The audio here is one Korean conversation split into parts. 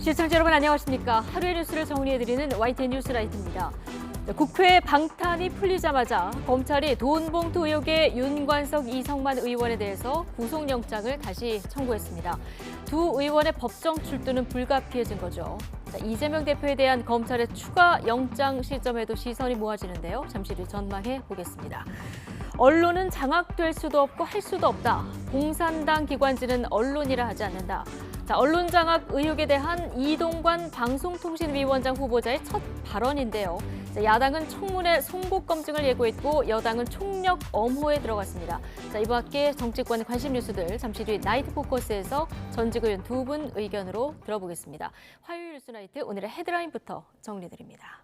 시청자 여러분 안녕하십니까. 하루의 뉴스를 정리해드리는 YTN 뉴스라이트입니다. 국회 방탄이 풀리자마자 검찰이 돈봉투 의혹의 윤관석, 이성만 의원에 대해서 구속영장을 다시 청구했습니다. 두 의원의 법정 출두는 불가피해진 거죠. 이재명 대표에 대한 검찰의 추가 영장 시점에도 시선이 모아지는데요. 잠시 뒤 전망해 보겠습니다. 언론은 장악될 수도 없고 할 수도 없다. 공산당 기관지는 언론이라 하지 않는다. 언론 장악 의혹에 대한 이동관 방송통신위원장 후보자의 첫 발언인데요. 야당은 청문회 송곳 검증을 예고했고 여당은 총력 엄호에 들어갔습니다. 이와 함께 정치권 관심 뉴스들 잠시 뒤 나이트 포커스에서 전직 의원 두 분 의견으로 들어보겠습니다. 화요일 뉴스 나이트 오늘의 헤드라인부터 정리드립니다.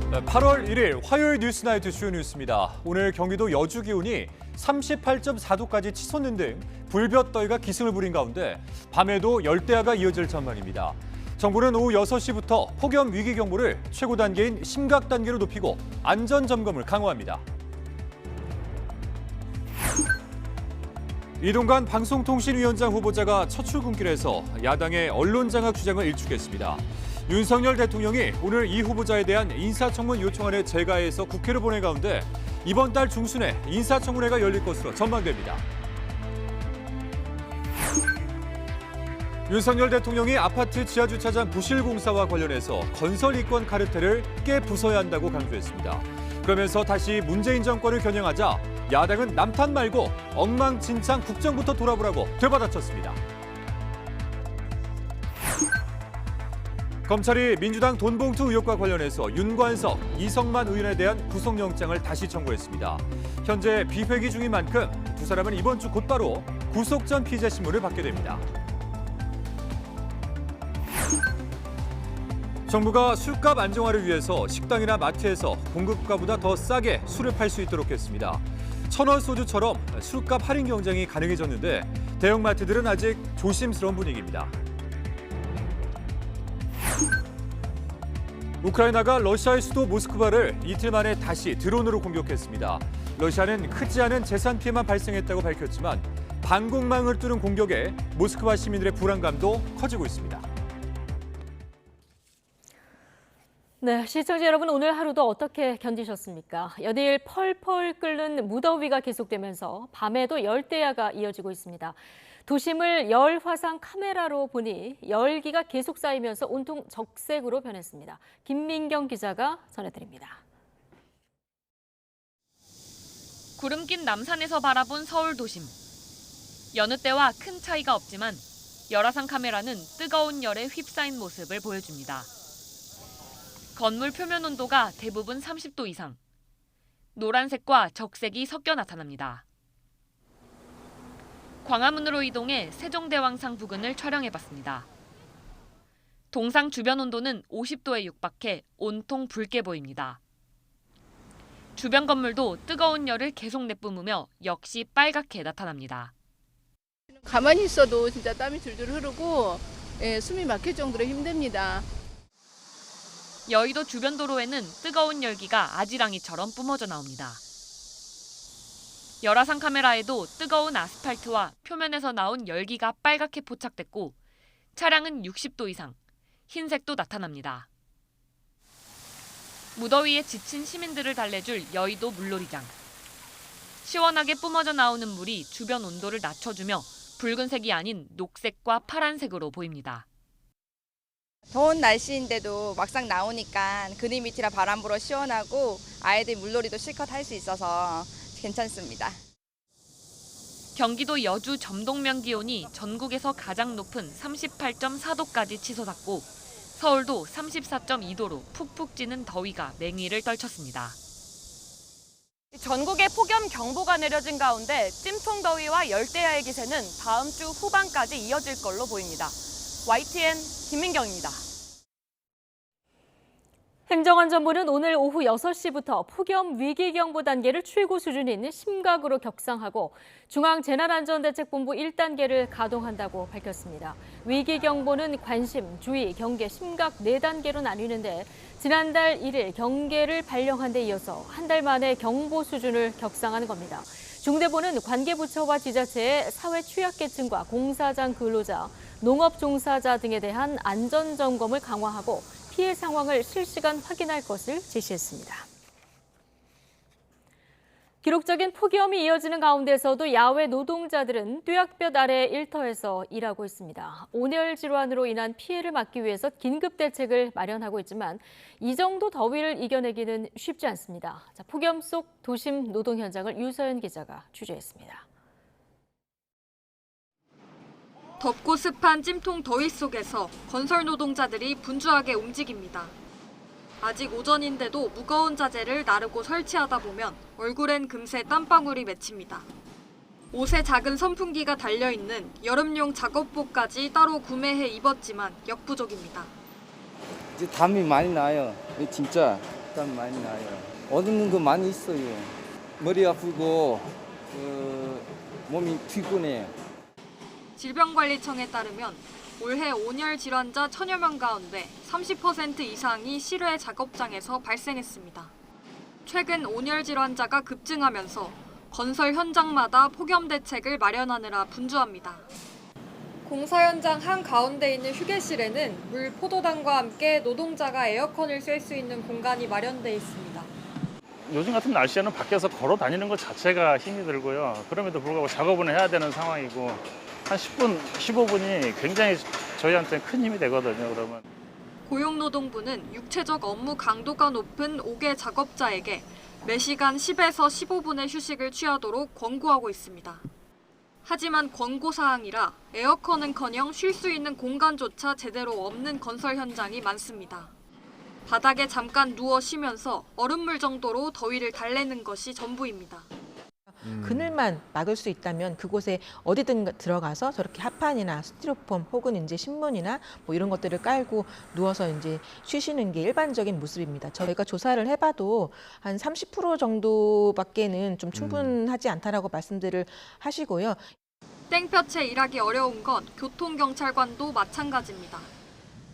네, 8월 1일 화요일 뉴스나이트 주요 뉴스입니다. 오늘 경기도 여주 기온이 38.4도까지 치솟는 등 불볕더위가 기승을 부린 가운데 밤에도 열대야가 이어질 전망입니다. 정부는 오후 6시부터 폭염 위기 경보를 최고 단계인 심각 단계로 높이고 안전 점검을 강화합니다. 이동관 방송통신위원장 후보자가 첫 출근길에서 야당의 언론 장악 주장을 일축했습니다. 윤석열 대통령이 오늘 이 후보자에 대한 인사청문 요청안을 제가해서 국회로 보낸 가운데 이번 달 중순에 인사청문회가 열릴 것으로 전망됩니다. 윤석열 대통령이 아파트 지하주차장 부실 공사와 관련해서 건설 이권 카르텔을 깨 부숴야 한다고 강조했습니다. 그러면서 다시 문재인 정권을 겨냥하자 야당은 남탓 말고 엉망진창 국정부터 돌아보라고 되받아쳤습니다. 검찰이 민주당 돈봉투 의혹과 관련해서 윤관석, 이성만 의원에 대한 구속영장을 다시 청구했습니다. 현재 비회기 중인 만큼 두 사람은 이번 주 곧바로 구속 전 피의자 신문을 받게 됩니다. 정부가 술값 안정화를 위해서 식당이나 마트에서 공급가보다 더 싸게 술을 팔 수 있도록 했습니다. 천원 소주처럼 술값 할인 경쟁이 가능해졌는데 대형마트들은 아직 조심스러운 분위기입니다. 우크라이나가 러시아의 수도 모스크바를 이틀 만에 다시 드론으로 공격했습니다. 러시아는 크지 않은 재산 피해만 발생했다고 밝혔지만 방공망을 뚫은 공격에 모스크바 시민들의 불안감도 커지고 있습니다. 네, 시청자 여러분 오늘 하루도 어떻게 견디셨습니까? 연일 펄펄 끓는 무더위가 계속되면서 밤에도 열대야가 이어지고 있습니다. 도심을 열 화상 카메라로 보니 열기가 계속 쌓이면서 온통 적색으로 변했습니다. 김민경 기자가 전해드립니다. 구름 낀 남산에서 바라본 서울 도심. 여느 때와 큰 차이가 없지만 열화상 카메라는 뜨거운 열에 휩싸인 모습을 보여줍니다. 건물 표면 온도가 대부분 30도 이상. 노란색과 적색이 섞여 나타납니다. 광화문으로 이동해 세종대왕상 부근을 촬영해봤습니다. 동상 주변 온도는 50도에 육박해 온통 붉게 보입니다. 주변 건물도 뜨거운 열을 계속 내뿜으며 역시 빨갛게 나타납니다. 가만히 있어도 진짜 땀이 줄줄 흐르고 숨이 막힐 정도로 힘듭니다. 여의도 주변 도로에는 뜨거운 열기가 아지랑이처럼 뿜어져 나옵니다. 열화상 카메라에도 뜨거운 아스팔트와 표면에서 나온 열기가 빨갛게 포착됐고 차량은 60도 이상, 흰색도 나타납니다. 무더위에 지친 시민들을 달래줄 여의도 물놀이장. 시원하게 뿜어져 나오는 물이 주변 온도를 낮춰주며 붉은색이 아닌 녹색과 파란색으로 보입니다. 더운 날씨인데도 막상 나오니까 그늘 밑이라 바람 불어 시원하고 아이들 물놀이도 실컷 할 수 있어서 괜찮습니다. 경기도 여주 점동면 기온이 전국에서 가장 높은 38.4도까지 치솟았고 서울도 34.2도로 푹푹 찌는 더위가 맹위를 떨쳤습니다. 전국에 폭염 경보가 내려진 가운데 찜통 더위와 열대야의 기세는 다음 주 후반까지 이어질 걸로 보입니다. YTN 김민경입니다. 행정안전부는 오늘 오후 6시부터 폭염 위기경보 단계를 최고 수준인 심각으로 격상하고 중앙재난안전대책본부 1단계를 가동한다고 밝혔습니다. 위기경보는 관심, 주의, 경계, 심각 4단계로 나뉘는데 지난달 1일 경계를 발령한 데 이어서 한 달 만에 경보 수준을 격상하는 겁니다. 중대본은 관계부처와 지자체의 사회 취약계층과 공사장 근로자, 농업 종사자 등에 대한 안전점검을 강화하고 피해 상황을 실시간 확인할 것을 지시했습니다. 기록적인 폭염이 이어지는 가운데서도 야외 노동자들은 뙤약볕 아래 일터에서 일하고 있습니다. 온열 질환으로 인한 피해를 막기 위해서 긴급 대책을 마련하고 있지만 이 정도 더위를 이겨내기는 쉽지 않습니다. 폭염 속 도심 노동 현장을 유서연 기자가 취재했습니다. 덥고 습한 찜통 더위 속에서 건설 노동자들이 분주하게 움직입니다. 아직 오전인데도 무거운 자재를 나르고 설치하다 보면 얼굴엔 금세 땀방울이 맺힙니다. 옷에 작은 선풍기가 달려있는 여름용 작업복까지 따로 구매해 입었지만 역부족입니다. 이제 땀이 많이 나요. 진짜 땀이 많이 나요. 얻는 거 많이 있어요. 머리 아프고 몸이 피곤해요. 질병관리청에 따르면 올해 온열 질환자 1000여 명 가운데 30% 이상이 실외 작업장에서 발생했습니다. 최근 온열 질환자가 급증하면서 건설 현장마다 폭염 대책을 마련하느라 분주합니다. 공사 현장 한가운데 있는 휴게실에는 물 포도당과 함께 노동자가 에어컨을 쐴 수 있는 공간이 마련돼 있습니다. 요즘 같은 날씨에는 밖에서 걸어 다니는 것 자체가 힘이 들고요. 그럼에도 불구하고 작업은 해야 되는 상황이고 한 10분, 15분이 굉장히 저희한테 큰 힘이 되거든요. 그러면 고용노동부는 육체적 업무 강도가 높은 5개 작업자에게 매시간 10에서 15분의 휴식을 취하도록 권고하고 있습니다. 하지만 권고사항이라 에어컨은커녕 쉴 수 있는 공간조차 제대로 없는 건설 현장이 많습니다. 바닥에 잠깐 누워 쉬면서 얼음물 정도로 더위를 달래는 것이 전부입니다. 그늘만 막을 수 있다면 그곳에 어디든 들어가서 저렇게 합판이나 스티로폼 혹은 이제 신문이나 뭐 이런 것들을 깔고 누워서 이제 쉬시는 게 일반적인 모습입니다. 저희가 조사를 해봐도 한 30% 정도밖에는 좀 충분하지 않다라고 말씀들을 하시고요. 땡볕에 일하기 어려운 건 교통경찰관도 마찬가지입니다.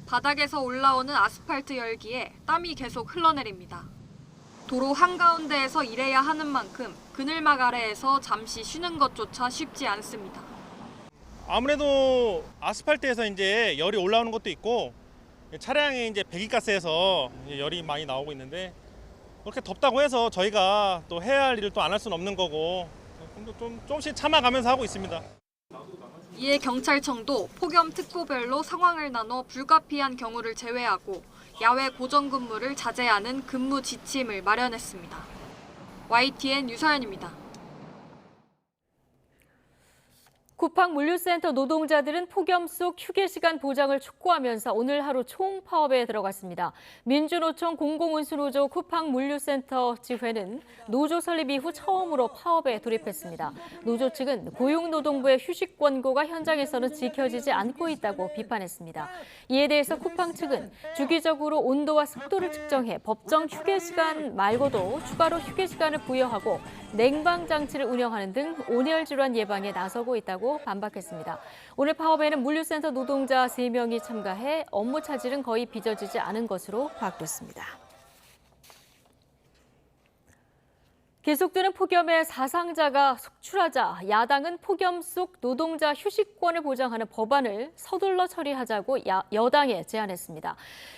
바닥에서 올라오는 아스팔트 열기에 땀이 계속 흘러내립니다. 도로 한가운데에서 일해야 하는 만큼 그늘막 아래에서 잠시 쉬는 것조차 쉽지 않습니다. 아무래도 아스팔트에서 이제 열이 올라오는 것도 있고 차량에 이제 배기가스에서 열이 많이 나오고 있는데 그렇게 덥다고 해서 저희가 또 해야 할 일을 또 안 할 수는 없는 거고 조금씩 참아가면서 하고 있습니다. 이에 경찰청도 폭염 특보별로 상황을 나눠 불가피한 경우를 제외하고 야외 고정근무를 자제하는 근무 지침을 마련했습니다. YTN 유서연입니다. 쿠팡 물류센터 노동자들은 폭염 속 휴게 시간 보장을 촉구하면서 오늘 하루 총파업에 들어갔습니다. 민주노총 공공운수노조 쿠팡 물류센터 지회는 노조 설립 이후 처음으로 파업에 돌입했습니다. 노조 측은 고용노동부의 휴식 권고가 현장에서는 지켜지지 않고 있다고 비판했습니다. 이에 대해서 쿠팡 측은 주기적으로 온도와 습도를 측정해 법정 휴게 시간 말고도 추가로 휴게 시간을 부여하고 냉방 장치를 운영하는 등 온열 질환 예방에 나서고 있다고 반박했습니다. 오늘 파업에는 물류센터 노동자 3명이 참가해 업무 차질은 거의 빚어지지 않은 것으로 파악됐습니다. 계속되는 폭염에 사상자가 속출하자 야당은 폭염 속 노동자 휴식권을 보장하는 법안을 서둘러 처리하자고 여당에 제안했습니다.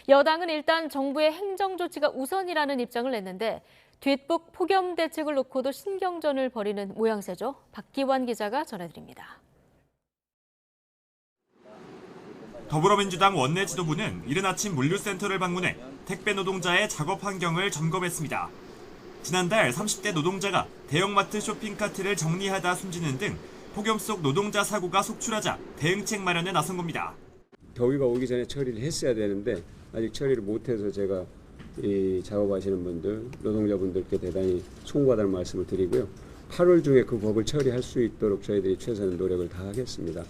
여당은 일단 정부의 행정조치가 우선이라는 입장을 냈는데 뒷북 폭염 대책을 놓고도 신경전을 벌이는 모양새죠. 박기환 기자가 전해드립니다. 더불어민주당 원내 지도부는 이른 아침 물류센터를 방문해 택배 노동자의 작업 환경을 점검했습니다. 지난달 30대 노동자가 대형마트 쇼핑카트를 정리하다 숨지는 등 폭염 속 노동자 사고가 속출하자 대응책 마련에 나선 겁니다. 더위가 오기 전에 처리를 했어야 되는데 아직 처리를 못해서 제가 이 작업하시는 분들, 노동자분들께 대단히 송구하다는 말씀을 드리고요. 8월 중에 그 법을 처리할 수 있도록 저희들이 최선의 노력을 다하겠습니다.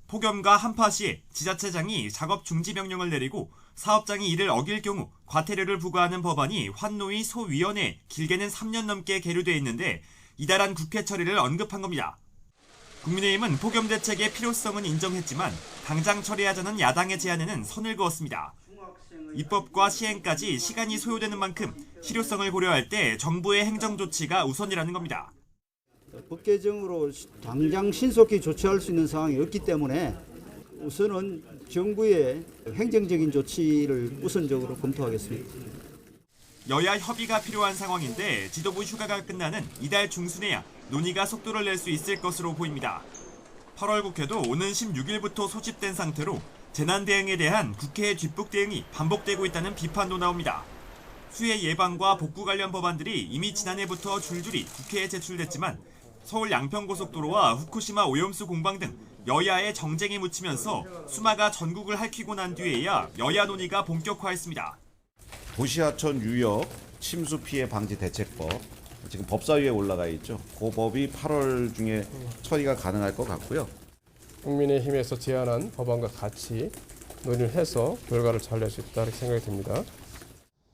폭염과 한파 시 지자체장이 작업 중지 명령을 내리고 사업장이 이를 어길 경우 과태료를 부과하는 법안이 환노위 소위원회에 길게는 3년 넘게 계류돼 있는데 이달한 국회 처리를 언급한 겁니다. 국민의힘은 폭염 대책의 필요성은 인정했지만 당장 처리하자는 야당의 제안에는 선을 그었습니다. 입법과 시행까지 시간이 소요되는 만큼 실효성을 고려할 때 정부의 행정 조치가 우선이라는 겁니다. 법 개정으로 당장 신속히 조치할 수 있는 상황이 없기 때문에 우선은 정부의 행정적인 조치를 우선적으로 검토하겠습니다. 여야 협의가 필요한 상황인데 지도부 휴가가 끝나는 이달 중순에야 논의가 속도를 낼 수 있을 것으로 보입니다. 8월 국회도 오는 16일부터 소집된 상태로 재난 대응에 대한 국회의 뒷북 대응이 반복되고 있다는 비판도 나옵니다. 수해 예방과 복구 관련 법안들이 이미 지난해부터 줄줄이 국회에 제출됐지만 서울 양평고속도로와 후쿠시마 오염수 공방 등 여야의 정쟁에 묻히면서 수마가 전국을 핥히고 난 뒤에야 여야 논의가 본격화했습니다. 도시하천 유역 침수 피해 방지 대책법 지금 법사위에 올라가 있죠. 그 법이 8월 중에 처리가 가능할 것 같고요. 국민의힘에서 제안한 법안과 같이 논의를 해서 결과를 잘 낼 수 있다고 생각이 듭니다.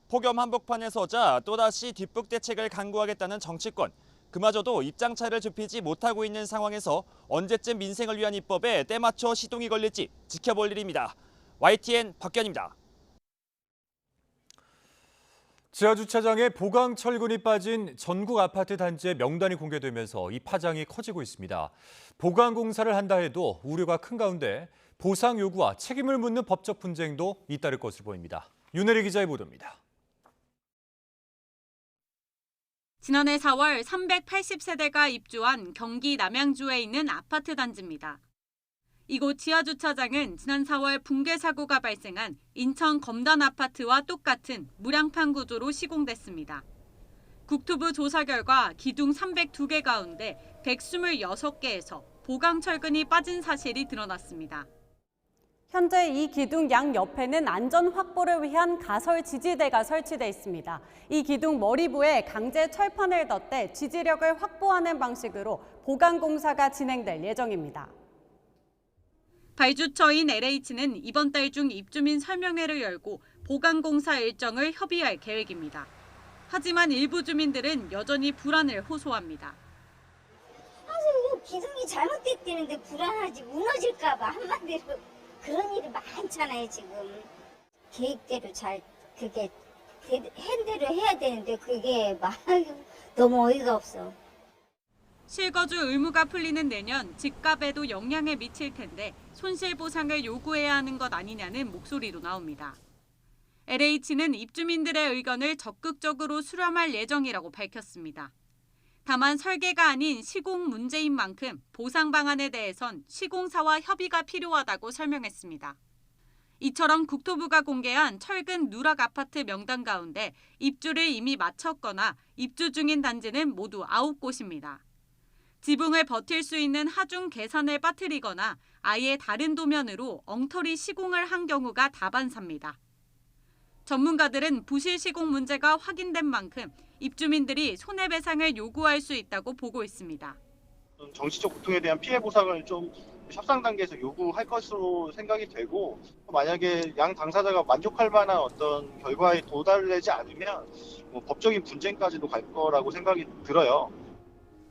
폭염 한복판에 서자 또다시 뒷북 대책을 강구하겠다는 정치권. 그마저도 입장 차를 좁히지 못하고 있는 상황에서 언제쯤 민생을 위한 입법에 때맞춰 시동이 걸릴지 지켜볼 일입니다. YTN 박견입니다. 지하주차장에 보강 철근이 빠진 전국 아파트 단지의 명단이 공개되면서 이 파장이 커지고 있습니다. 보강 공사를 한다 해도 우려가 큰 가운데 보상 요구와 책임을 묻는 법적 분쟁도 잇따를 것으로 보입니다. 윤혜리 기자의 보도입니다. 지난해 4월 380세대가 입주한 경기 남양주에 있는 아파트 단지입니다. 이곳 지하주차장은 지난 4월 붕괴 사고가 발생한 인천 검단 아파트와 똑같은 무량판 구조로 시공됐습니다. 국토부 조사 결과 기둥 302개 가운데 126개에서 보강 철근이 빠진 사실이 드러났습니다. 현재 이 기둥 양 옆에는 안전 확보를 위한 가설 지지대가 설치돼 있습니다. 이 기둥 머리부에 강제 철판을 덧대 지지력을 확보하는 방식으로 보강 공사가 진행될 예정입니다. 발주처인 LH는 이번 달 중 입주민 설명회를 열고 보강 공사 일정을 협의할 계획입니다. 하지만 일부 주민들은 여전히 불안을 호소합니다. 기둥이 잘못됐다는데 불안하지, 무너질까 봐. 한마디로 그런 일이 많잖아요. 지금 계획대로 잘 그게 핸들을 해야 되는데 그게 막 너무 어이가 없어. 실거주 의무가 풀리는 내년 집값에도 영향을 미칠 텐데 손실보상을 요구해야 하는 것 아니냐는 목소리도 나옵니다. LH는 입주민들의 의견을 적극적으로 수렴할 예정이라고 밝혔습니다. 다만 설계가 아닌 시공 문제인 만큼 보상 방안에 대해선 시공사와 협의가 필요하다고 설명했습니다. 이처럼 국토부가 공개한 철근 누락 아파트 명단 가운데 입주를 이미 마쳤거나 입주 중인 단지는 모두 9곳입니다. 지붕을 버틸 수 있는 하중 계산을 빠뜨리거나 아예 다른 도면으로 엉터리 시공을 한 경우가 다반사입니다. 전문가들은 부실 시공 문제가 확인된 만큼 입주민들이 손해배상을 요구할 수 있다고 보고 있습니다. 정치적 고통에 대한 피해 보상을 좀 협상 단계에서 요구할 것으로 생각이 되고, 만약에 양 당사자가 만족할 만한 어떤 결과에 도달되지 않으면 법적인 분쟁까지도 갈 거라고 생각이 들어요.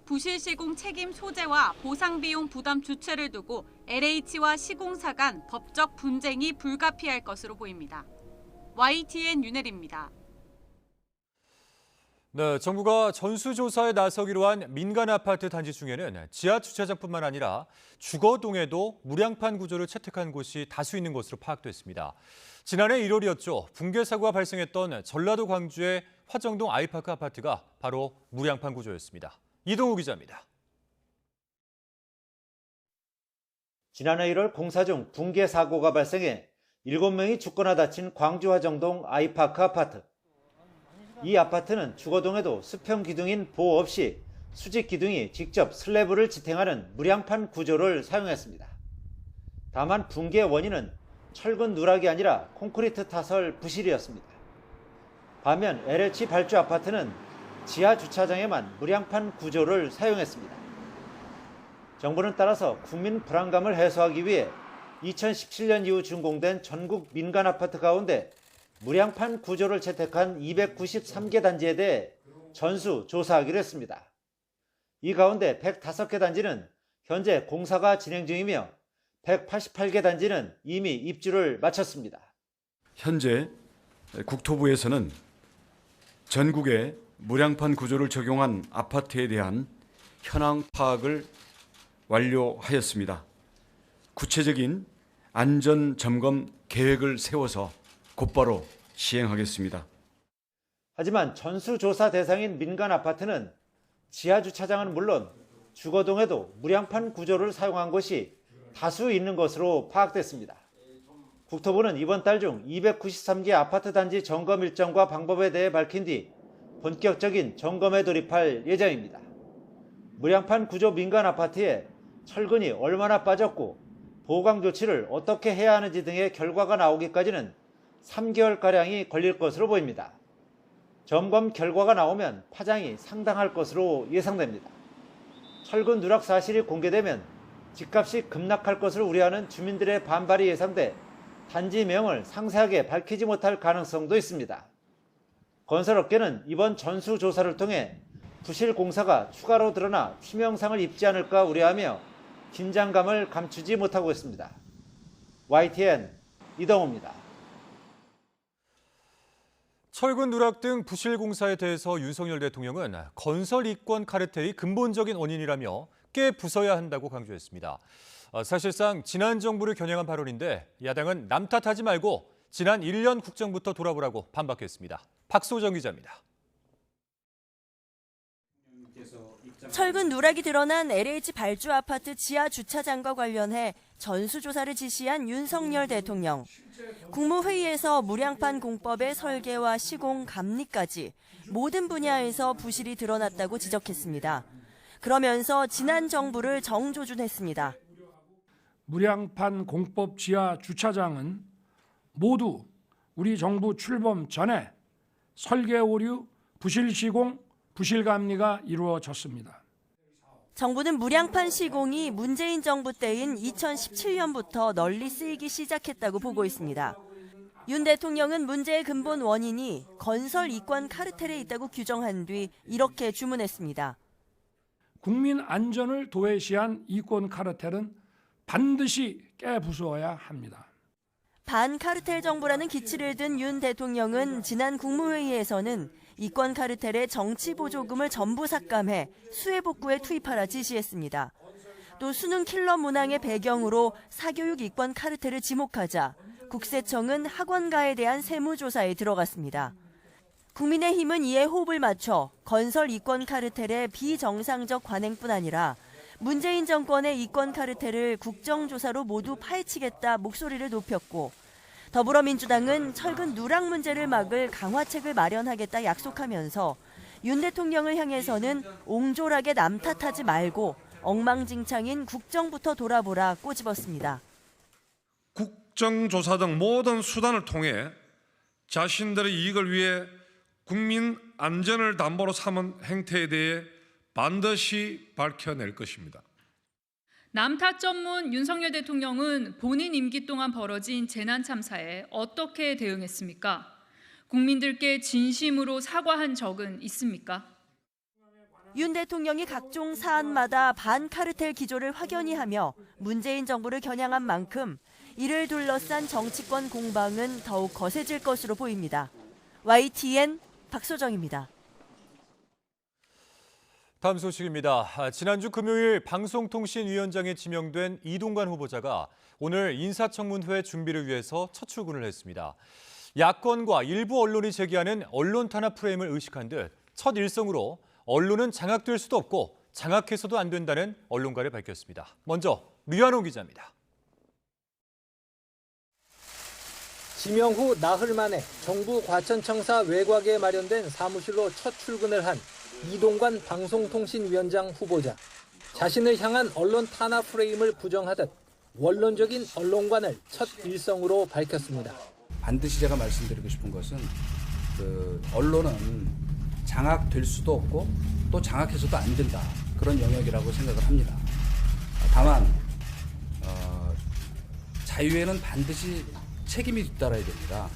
부실 시공 책임 소재와 보상 비용 부담 주체를 두고 LH와 시공사 간 법적 분쟁이 불가피할 것으로 보입니다. YTN 윤혜리입니다. 네, 정부가 전수조사에 나서기로 한 민간 아파트 단지 중에는 지하 주차장뿐만 아니라 주거동에도 무량판 구조를 채택한 곳이 다수 있는 것으로 파악됐습니다. 지난해 1월이었죠. 붕괴 사고가 발생했던 전라도 광주의 화정동 아이파크 아파트가 바로 무량판 구조였습니다. 이동우 기자입니다. 지난해 1월 공사 중 붕괴 사고가 발생해 7명이 죽거나 다친 광주 화정동 아이파크 아파트. 이 아파트는 주거동에도 수평 기둥인 보호 없이 수직 기둥이 직접 슬래브를 지탱하는 무량판 구조를 사용했습니다. 다만 붕괴 원인은 철근 누락이 아니라 콘크리트 타설 부실이었습니다. 반면 LH 발주 아파트는 지하 주차장에만 무량판 구조를 사용했습니다. 정부는 따라서 국민 불안감을 해소하기 위해 2017년 이후 준공된 전국 민간 아파트 가운데 무량판 구조를 채택한 293개 단지에 대해 전수 조사하기로 했습니다. 이 가운데 105개 단지는 현재 공사가 진행 중이며 188개 단지는 이미 입주를 마쳤습니다. 현재 국토부에서는 전국에 무량판 구조를 적용한 아파트에 대한 현황 파악을 완료하였습니다. 구체적인 안전 점검 계획을 세워서 곧바로 시행하겠습니다. 하지만 전수조사 대상인 민간 아파트는 지하주차장은 물론 주거동에도 무량판 구조를 사용한 곳이 다수 있는 것으로 파악됐습니다. 국토부는 이번 달 중 293개 아파트 단지 점검 일정과 방법에 대해 밝힌 뒤 본격적인 점검에 돌입할 예정입니다. 무량판 구조 민간 아파트에 철근이 얼마나 빠졌고 보강 조치를 어떻게 해야 하는지 등의 결과가 나오기까지는 3개월가량이 걸릴 것으로 보입니다. 점검 결과가 나오면 파장이 상당할 것으로 예상됩니다. 철근 누락 사실이 공개되면 집값이 급락할 것을 우려하는 주민들의 반발이 예상돼 단지명을 상세하게 밝히지 못할 가능성도 있습니다. 건설업계는 이번 전수조사를 통해 부실 공사가 추가로 드러나 치명상을 입지 않을까 우려하며 긴장감을 감추지 못하고 있습니다. YTN 이동호입니다. 철근 누락 등 부실 공사에 대해서 윤석열 대통령은 건설 이권 카르텔이 근본적인 원인이라며 깨 부숴야 한다고 강조했습니다. 사실상 지난 정부를 겨냥한 발언인데 야당은 남 탓하지 말고 지난 1년 국정부터 돌아보라고 반박했습니다. 박소정 기자입니다. 철근 누락이 드러난 LH 발주 아파트 지하 주차장과 관련해 전수조사를 지시한 윤석열 대통령. 국무회의에서 무량판 공법의 설계와 시공, 감리까지 모든 분야에서 부실이 드러났다고 지적했습니다. 그러면서 지난 정부를 정조준했습니다. 무량판 공법 지하 주차장은 모두 우리 정부 출범 전에 설계 오류, 부실 시공, 부실 감리가 이루어졌습니다. 정부는 무량판 시공이 문재인 정부 때인 2017년부터 널리 쓰이기 시작했다고 보고 있습니다. 윤 대통령은 문제의 근본 원인이 건설 이권 카르텔에 있다고 규정한 뒤 이렇게 주문했습니다. 국민 안전을 도외시한 이권 카르텔은 반드시 깨부숴야 합니다. 반카르텔 정부라는 기치를 든 윤 대통령은 지난 국무회의에서는 이권 카르텔의 정치 보조금을 전부 삭감해 수해 복구에 투입하라 지시했습니다. 또 수능 킬러 문항의 배경으로 사교육 이권 카르텔을 지목하자 국세청은 학원가에 대한 세무조사에 들어갔습니다. 국민의힘은 이에 호흡을 맞춰 건설 이권 카르텔의 비정상적 관행뿐 아니라 문재인 정권의 이권 카르텔을 국정조사로 모두 파헤치겠다 목소리를 높였고 더불어민주당은 철근 누락 문제를 막을 강화책을 마련하겠다 약속하면서 윤 대통령을 향해서는 옹졸하게 남 탓하지 말고 엉망진창인 국정부터 돌아보라 꼬집었습니다. 국정조사 등 모든 수단을 통해 자신들의 이익을 위해 국민 안전을 담보로 삼은 행태에 대해 반드시 밝혀낼 것입니다. 남탓 전문 윤석열 대통령은 본인 임기 동안 벌어진 재난 참사에 어떻게 대응했습니까? 국민들께 진심으로 사과한 적은 있습니까? 윤 대통령이 각종 사안마다 반카르텔 기조를 확연히 하며 문재인 정부를 겨냥한 만큼 이를 둘러싼 정치권 공방은 더욱 거세질 것으로 보입니다. YTN 박소정입니다. 다음 소식입니다. 지난주 금요일 방송통신위원장에 지명된 이동관 후보자가 오늘 인사청문회 준비를 위해서 첫 출근을 했습니다. 야권과 일부 언론이 제기하는 언론 탄압 프레임을 의식한 듯 첫 일성으로 언론은 장악될 수도 없고 장악해서도 안 된다는 언론가를 밝혔습니다. 먼저 류한홍 기자입니다. 지명 후 나흘 만에 정부 과천청사 외곽에 마련된 사무실로 첫 출근을 한 이동관 방송통신위원장 후보자. 자신을 향한 언론 탄압 프레임을 부정하듯 원론적인 언론관을 첫 일성으로 밝혔습니다. 반드시 제가 말씀드리고 싶은 것은 언론은 장악될 수도 없고 또 장악해서도 안 된다. 그런 영역이라고 생각을 합니다. 다만 자유에는 반드시 책임이 뒤따라야 됩니다.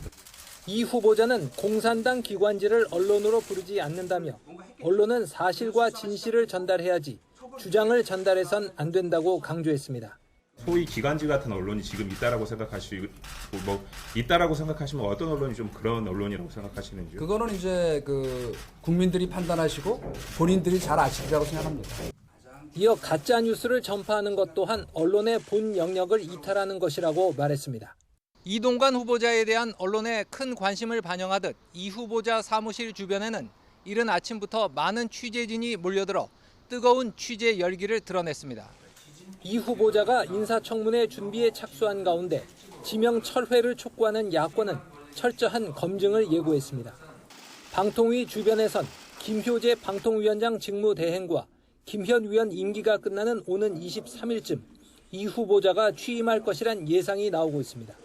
이 후보자는 공산당 기관지를 언론으로 부르지 않는다며 언론은 사실과 진실을 전달해야지 주장을 전달해선 안 된다고 강조했습니다. 소위 기관지 같은 언론이 지금 있다라고 생각하시고 있다라고 생각하시면 어떤 언론이 좀 그런 언론이라고 생각하시는지요? 그거는 이제 국민들이 판단하시고 본인들이 잘 아시리라고 생각합니다. 이어 가짜 뉴스를 전파하는 것 또한 언론의 본 영역을 이탈하는 것이라고 말했습니다. 이동관 후보자에 대한 언론의 큰 관심을 반영하듯 이 후보자 사무실 주변에는 이른 아침부터 많은 취재진이 몰려들어 뜨거운 취재 열기를 드러냈습니다. 이 후보자가 인사청문회 준비에 착수한 가운데 지명 철회를 촉구하는 야권은 철저한 검증을 예고했습니다. 방통위 주변에선 김효재 방통위원장 직무대행과 김현 위원 임기가 끝나는 오는 23일쯤 이 후보자가 취임할 것이란 예상이 나오고 있습니다.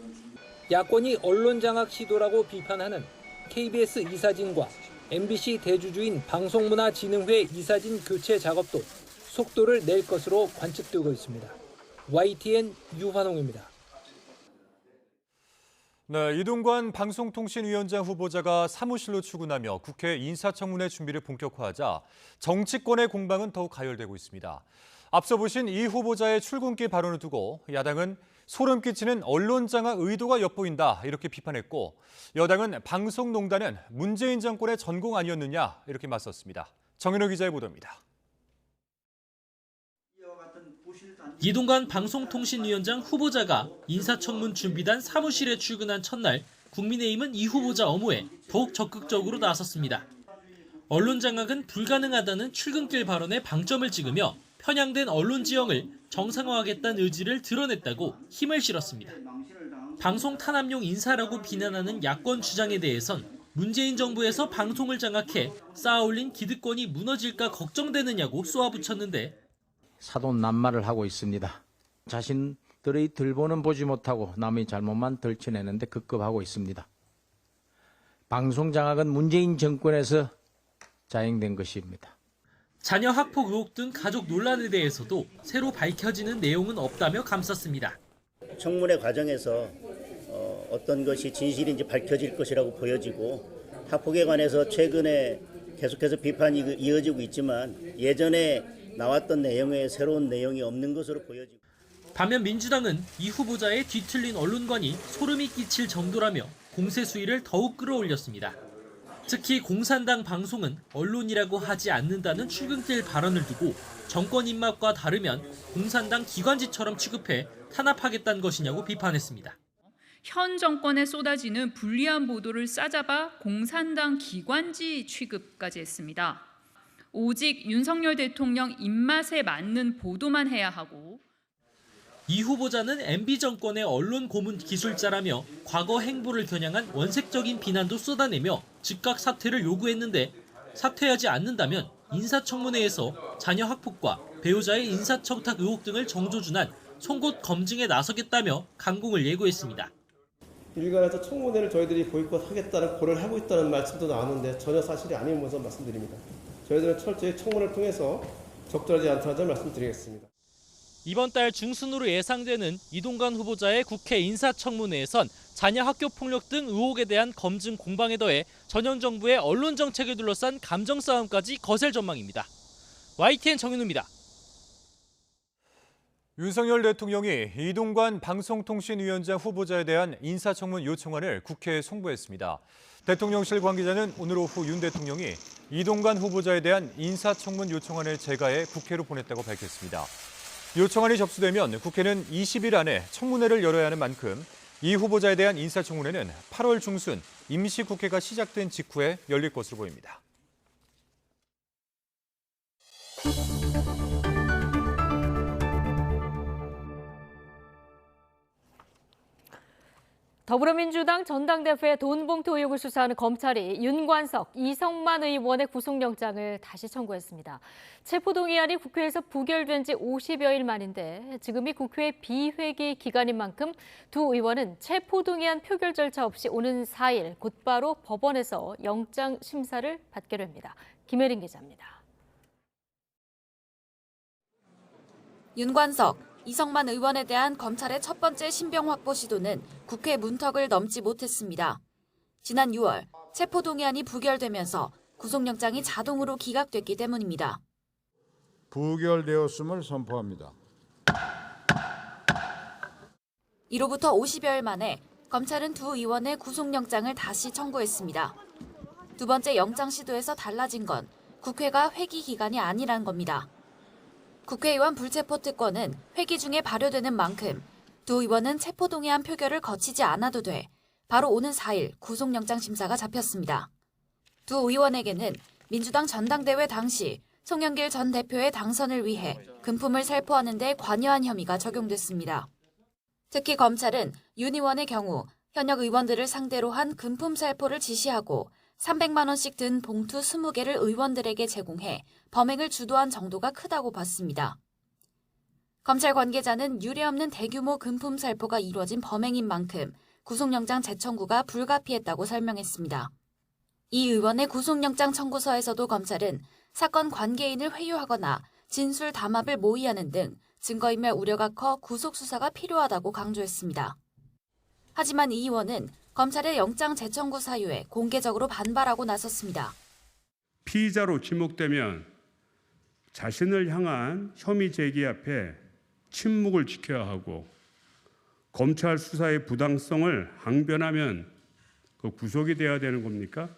야권이 언론장악 시도라고 비판하는 KBS 이사진과 MBC 대주주인 방송문화진흥회 이사진 교체 작업도 속도를 낼 것으로 관측되고 있습니다. YTN 유환홍입니다. 네, 이동관 방송통신위원장 후보자가 사무실로 출근하며 국회 인사청문회 준비를 본격화하자 정치권의 공방은 더욱 가열되고 있습니다. 앞서 보신 이 후보자의 출근길 발언을 두고 야당은 소름 끼치는 언론 장악 의도가 엿보인다 이렇게 비판했고 여당은 방송농단은 문재인 정권의 전공 아니었느냐 이렇게 맞섰습니다. 정현호 기자의 보도입니다. 이동관 방송통신위원장 후보자가 인사청문 준비단 사무실에 출근한 첫날 국민의힘은 이 후보자 업무에 더욱 적극적으로 나섰습니다. 언론 장악은 불가능하다는 출근길 발언에 방점을 찍으며 편향된 언론 지형을 정상화하겠다는 의지를 드러냈다고 힘을 실었습니다. 방송 탄압용 인사라고 비난하는 야권 주장에 대해선 문재인 정부에서 방송을 장악해 쌓아올린 기득권이 무너질까 걱정되느냐고 쏘아붙였는데 사돈난말을 하고 있습니다. 자신들의 들보는 보지 못하고 남의 잘못만 덜쳐내는데 급급하고 있습니다. 방송 장악은 문재인 정권에서 자행된 것입니다. 자녀 학폭 의혹 등 가족 논란에 대해서도 새로 밝혀지는 내용은 없다며 감쌌습니다. 청문회 과정에서 어떤 것이 진실인지 밝혀질 것이라고 보여지고 학폭에 관해서 최근에 계속해서 비판이 이어지고 있지만 예전에 나왔던 내용에 새로운 내용이 없는 것으로 보여지고 반면 민주당은 이 후보자의 뒤틀린 언론관이 소름이 끼칠 정도라며 공세 수위를 더욱 끌어올렸습니다. 특히 공산당 방송은 언론이라고 하지 않는다는 출근길 발언을 두고 정권 입맛과 다르면 공산당 기관지처럼 취급해 탄압하겠다는 것이냐고 비판했습니다. 현 정권에 쏟아지는 불리한 보도를 싸잡아 공산당 기관지 취급까지 했습니다. 오직 윤석열 대통령 입맛에 맞는 보도만 해야 하고 이 후보자는 MB 정권의 언론 고문 기술자라며 과거 행보를 겨냥한 원색적인 비난도 쏟아내며 즉각 사퇴를 요구했는데 사퇴하지 않는다면 인사청문회에서 자녀 학폭과 배우자의 인사청탁 의혹 등을 정조준한 송곳 검증에 나서겠다며 강공을 예고했습니다. 일간에서 청문회를 저희들이 보이콧하겠다는 고려를 하고 있다는 말씀도 나왔는데 전혀 사실이 아니면서 말씀드립니다. 저희들은 철저히 청문회를 통해서 적절하지 않다는 점 말씀드리겠습니다. 이번 달 중순으로 예상되는 이동관 후보자의 국회 인사청문회에선 자녀 학교 폭력 등 의혹에 대한 검증 공방에 더해 전현 정부의 언론 정책을 둘러싼 감정 싸움까지 거셀 전망입니다. YTN 정윤우입니다. 윤석열 대통령이 이동관 방송통신위원장 후보자에 대한 인사청문 요청안을 국회에 송부했습니다. 대통령실 관계자는 오늘 오후 윤 대통령이 이동관 후보자에 대한 인사청문 요청안을 제가해 국회로 보냈다고 밝혔습니다. 요청안이 접수되면 국회는 20일 안에 청문회를 열어야 하는 만큼 이 후보자에 대한 인사청문회는 8월 중순 임시국회가 시작된 직후에 열릴 것으로 보입니다. 더불어민주당 전당대회 돈봉투 의혹을 수사하는 검찰이 윤관석, 이성만 의원의 구속영장을 다시 청구했습니다. 체포동의안이 국회에서 부결된 지 50여일 만인데 지금이 국회 비회기 기간인 만큼 두 의원은 체포동의안 표결 절차 없이 오는 4일 곧바로 법원에서 영장 심사를 받게 됩니다. 김혜린 기자입니다. 윤관석, 이성만 의원에 대한 검찰의 첫 번째 신병 확보 시도는 국회 문턱을 넘지 못했습니다. 지난 6월 체포동의안이 부결되면서 구속영장이 자동으로 기각됐기 때문입니다. 부결되었음을 선포합니다. 이로부터 50여일 만에 검찰은 두 의원의 구속영장을 다시 청구했습니다. 두 번째 영장 시도에서 달라진 건 국회가 회기 기간이 아니란 겁니다. 국회의원 불체포 특권은 회기 중에 발효되는 만큼 두 의원은 체포동의안 표결을 거치지 않아도 돼 바로 오는 4일 구속영장 심사가 잡혔습니다. 두 의원에게는 민주당 전당대회 당시 송영길 전 대표의 당선을 위해 금품을 살포하는 데 관여한 혐의가 적용됐습니다. 특히 검찰은 윤 의원의 경우 현역 의원들을 상대로 한 금품 살포를 지시하고 300만 원씩 든 봉투 20개를 의원들에게 제공해 범행을 주도한 정도가 크다고 봤습니다. 검찰 관계자는 유례없는 대규모 금품 살포가 이루어진 범행인 만큼 구속영장 재청구가 불가피했다고 설명했습니다. 이 의원의 구속영장 청구서에서도 검찰은 사건 관계인을 회유하거나 진술 담합을 모의하는 등 증거인멸 우려가 커 구속수사가 필요하다고 강조했습니다. 하지만 이 의원은 검찰의 영장 재청구 사유에 공개적으로 반발하고 나섰습니다. 피의자로 지목되면 자신을 향한 혐의 제기 앞에 침묵을 지켜야 하고 검찰 수사의 부당성을 항변하면 구속이 돼야 되는 겁니까?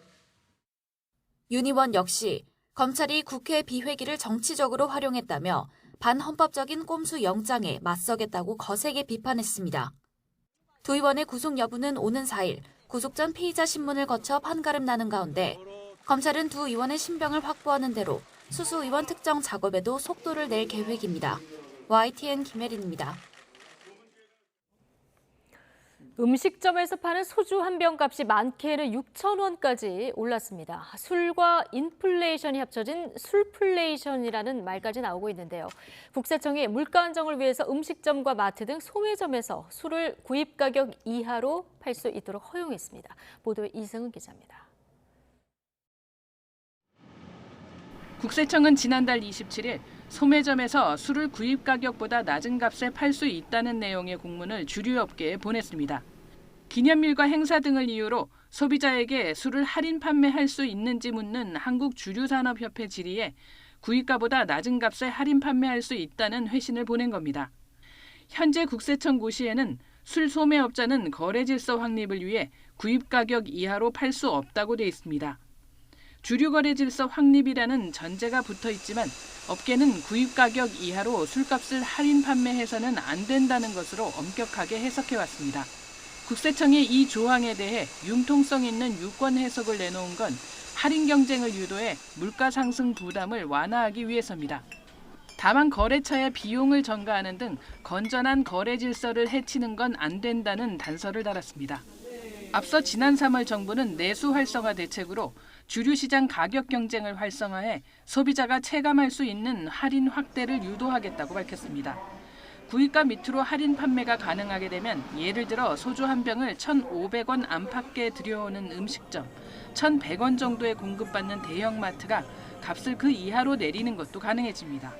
윤 의원 역시 검찰이 국회 비회기를 정치적으로 활용했다며 반헌법적인 꼼수 영장에 맞서겠다고 거세게 비판했습니다. 두 의원의 구속 여부는 오는 4일 구속 전 피의자 신문을 거쳐 판가름 나는 가운데 검찰은 두 의원의 신병을 확보하는 대로 수수 의원 특정 작업에도 속도를 낼 계획입니다. YTN 김혜린입니다. 음식점에서 파는 소주 한 병 값이 많게는 6,000원까지 올랐습니다. 술과 인플레이션이 합쳐진 술플레이션이라는 말까지 나오고 있는데요. 국세청이 물가 안정을 위해서 음식점과 마트 등 소매점에서 술을 구입 가격 이하로 팔 수 있도록 허용했습니다. 보도에 이승은 기자입니다. 국세청은 지난달 27일 소매점에서 술을 구입 가격보다 낮은 값에 팔 수 있다는 내용의 공문을 주류업계에 보냈습니다. 기념일과 행사 등을 이유로 소비자에게 술을 할인 판매할 수 있는지 묻는 한국주류산업협회 질의에 구입가보다 낮은 값에 할인 판매할 수 있다는 회신을 보낸 겁니다. 현재 국세청 고시에는 술 소매업자는 거래 질서 확립을 위해 구입 가격 이하로 팔 수 없다고 돼 있습니다. 주류 거래 질서 확립이라는 전제가 붙어 있지만 업계는 구입 가격 이하로 술값을 할인 판매해서는 안 된다는 것으로 엄격하게 해석해 왔습니다. 국세청의 이 조항에 대해 융통성 있는 유권 해석을 내놓은 건 할인 경쟁을 유도해 물가 상승 부담을 완화하기 위해서입니다. 다만 거래처의 비용을 전가하는 등 건전한 거래 질서를 해치는 건 안 된다는 단서를 달았습니다. 앞서 지난 3월 정부는 내수 활성화 대책으로 주류시장 가격 경쟁을 활성화해 소비자가 체감할 수 있는 할인 확대를 유도하겠다고 밝혔습니다. 구입가 밑으로 할인 판매가 가능하게 되면 예를 들어 소주 한 병을 1,500원 안팎에 들여오는 음식점, 1,100원 정도에 공급받는 대형마트가 값을 그 이하로 내리는 것도 가능해집니다.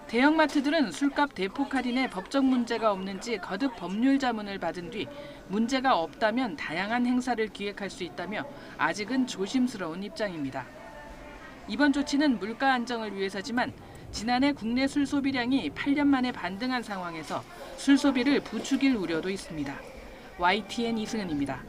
대형마트들은 술값 대폭 할인에 법적 문제가 없는지 거듭 법률 자문을 받은 뒤 문제가 없다면 다양한 행사를 기획할 수 있다며 아직은 조심스러운 입장입니다. 이번 조치는 물가 안정을 위해서지만 지난해 국내 술 소비량이 8년 만에 반등한 상황에서 술 소비를 부추길 우려도 있습니다. YTN 이승은입니다.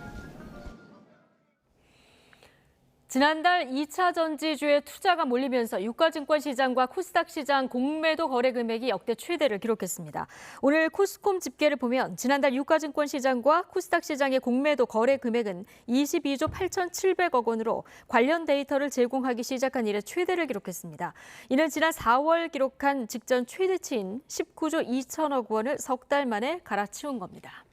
지난달 2차 전지주에 투자가 몰리면서 유가증권 시장과 코스닥 시장 공매도 거래 금액이 역대 최대를 기록했습니다. 오늘 코스콤 집계를 보면 지난달 유가증권 시장과 코스닥 시장의 공매도 거래 금액은 22조 8,700억 원으로 관련 데이터를 제공하기 시작한 이래 최대를 기록했습니다. 이는 지난 4월 기록한 직전 최대치인 19조 2천억 원을 석 달 만에 갈아치운 겁니다.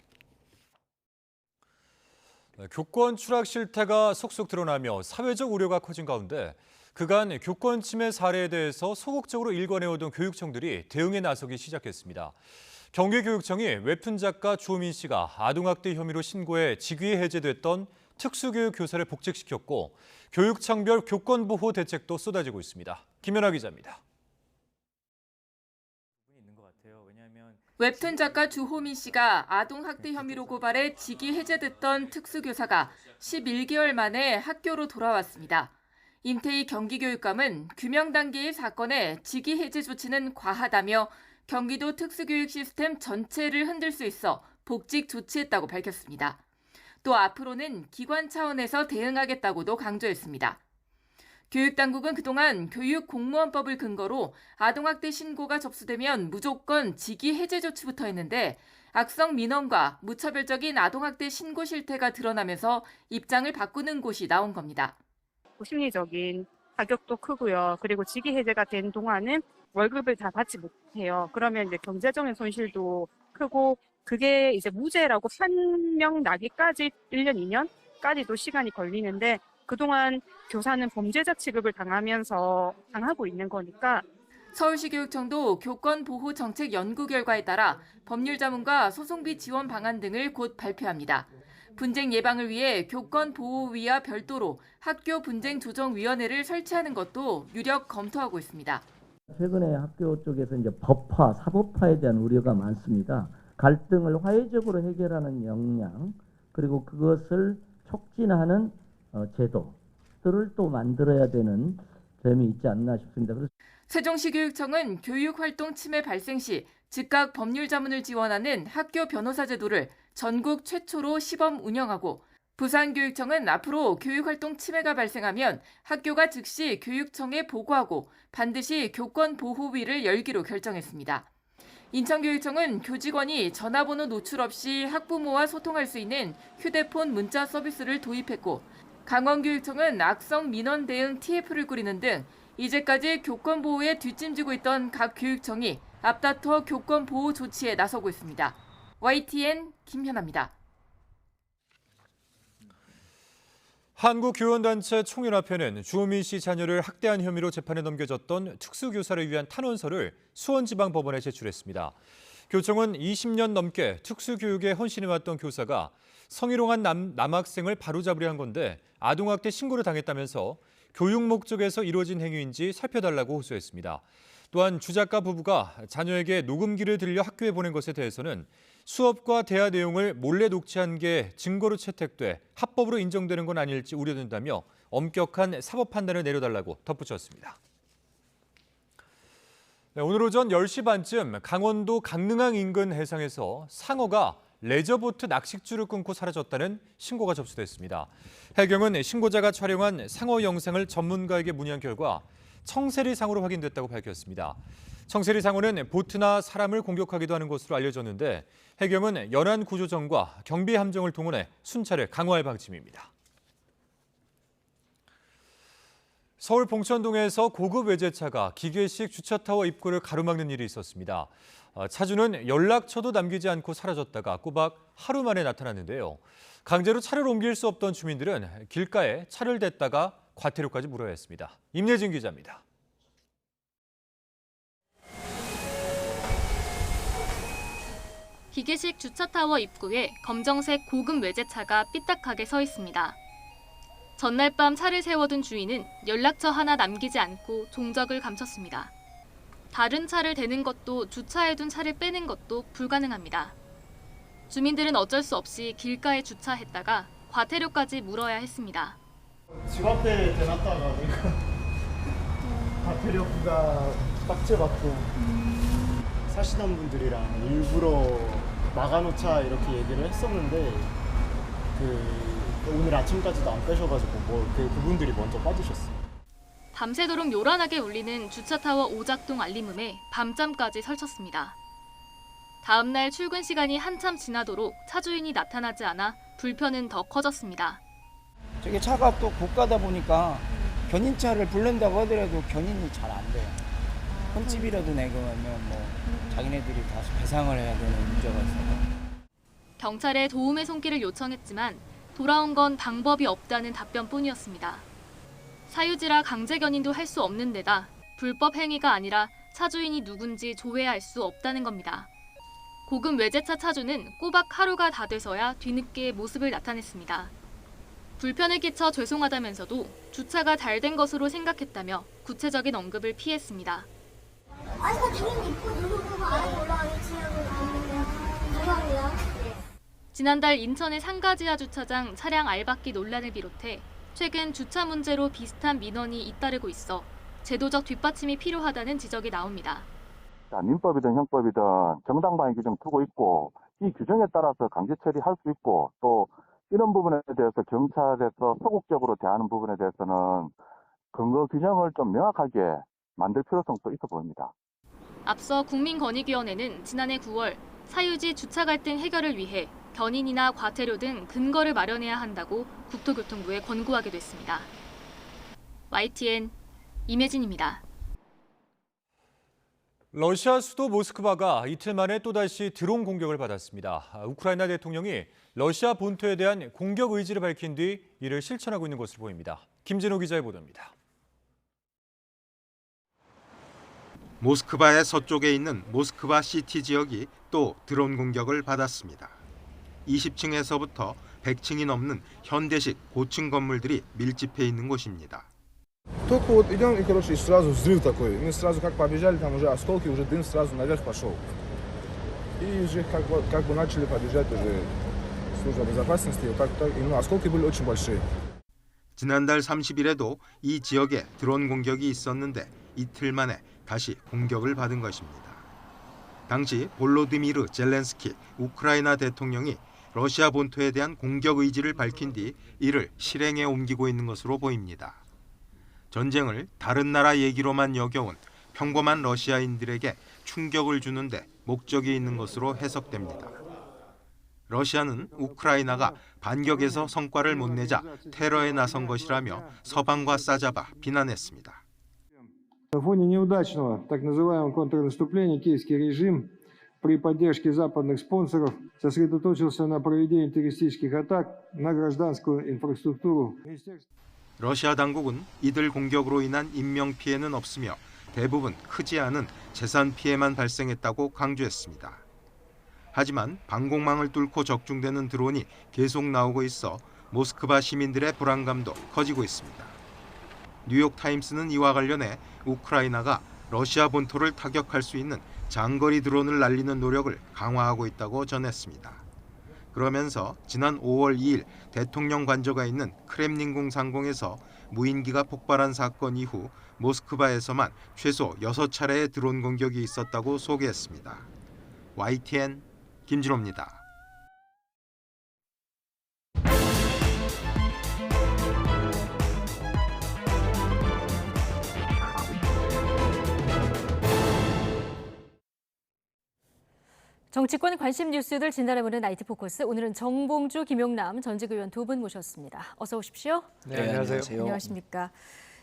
교권 추락 실태가 속속 드러나며 사회적 우려가 커진 가운데 그간 교권 침해 사례에 대해서 소극적으로 일관해오던 교육청들이 대응에 나서기 시작했습니다. 경기교육청이 웹툰 작가 주호민 씨가 아동학대 혐의로 신고해 직위 해제됐던 특수교육 교사를 복직시켰고 교육청별 교권보호 대책도 쏟아지고 있습니다. 김연아 기자입니다. 웹툰 작가 주호민 씨가 아동학대 혐의로 고발해 직위 해제됐던 특수교사가 11개월 만에 학교로 돌아왔습니다. 임태희 경기교육감은 규명 단계의 사건에 직위 해제 조치는 과하다며 경기도 특수교육 시스템 전체를 흔들 수 있어 복직 조치했다고 밝혔습니다. 또 앞으로는 기관 차원에서 대응하겠다고도 강조했습니다. 교육당국은 그동안 교육공무원법을 근거로 아동학대 신고가 접수되면 무조건 직위 해제 조치부터 했는데 악성 민원과 무차별적인 아동학대 신고 실태가 드러나면서 입장을 바꾸는 곳이 나온 겁니다. 심리적인 타격도 크고요. 그리고 직위 해제가 된 동안은 월급을 다 받지 못해요. 그러면 이제 경제적인 손실도 크고 그게 이제 무죄라고 판명 나기까지 1년, 2년까지도 시간이 걸리는데 그동안 교사는 범죄자 취급을 당하고 있는 거니까. 서울시 교육청도 교권보호 정책 연구 결과에 따라 법률 자문과 소송비 지원 방안 등을 곧 발표합니다. 분쟁 예방을 위해 교권보호위와 별도로 학교 분쟁 조정위원회를 설치하는 것도 유력 검토하고 있습니다. 최근에 학교 쪽에서 이제 법화, 사법화에 대한 우려가 많습니다. 갈등을 화해적으로 해결하는 역량, 그리고 그것을 촉진하는 제도들을 또 만들어야 되는 점이 있지 않나 싶습니다. 세종시 교육청은 교육활동 침해 발생 시 즉각 법률 자문을 지원하는 학교 변호사 제도를 전국 최초로 시범 운영하고 부산교육청은 앞으로 교육활동 침해가 발생하면 학교가 즉시 교육청에 보고하고 반드시 교권보호위를 열기로 결정했습니다. 인천교육청은 교직원이 전화번호 노출 없이 학부모와 소통할 수 있는 휴대폰 문자 서비스를 도입했고 강원교육청은 악성 민원 대응 TF를 꾸리는 등 이제까지 교권 보호에 뒷짐지고 있던 각 교육청이 앞다퉈 교권 보호 조치에 나서고 있습니다. YTN 김현아입니다. 한국교원단체 총연합회는 주호민 씨 자녀를 학대한 혐의로 재판에 넘겨졌던 특수교사를 위한 탄원서를 수원지방법원에 제출했습니다. 교청은 20년 넘게 특수교육에 헌신해왔던 교사가 성희롱한 남학생을 바로잡으려 한 건데 아동학대 신고를 당했다면서 교육 목적에서 이루어진 행위인지 살펴달라고 호소했습니다. 또한 주 작가 부부가 자녀에게 녹음기를 들려 학교에 보낸 것에 대해서는 수업과 대화 내용을 몰래 녹취한 게 증거로 채택돼 합법으로 인정되는 건 아닐지 우려된다며 엄격한 사법 판단을 내려달라고 덧붙였습니다. 네, 오늘 오전 10시 반쯤 강원도 강릉항 인근 해상에서 상어가 레저보트 낚싯줄을 끊고 사라졌다는 신고가 접수됐습니다. 해경은 신고자가 촬영한 상어 영상을 전문가에게 문의한 결과 청세리 상어로 확인됐다고 밝혔습니다. 청세리 상어는 보트나 사람을 공격하기도 하는 것으로 알려졌는데 해경은 연안구조정과 경비함정을 동원해 순찰을 강화할 방침입니다. 서울 봉천동에서 고급 외제차가 기계식 주차타워 입구를 가로막는 일이 있었습니다. 차주는 연락처도 남기지 않고 사라졌다가 꼬박 하루 만에 나타났는데요. 강제로 차를 옮길 수 없던 주민들은 길가에 차를 댔다가 과태료까지 물어야 했습니다. 임예진 기자입니다. 기계식 주차타워 입구에 검정색 고급 외제차가 삐딱하게 서 있습니다. 전날 밤 차를 세워둔 주인은 연락처 하나 남기지 않고 종적을 감췄습니다. 다른 차를 대는 것도 주차해둔 차를 빼는 것도 불가능합니다. 주민들은 어쩔 수 없이 길가에 주차했다가 과태료까지 물어야 했습니다. 집 앞에 대놨다가 과태료 부과 딱지받고 사시던 분들이랑 일부러 막아놓자 이렇게 얘기를 했었는데 오늘 아침까지도 안 빼셔가지고 그분들이 먼저 빠지셨어요. 밤새도록 요란하게 울리는 주차타워 오작동 알림음에 밤잠까지 설쳤습니다. 다음 날 출근 시간이 한참 지나도록 차주인이 나타나지 않아 불편은 더 커졌습니다. 저게 차가 또 고가다 보니까 견인차를 부른다고 하더라도 견인이 잘 안 돼요. 흠집이라도 내거면 자기네들이 다시 배상을 해야 되는 문제가 있어요. 경찰에 도움의 손길을 요청했지만 돌아온 건 방법이 없다는 답변뿐이었습니다. 사유지라 강제 견인도 할 수 없는 데다 불법 행위가 아니라 차주인이 누군지 조회할 수 없다는 겁니다. 고급 외제차 차주는 꼬박 하루가 다 돼서야 뒤늦게 모습을 나타냈습니다. 불편을 끼쳐 죄송하다면서도 주차가 잘 된 것으로 생각했다며 구체적인 언급을 피했습니다. 아니, 당연히 입고 누르고 알아서 지난달 인천의 상가지하 주차장 차량 알박기 논란을 비롯해 최근 주차 문제로 비슷한 민원이 잇따르고 있어 제도적 뒷받침이 필요하다는 지적이 나옵니다. 민법이든 형법이든 정당 방위 규정 두고 있고 이 규정에 따라서 강제 처리할 수 있고 또 이런 부분에 대해서 경찰에서 소극적으로 대하는 부분에 대해서는 근거 규정을 좀 명확하게 만들 필요성도 있어 보입니다. 앞서 국민권익위원회는 지난해 9월 사유지 주차 갈등 해결을 위해 견인이나 과태료 등 근거를 마련해야 한다고 국토교통부에 권고하기도 했습니다. YTN 임혜진입니다. 러시아 수도 모스크바가 이틀 만에 또다시 드론 공격을 받았습니다. 우크라이나 대통령이 러시아 본토에 대한 공격 의지를 밝힌 뒤 이를 실천하고 있는 것으로 보입니다. 김진호 기자의 보도입니다. 모스크바의 서쪽에 있는 모스크바 시티 지역이 또 드론 공격을 받았습니다. 20층에서부터 100층이 넘는 현대식 고층 건물들이 밀집해 있는 곳입니다. Только вот идем и, короче, сразу взрыв такой. Мы сразу как побежали, там уже осколки, уже дым сразу наверх пошел. И уже как бы начали побежать уже служба безопасности. Вот так, и осколки были очень большие. 지난달 30일에도 이 지역에 드론 공격이 있었는데 이틀 만에 다시 공격을 받은 것입니다. 당시 볼로디미르 젤렌스키 우크라이나 대통령이 러시아 본토에 대한 공격 의지를 밝힌 뒤 이를 실행에 옮기고 있는 것으로 보입니다. 전쟁을 다른 나라 얘기로만 여겨온 평범한 러시아인들에게 충격을 주는데 목적이 있는 것으로 해석됩니다. 러시아는 우크라이나가 반격에서 성과를 못 내자 테러에 나선 것이라며 서방과 싸잡아 비난했습니다. На фоне неудачного так называемого контрнаступления киевский режим при поддержке западных спонсоров сосредоточился на проведении террористических атак на гражданскую инфраструктуру. 러시아 당국은 이들 공격으로 인한 인명 피해는 없으며 대부분 크지 않은 재산 피해만 발생했다고 강조했습니다. 하지만 방공망을 뚫고 적중되는 드론이 계속 나오고 있어 모스크바 시민들의 불안감도 커지고 있습니다. 뉴욕타임스는 이와 관련해 우크라이나가 러시아 본토를 타격할 수 있는 장거리 드론을 날리는 노력을 강화하고 있다고 전했습니다. 그러면서 지난 5월 2일 대통령 관저가 있는 크렘린궁 상공에서 무인기가 폭발한 사건 이후 모스크바에서만 최소 6차례의 드론 공격이 있었다고 소개했습니다. YTN 김진호입니다. 정치권 관심 뉴스들 진단해보는 나이트 포커스. 오늘은 정봉주, 김용남 전직 의원 두 분 모셨습니다. 어서 오십시오. 네, 안녕하세요. 안녕하십니까.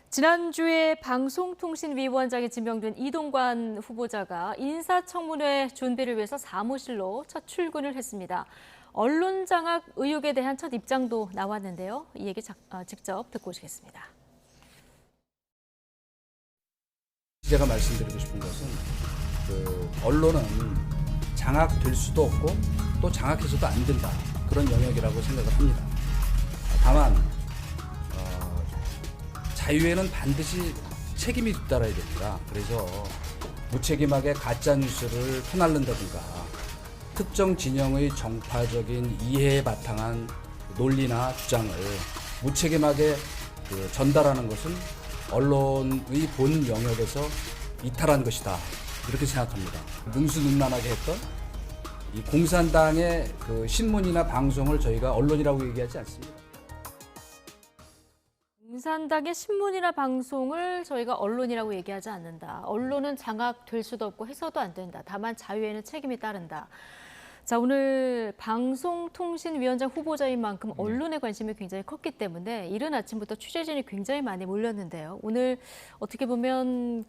지난주에 방송통신위원장에 지명된 이동관 후보자가 인사청문회 준비를 위해서 사무실로 첫 출근을 했습니다. 언론 장악 의혹에 대한 첫 입장도 나왔는데요. 이 얘기 직접 듣고 오시겠습니다. 제가 말씀드리고 싶은 것은 언론은 장악될 수도 없고 또 장악해서도 안 된다. 그런 영역이라고 생각을 합니다. 다만 자유에는 반드시 책임이 뒤따라야 됩니다. 그래서 무책임하게 가짜뉴스를 퍼날른다든가 특정 진영의 정파적인 이해에 바탕한 논리나 주장을 무책임하게 전달하는 것은 언론의 본 영역에서 이탈한 것이다. 이렇게 생각합니다. 능수능란하게 했던 이 공산당의 신문이나 방송을 저희가 언론이라고 얘기하지 않습니다. 공산당의 신문이나 방송을 저희가 언론이라고 얘기하지 않는다. 언론은 장악될 수도 없고 해서도 안 된다. 다만 자유에는 책임이 따른다. 자, 오늘 방송통신위원장 후보자인 만큼 언론의 관심이 굉장히 컸기 때문에 이른 아침부터 취재진이 굉장히 많이 몰렸는데요. 오늘 어떻게 보면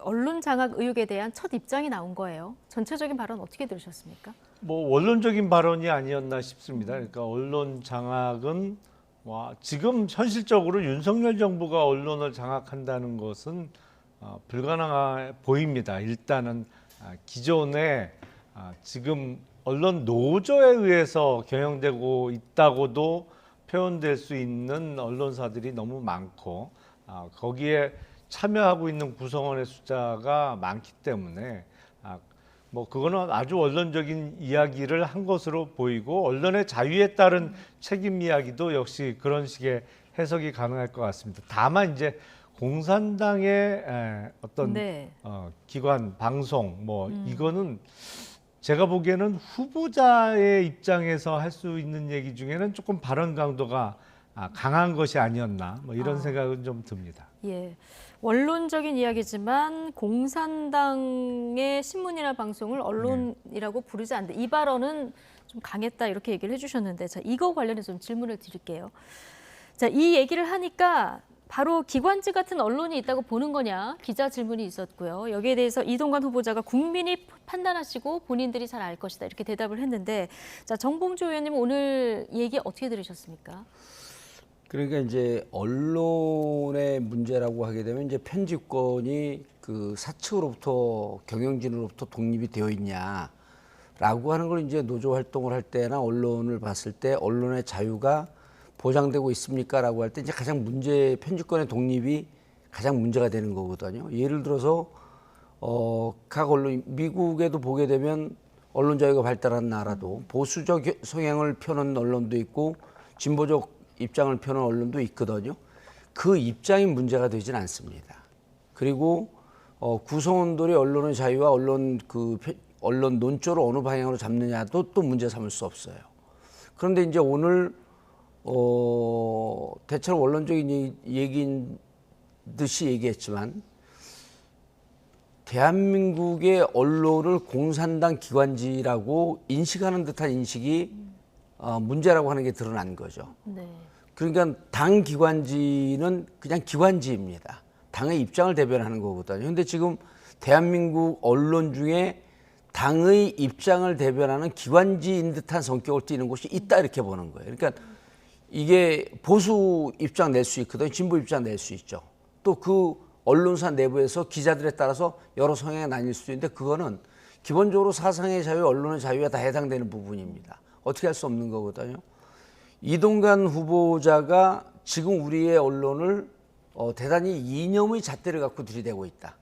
언론 장악 의혹에 대한 첫 입장이 나온 거예요. 전체적인 발언 어떻게 들으셨습니까? 원론적인 발언이 아니었나 싶습니다. 그러니까 언론 장악은 지금 현실적으로 윤석열 정부가 언론을 장악한다는 것은 불가능해 보입니다. 일단은 기존에 지금 언론 노조에 의해서 경영되고 있다고도 표현될 수 있는 언론사들이 너무 많고 거기에 참여하고 있는 구성원의 숫자가 많기 때문에 뭐 그거는 아주 원론적인 이야기를 한 것으로 보이고 언론의 자유에 따른 책임 이야기도 역시 그런 식의 해석이 가능할 것 같습니다. 다만 이제 공산당의 어떤 네. 기관, 방송 뭐 이거는 제가 보기에는 후보자의 입장에서 할 수 있는 얘기 중에는 조금 발언 강도가 강한 것이 아니었나 뭐 이런 생각은 좀 듭니다. 예. 원론적인 이야기지만 공산당의 신문이나 방송을 언론이라고 부르지 않는다. 이 발언은 좀 강했다 이렇게 얘기를 해주셨는데 자, 이거 관련해서 좀 질문을 드릴게요. 자, 이 얘기를 하니까 바로 기관지 같은 언론이 있다고 보는 거냐 기자 질문이 있었고요. 여기에 대해서 이동관 후보자가 국민이 판단하시고 본인들이 잘 알 것이다 이렇게 대답을 했는데 자, 정봉주 의원님 오늘 얘기 어떻게 들으셨습니까? 그러니까 이제 언론의 문제라고 하게 되면 이제 편집권이 그 사측으로부터 경영진으로부터 독립이 되어 있냐라고 하는 걸 이제 노조 활동을 할 때나 언론을 봤을 때 언론의 자유가 보장되고 있습니까라고 할 때 이제 가장 편집권의 독립이 가장 문제가 되는 거거든요. 예를 들어서 각 언론 미국에도 보게 되면 언론 자유가 발달한 나라도 보수적 성향을 펴는 언론도 있고 진보적 입장을 펴는 언론도 있거든요. 그 입장이 문제가 되진 않습니다. 그리고 구성원들이 언론의 자유와 언론 논조를 어느 방향으로 잡느냐도 또 문제 삼을 수 없어요. 그런데 이제 오늘 대체로 원론적인 얘기인 듯이 얘기했지만 대한민국의 언론을 공산당 기관지라고 인식하는 듯한 인식이 문제라고 하는 게 드러난 거죠. 네. 그러니까 당 기관지는 그냥 기관지입니다. 당의 입장을 대변하는 거거든요. 그런데 지금 대한민국 언론 중에 당의 입장을 대변하는 기관지인 듯한 성격을 띠는 곳이 있다 이렇게 보는 거예요. 그러니까 이게 보수 입장 낼 수 있거든요. 진보 입장 낼 수 있죠. 또 그 언론사 내부에서 기자들에 따라서 여러 성향이 나뉠 수도 있는데 그거는 기본적으로 사상의 자유, 언론의 자유에 다 해당되는 부분입니다. 어떻게 할 수 없는 거거든요. 이동관 후보자가 지금 우리의 언론을 대단히 이념의 잣대를 갖고 들이대고 있다.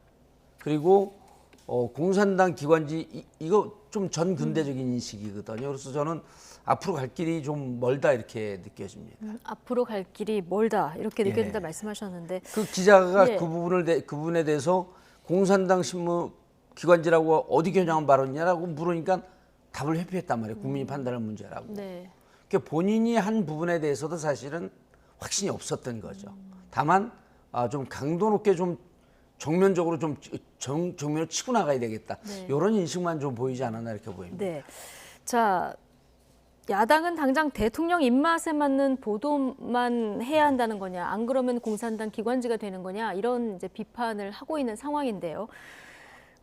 그리고 공산당 기관지 이거 좀 전근대적인 인식이거든요. 그래서 저는 앞으로 갈 길이 좀 멀다 이렇게 느껴집니다. 앞으로 갈 길이 멀다 이렇게 느껴진다 말씀하셨는데 그 기자가 그 부분에 대해서 공산당 신문 기관지라고 어디 겨냥한 발언이냐라고 물으니까 답을 회피했단 말이에요. 국민이 판단할 문제라고. 네. 그러니까 본인이 한 부분에 대해서도 사실은 확신이 없었던 거죠. 다만 좀 강도 높게 좀 정면적으로 좀 정면을 치고 나가야 되겠다. 네. 이런 인식만 좀 보이지 않았나 이렇게 보입니다. 네. 자, 야당은 당장 대통령 입맛에 맞는 보도만 해야 한다는 거냐, 안 그러면 공산당 기관지가 되는 거냐 이런 이제 비판을 하고 있는 상황인데요.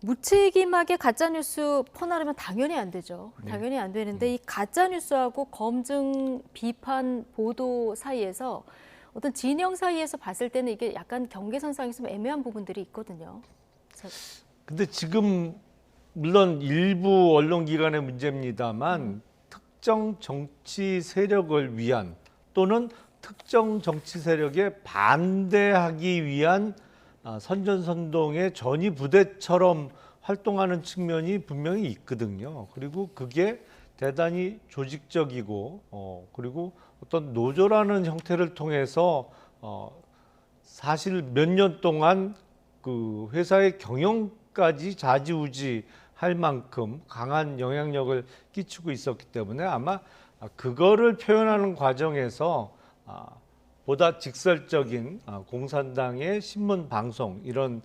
무책임하게 가짜뉴스 퍼나르면 당연히 안 되죠. 당연히 안 되는데 이 가짜뉴스하고 검증, 비판, 보도 사이에서 어떤 진영 사이에서 봤을 때는 이게 약간 경계선상에 좀 애매한 부분들이 있거든요. 근데 지금 물론 일부 언론기관의 문제입니다만 특정 정치 세력을 위한 또는 특정 정치 세력에 반대하기 위한 선전선동의 전위 부대처럼 활동하는 측면이 분명히 있거든요. 그리고 그게 대단히 조직적이고 그리고 어떤 노조라는 형태를 통해서 사실 몇 년 동안 그 회사의 경영까지 좌지우지할 만큼 강한 영향력을 끼치고 있었기 때문에 아마 그거를 표현하는 과정에서 보다 직설적인 공산당의 신문 방송 이런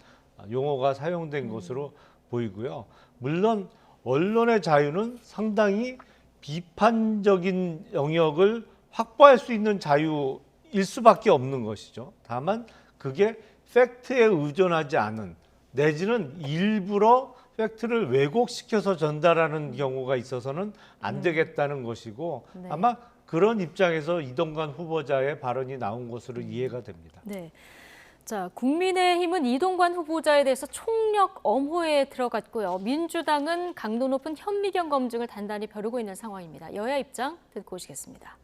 용어가 사용된 것으로 보이고요. 물론 언론의 자유는 상당히 비판적인 영역을 확보할 수 있는 자유일 수밖에 없는 것이죠. 다만 그게 팩트에 의존하지 않은 내지는 일부러 팩트를 왜곡시켜서 전달하는 경우가 있어서는 안 되겠다는 것이고 네. 아마 그런 입장에서 이동관 후보자의 발언이 나온 것으로 이해가 됩니다. 네. 자, 국민의힘은 이동관 후보자에 대해서 총력 엄호에 들어갔고요. 민주당은 강도 높은 현미경 검증을 단단히 벼르고 있는 상황입니다. 여야 입장 듣고 오시겠습니다.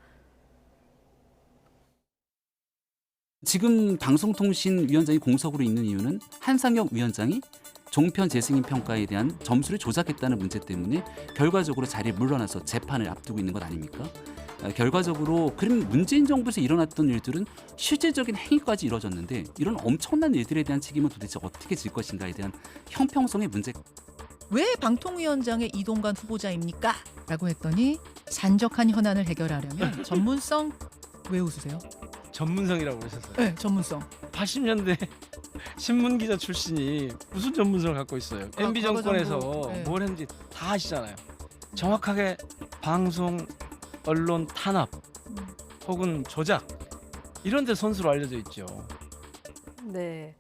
지금 방송통신위원장이 공석으로 있는 이유는 한상혁 위원장이 종편 재승인 평가에 대한 점수를 조작했다는 문제 때문에 결과적으로 자리에 물러나서 재판을 앞두고 있는 것 아닙니까? 결과적으로 그럼 문재인 정부에서 일어났던 일들은 실질적인 행위까지 이뤄졌는데 이런 엄청난 일들에 대한 책임은 도대체 어떻게 질 것인가에 대한 형평성의 문제. 왜 방통위원장의 이동관 후보자입니까? 라고 했더니 산적한 현안을 해결하려면 전문성. 왜 웃으세요? 전문성이라고 그러셨어요. 네, 전문성. 80년대 신문기자 출신이 무슨 전문성을 갖고 있어요. MB 정권에서 네. 뭘 했는지 다 아시잖아요. 정확하게 방송, 언론 탄압 혹은 조작 이런 데 선수로 알려져 있죠. 네.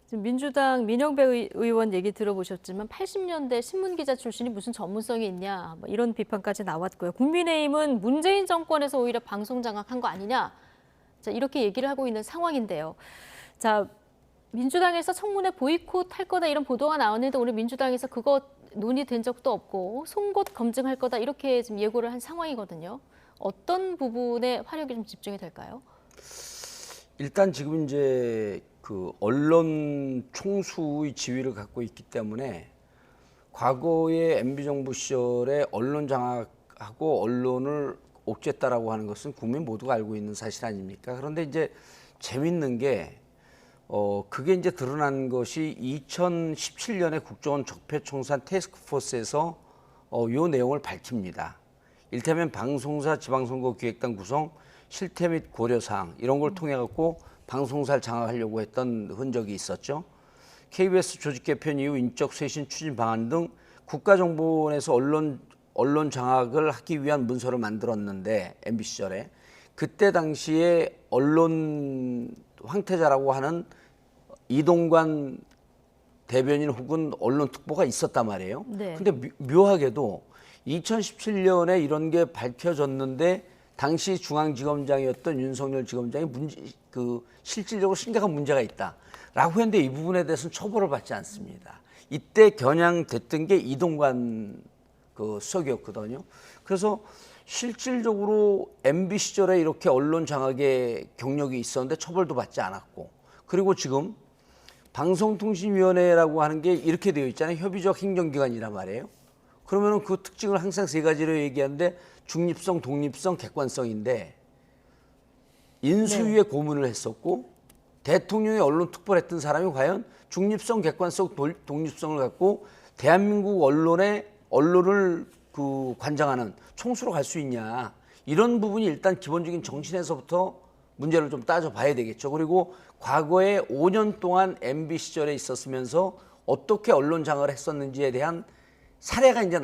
지금 민주당 민영배 의원 얘기 들어보셨지만 80년대 신문기자 출신이 무슨 전문성이 있냐 뭐 이런 비판까지 나왔고요. 국민의힘은 문재인 정권에서 오히려 방송 장악한 거 아니냐. 자, 이렇게 얘기를 하고 있는 상황인데요. 자, 민주당에서 청문회 보이콧 할 거다 이런 보도가 나왔는데 오늘 민주당에서 그거 논의된 적도 없고 송곳 검증할 거다 이렇게 지금 예고를 한 상황이거든요. 어떤 부분에 화력이 좀 집중이 될까요? 일단 지금 이제 그 언론 총수의 지위를 갖고 있기 때문에 과거의 MB 정부 시절에 언론 장악하고 언론을 옥죄했다라고 하는 것은 국민 모두가 알고 있는 사실 아닙니까? 그런데 이제 재밌는 게 그게 이제 드러난 것이 2017년에 국정원 적폐청산 태스크포스에서 요 내용을 밝힙니다. 일테면 방송사 지방선거기획단 구성, 실태 및 고려사항 이런 걸 통해 갖고 방송사를 장악하려고 했던 흔적이 있었죠. KBS 조직 개편 이후 인적 쇄신 추진 방안 등 국가정보원에서 언론 장악을 하기 위한 문서를 만들었는데 MB 시절에 그때 당시에 언론 황태자라고 하는 이동관 대변인 혹은 언론 특보가 있었단 말이에요. 네. 근데 묘하게도 2017년에 이런 게 밝혀졌는데 당시 중앙지검장이었던 윤석열 지검장이 실질적으로 심각한 문제가 있다라고 했는데 이 부분에 대해서는 처벌을 받지 않습니다. 이때 겨냥됐던 게 이동관 그 수석이었거든요. 그래서 실질적으로 MB 시절에 이렇게 언론 장악의 경력이 있었는데 처벌도 받지 않았고, 그리고 지금 방송통신위원회라고 하는 게 이렇게 되어 있잖아요. 협의적 행정기관이란 말이에요. 그러면은 그 특징을 항상 세 가지로 얘기하는데 중립성, 독립성, 객관성인데 인수위에 고문을 했었고 대통령이 언론 특보를 했던 사람이 과연 중립성, 객관성, 독립성을 갖고 대한민국 언론을 그 관장하는 총수로 갈 수 있냐, 이런 부분이 일단 기본적인 정신에서부터 문제를 좀 따져봐야 되겠죠. 그리고 과거에 5년 동안 MB 시절에 있었으면서 어떻게 언론 장악을 했었는지에 대한 사례가 이제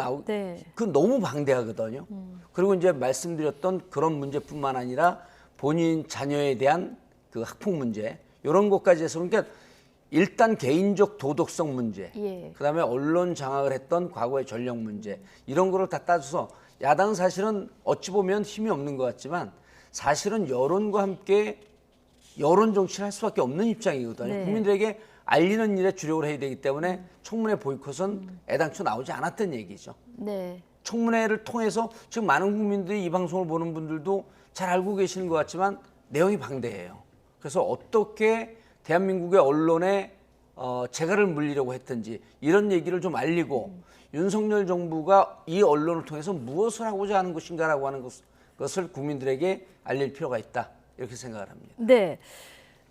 그 너무 방대하거든요. 그리고 이제 말씀드렸던 그런 문제뿐만 아니라 본인 자녀에 대한 그 학폭 문제 이런 것까지 해서, 그러니까 일단 개인적 도덕성 문제, 그다음에 언론 장악을 했던 과거의 전력 문제 이런 거를 다 따져서 야당은 사실은 어찌 보면 힘이 없는 것 같지만 사실은 여론과 함께 여론 정치를 할 수밖에 없는 입장이거든요. 네. 국민들에게 알리는 일에 주력을 해야 되기 때문에 청문회 보이콧은 애당초 나오지 않았던 얘기죠. 네. 청문회를 통해서 지금 많은 국민들이 이 방송을 보는 분들도 잘 알고 계시는 것 같지만 내용이 방대해요. 그래서 어떻게 대한민국의 언론에 재갈을 물리려고 했든지 이런 얘기를 좀 알리고 윤석열 정부가 이 언론을 통해서 무엇을 하고자 하는 것인가라고 하는 것을 국민들에게 알릴 필요가 있다, 이렇게 생각을 합니다. 네.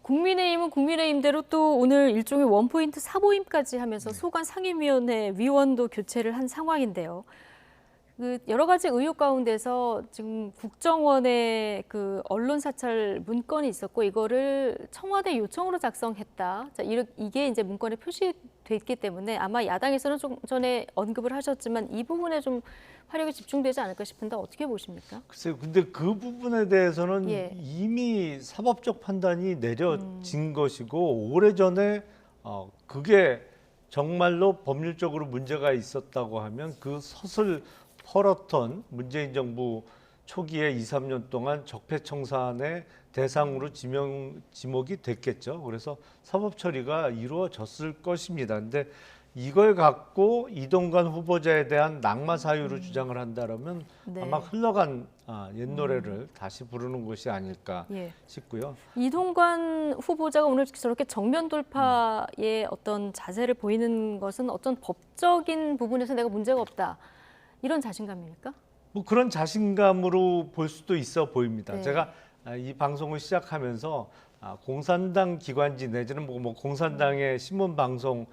국민의힘은 국민의힘대로 또 오늘 일종의 원포인트 사보임까지 하면서 소관 상임위원회 위원도 교체를 한 상황인데요. 그 여러 가지 의혹 가운데서 지금 국정원의 그 언론 사찰 문건이 있었고 이거를 청와대 요청으로 작성했다. 자, 이게 이제 문건에 표시됐기 때문에 아마 야당에서는 좀 전에 언급을 하셨지만 이 부분에 좀 화력이 집중되지 않을까 싶은데 어떻게 보십니까? 글쎄요. 근데 그 부분에 대해서는 예. 이미 사법적 판단이 내려진 것이고 오래전에 그게 정말로 법률적으로 문제가 있었다고 하면 그 섰을 펄었던 문재인 정부 초기에 2, 3년 동안 적폐청산의 대상으로 지목이 됐겠죠. 그래서 사법 처리가 이루어졌을 것입니다. 근데 이걸 갖고 이동관 후보자에 대한 낙마 사유로 주장을 한다면 네. 아마 흘러간 옛 노래를 다시 부르는 것이 아닐까 예. 싶고요. 이동관 후보자가 오늘 저렇게 정면 돌파의 어떤 자세를 보이는 것은 어떤 법적인 부분에서 내가 문제가 없다. 이런 자신감입니까? 뭐 그런 자신감으로 볼 수도 있어 보입니다. 네. 제가 이 방송을 시작하면서 공산당 기관지 내지는 뭐 공산당의 신문 방송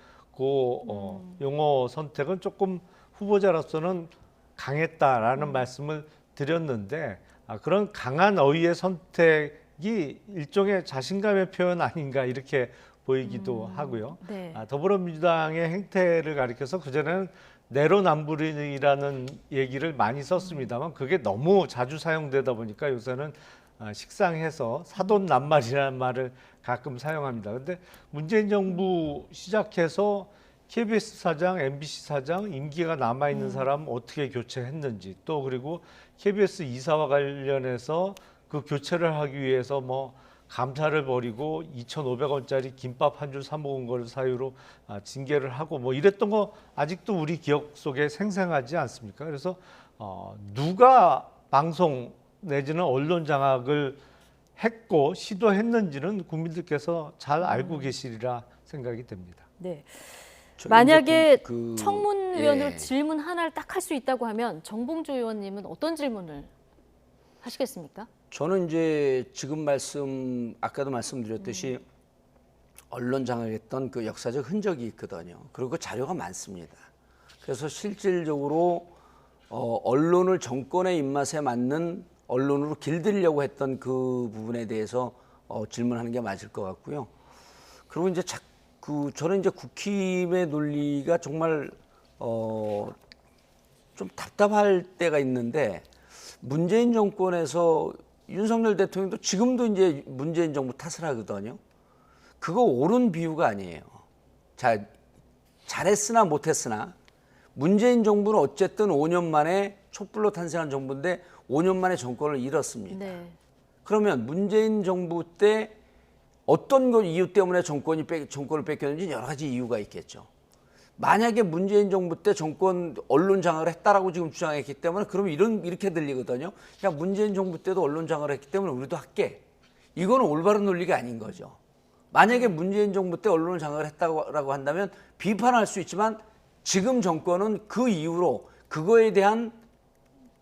용어 선택은 조금 후보자로서는 강했다라는 말씀을 드렸는데 그런 강한 어휘의 선택이 일종의 자신감의 표현 아닌가 이렇게 보이기도 하고요. 네. 더불어민주당의 행태를 가리켜서 그전에는 내로남불이라는 얘기를 많이 썼습니다만 그게 너무 자주 사용되다 보니까 요새는 식상해서 사돈낱말이라는 말을 가끔 사용합니다. 그런데 문재인 정부 시작해서 KBS 사장, MBC 사장 임기가 남아있는 사람 어떻게 교체했는지 또 그리고 KBS 이사와 관련해서 그 교체를 하기 위해서 뭐 감사를 벌이고 2,500원짜리 김밥 한 줄 사 먹은 걸 사유로 징계를 하고 뭐 이랬던 거 아직도 우리 기억 속에 생생하지 않습니까? 그래서 누가 방송 내지는 언론 장악을 했고 시도했는지는 국민들께서 잘 알고 계시리라 생각이 됩니다. 네. 만약에 청문위원으로 예. 질문 하나를 딱 할 수 있다고 하면 정봉주 의원님은 어떤 질문을 하시겠습니까? 저는 이제 지금 아까도 말씀드렸듯이 언론 장악했던 그 역사적 흔적이 있거든요. 그리고 그 자료가 많습니다. 그래서 실질적으로 언론을 정권의 입맛에 맞는 언론으로 길들이려고 했던 그 부분에 대해서 질문하는 게 맞을 것 같고요. 그리고 이제 저는 이제 국힘의 논리가 정말 좀 답답할 때가 있는데 문재인 정권에서 윤석열 대통령도 지금도 이제 문재인 정부 탓을 하거든요. 그거 옳은 비유가 아니에요. 잘했으나 못했으나 문재인 정부는 어쨌든 5년 만에 촛불로 탄생한 정부인데 5년 만에 정권을 잃었습니다. 네. 그러면 문재인 정부 때 어떤 이유 때문에 정권을 뺏겼는지 여러 가지 이유가 있겠죠. 만약에 문재인 정부 때 정권 언론 장악을 했다라고 지금 주장했기 때문에 그러면 이렇게 들리거든요. 야, 문재인 정부 때도 언론 장악을 했기 때문에 우리도 할게. 이거는 올바른 논리가 아닌 거죠. 만약에 문재인 정부 때 언론 장악을 했다고 한다면 비판할 수 있지만 지금 정권은 그 이후로 그거에 대한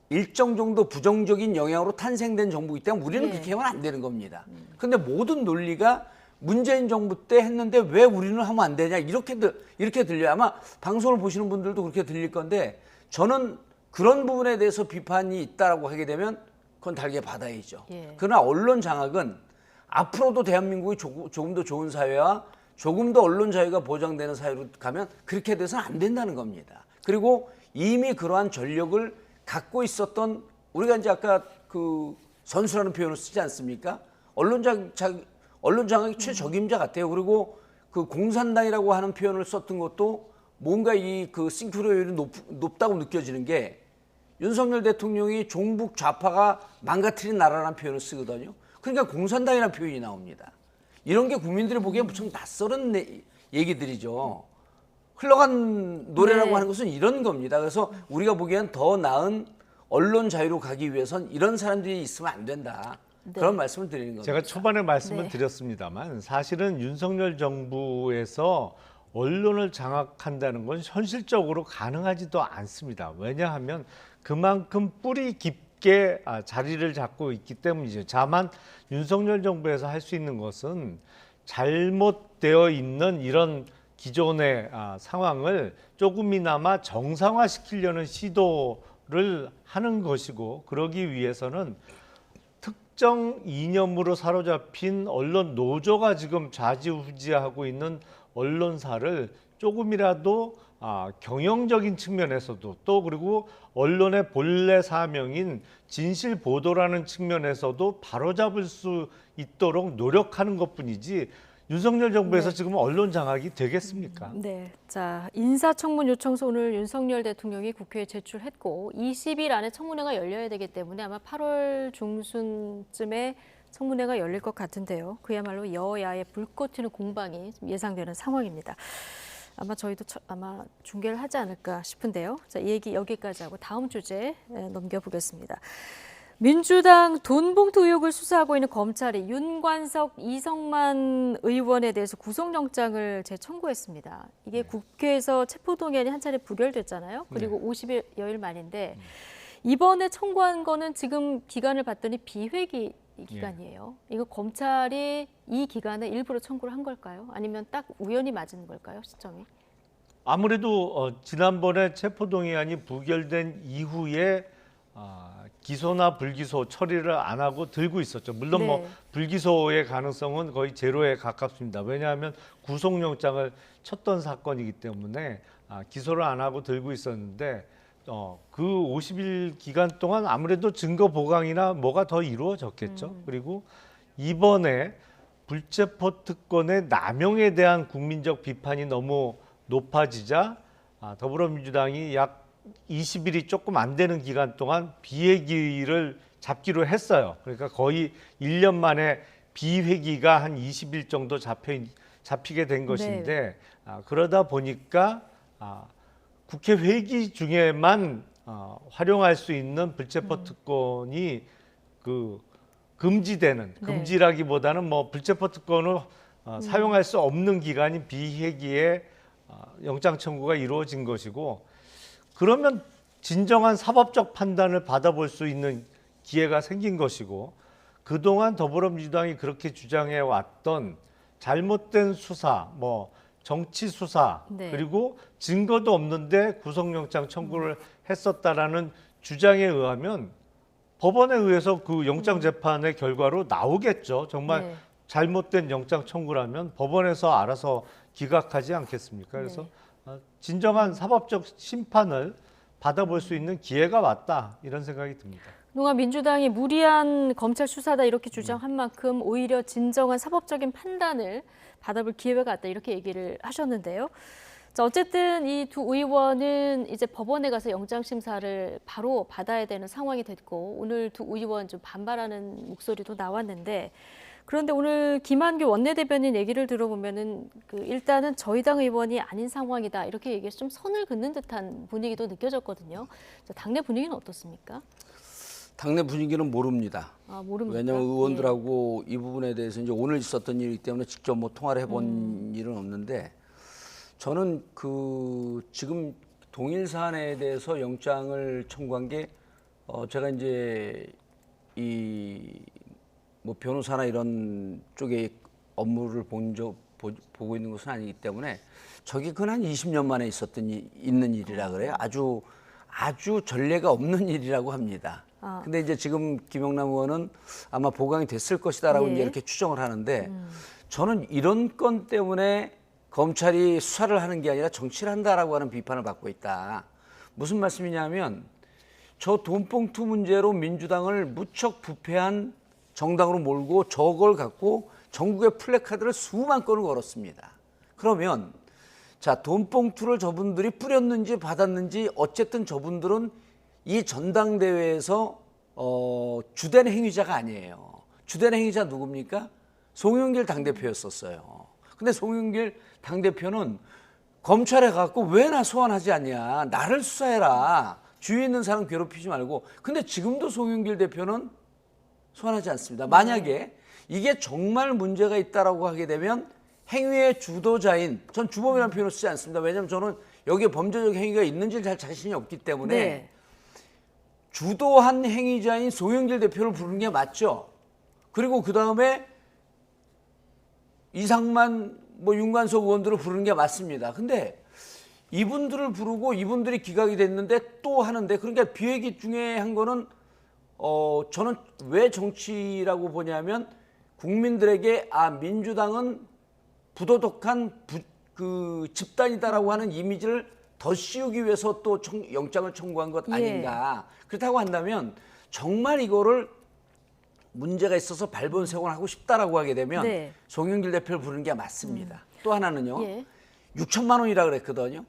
일정 정도 부정적인 영향으로 탄생된 정부이기 때문에 우리는 그렇게 하면 안 되는 겁니다. 그런데 모든 논리가 문재인 정부 때 했는데 왜 우리는 하면 안 되냐 이렇게 들려요. 아마 방송을 보시는 분들도 그렇게 들릴 건데 저는 그런 부분에 대해서 비판이 있다라고 하게 되면 그건 달게 받아야죠. 그러나 언론 장악은 앞으로도 대한민국이 조금 더 좋은 사회와 조금 더 언론 자유가 보장되는 사회로 가면 그렇게 돼서는 안 된다는 겁니다. 그리고 이미 그러한 전력을 갖고 있었던 우리가 이제 아까 그 선수라는 표현을 쓰지 않습니까? 언론 장악이 최적임자 같아요. 그리고 그 공산당이라고 하는 표현을 썼던 것도 뭔가 그 싱크로율이 높다고 느껴지는 게 윤석열 대통령이 종북 좌파가 망가뜨린 나라라는 표현을 쓰거든요. 그러니까 공산당이라는 표현이 나옵니다. 이런 게 국민들이 보기엔 무척 낯설은 얘기들이죠. 흘러간 노래라고 하는 것은 이런 겁니다. 그래서 우리가 보기엔 더 나은 언론 자유로 가기 위해선 이런 사람들이 있으면 안 된다. 그런 말씀을 드리는 겁니다. 제가 초반에 말씀을 드렸습니다만 사실은 윤석열 정부에서 언론을 장악한다는 건 현실적으로 가능하지도 않습니다. 왜냐하면 그만큼 뿌리 깊게 자리를 잡고 있기 때문이죠. 다만 윤석열 정부에서 할 수 있는 것은 잘못되어 있는 이런 기존의 상황을 조금이나마 정상화시키려는 시도를 하는 것이고 그러기 위해서는 특정 이념으로 사로잡힌 언론 노조가 지금 좌지우지하고 있는 언론사를 조금이라도 경영적인 측면에서도 또 그리고 언론의 본래 사명인 진실 보도라는 측면에서도 바로잡을 수 있도록 노력하는 것뿐이지 윤석열 정부에서 지금 언론 장악이 되겠습니까? 네, 자 인사청문 요청서 오늘 윤석열 대통령이 국회에 제출했고 20일 안에 청문회가 열려야 되기 때문에 아마 8월 중순쯤에 청문회가 열릴 것 같은데요. 그야말로 여야의 불꽃 튀는 공방이 예상되는 상황입니다. 아마 저희도 아마 중계를 하지 않을까 싶은데요. 자, 이 얘기 여기까지 하고 다음 주제 넘겨보겠습니다. 민주당 돈봉투 의혹을 수사하고 있는 검찰이 윤관석, 이성만 의원에 대해서 구속영장을 재청구했습니다. 이게 국회에서 체포동의안이 한 차례 부결됐잖아요. 그리고 50여일 만인데 이번에 청구한 거는 지금 기간을 봤더니 비회기 기간이에요. 이거 검찰이 이 기간에 일부러 청구를 한 걸까요? 아니면 딱 우연히 맞은 걸까요, 시점이? 아무래도 지난번에 체포동의안이 부결된 이후에 기소나 불기소 처리를 안 하고 들고 있었죠. 물론 뭐 불기소의 가능성은 거의 제로에 가깝습니다. 왜냐하면 구속영장을 쳤던 사건이기 때문에 기소를 안 하고 들고 있었는데 그 50일 기간 동안 아무래도 증거 보강이나 뭐가 더 이루어졌겠죠. 그리고 이번에 불체포 특권의 남용에 대한 국민적 비판이 너무 높아지자 더불어민주당이 약 20일이 조금 안 되는 기간 동안 비회기를 잡기로 했어요. 그러니까 거의 1년 만에 비회기가 한 20일 정도 잡히게 된 것인데 그러다 보니까 국회 회기 중에만 활용할 수 있는 불체포 특권이 금지되는, 금지라기보다는 뭐 불체포 특권을 사용할 수 없는 기간인 비회기에 영장 청구가 이루어진 것이고, 그러면 진정한 사법적 판단을 받아볼 수 있는 기회가 생긴 것이고, 그동안 더불어민주당이 그렇게 주장해 왔던 잘못된 수사, 뭐 정치 수사, 그리고 증거도 없는데 구속영장 청구를 했었다라는 주장에 의하면 법원에 의해서 그 영장 재판의 결과로 나오겠죠. 정말 잘못된 영장 청구라면 법원에서 알아서 기각하지 않겠습니까? 그래서 진정한 사법적 심판을 받아볼 수 있는 기회가 왔다, 이런 생각이 듭니다. 그동안 민주당이 무리한 검찰 수사다 이렇게 주장한 만큼 오히려 진정한 사법적인 판단을 받아볼 기회가 왔다, 이렇게 얘기를 하셨는데요. 자, 어쨌든 이 두 의원은 이제 법원에 가서 영장 심사를 바로 받아야 되는 상황이 됐고, 오늘 두 의원 좀 반발하는 목소리도 나왔는데, 그런데 오늘 김한규 원내대변인 얘기를 들어보면은 일단은 저희 당 의원이 아닌 상황이다, 이렇게 얘기해서 좀 선을 긋는 듯한 분위기도 느껴졌거든요. 자, 당내 분위기는 어떻습니까? 당내 분위기는 모릅니다. 모릅니까? 왜냐하면 의원들하고 이 부분에 대해서 이제 오늘 있었던 일이기 때문에 직접 뭐 통화를 해본 일은 없는데, 저는 지금 동일 사안에 대해서 영장을 청구한 게 제가 이제 뭐 변호사나 이런 쪽의 업무를 보고 있는 것은 아니기 때문에 저게 그건 한 20년 만에 있는 일이라 그래요. 아주 전례가 없는 일이라고 합니다. 근데 이제 지금 김영남 의원은 아마 보강이 됐을 것이다라고 이제 이렇게 추정을 하는데, 저는 이런 건 때문에 검찰이 수사를 하는 게 아니라 정치를 한다라고 하는 비판을 받고 있다. 무슨 말씀이냐면, 저 돈봉투 문제로 민주당을 무척 부패한 정당으로 몰고 저걸 갖고 전국의 플래카드를 수만 건을 걸었습니다. 그러면 자, 돈봉투를 저분들이 뿌렸는지 받았는지 어쨌든 저분들은 이 전당대회에서 주된 행위자가 아니에요. 주된 행위자 누굽니까? 송영길 당대표였었어요. 근데 송영길 당대표는 검찰에 가고 왜 나 소환하지 않냐, 나를 수사해라, 주위에 있는 사람 괴롭히지 말고. 근데 지금도 송영길 대표는 소환하지 않습니다. 만약에 이게 정말 문제가 있다라고 하게 되면 행위의 주도자인, 전 주범이라는 표현을 쓰지 않습니다. 왜냐하면 저는 여기에 범죄적 행위가 있는지 잘 자신이 없기 때문에 주도한 행위자인 송영길 대표를 부르는 게 맞죠. 그리고 그 다음에 이상만, 뭐 윤관석 의원들을 부르는 게 맞습니다. 근데 이분들을 부르고 이분들이 기각이 됐는데 또 하는데, 그러니까 비회기 중에 한 거는 저는 왜 정치라고 보냐면, 국민들에게 민주당은 부도덕한 집단이다라고 하는 이미지를 더 씌우기 위해서 또 영장을 청구한 것 아닌가. 그렇다고 한다면 정말 이거를 문제가 있어서 발본색원을 하고 싶다라고 하게 되면 송영길 대표를 부르는 게 맞습니다. 또 하나는요, 6천만 원이라 그랬거든요.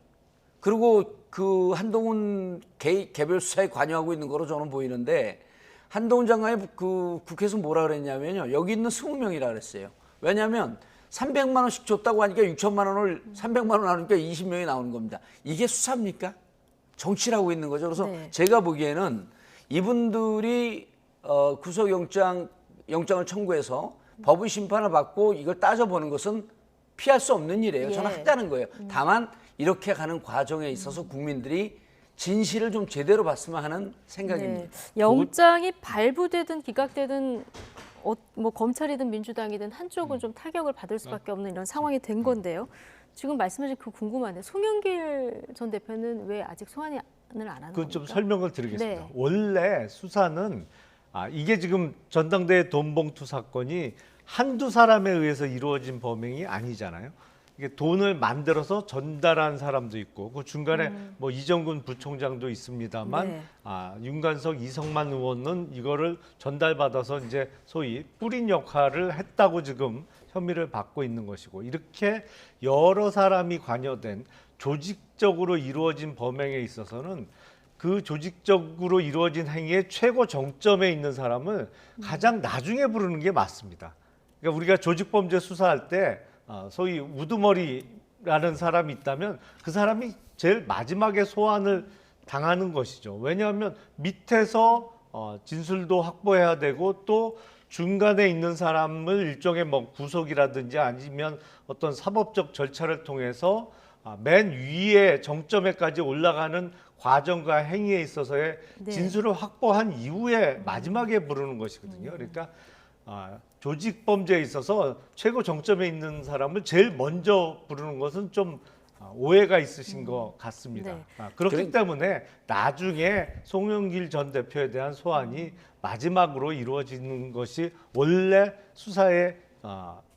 그리고 그 한동훈 개별 수사에 관여하고 있는 거로 저는 보이는데, 한동훈 장관이 국회에서 뭐라 그랬냐면요, 여기 있는 20명이라 그랬어요. 왜냐하면 300만 원씩 줬다고 하니까 6천만 원을 300만 원 나오니까 20명이 나오는 겁니다. 이게 수사입니까? 정치라고 있는 거죠. 그래서 제가 보기에는 이분들이 영장을 청구해서 법의 심판을 받고 이걸 따져보는 것은 피할 수 없는 일이에요. 저는 예. 한다는 거예요. 다만 이렇게 가는 과정에 있어서 국민들이 진실을 좀 제대로 봤으면 하는 생각입니다. 네. 영장이 발부되든 기각되든 뭐 검찰이든 민주당이든 한쪽은 좀 타격을 받을 수밖에 없는 이런 상황이 된 건데요. 지금 말씀하신 그 궁금한데 송영길 전 대표는 왜 아직 소환을 안 하는 그건 좀 겁니까? 설명을 드리겠습니다. 네. 원래 수사는 이게 지금 전당대회 돈봉투 사건이 한두 사람에 의해서 이루어진 범행이 아니잖아요. 이게 돈을 만들어서 전달한 사람도 있고 그 중간에 뭐 이정근 부총장도 있습니다만 네. 윤관석, 이성만 의원은 이거를 전달받아서 이제 소위 뿌린 역할을 했다고 지금 혐의를 받고 있는 것이고 이렇게 여러 사람이 관여된 조직적으로 이루어진 범행에 있어서는 그 조직적으로 이루어진 행위의 최고 정점에 있는 사람을 가장 나중에 부르는 게 맞습니다. 그러니까 우리가 조직범죄 수사할 때 소위 우두머리라는 사람이 있다면 그 사람이 제일 마지막에 소환을 당하는 것이죠. 왜냐하면 밑에서 진술도 확보해야 되고 또 중간에 있는 사람을 일종의 뭐 구속이라든지 아니면 어떤 사법적 절차를 통해서 맨 위에 정점에까지 올라가는 과정과 행위에 있어서의 네. 진술을 확보한 이후에 마지막에 부르는 것이거든요. 그러니까 조직 범죄에 있어서 최고 정점에 있는 사람을 제일 먼저 부르는 것은 좀 오해가 있으신 것 같습니다. 네. 그렇기 때문에 나중에 송영길 전 대표에 대한 소환이 마지막으로 이루어지는 것이 원래 수사의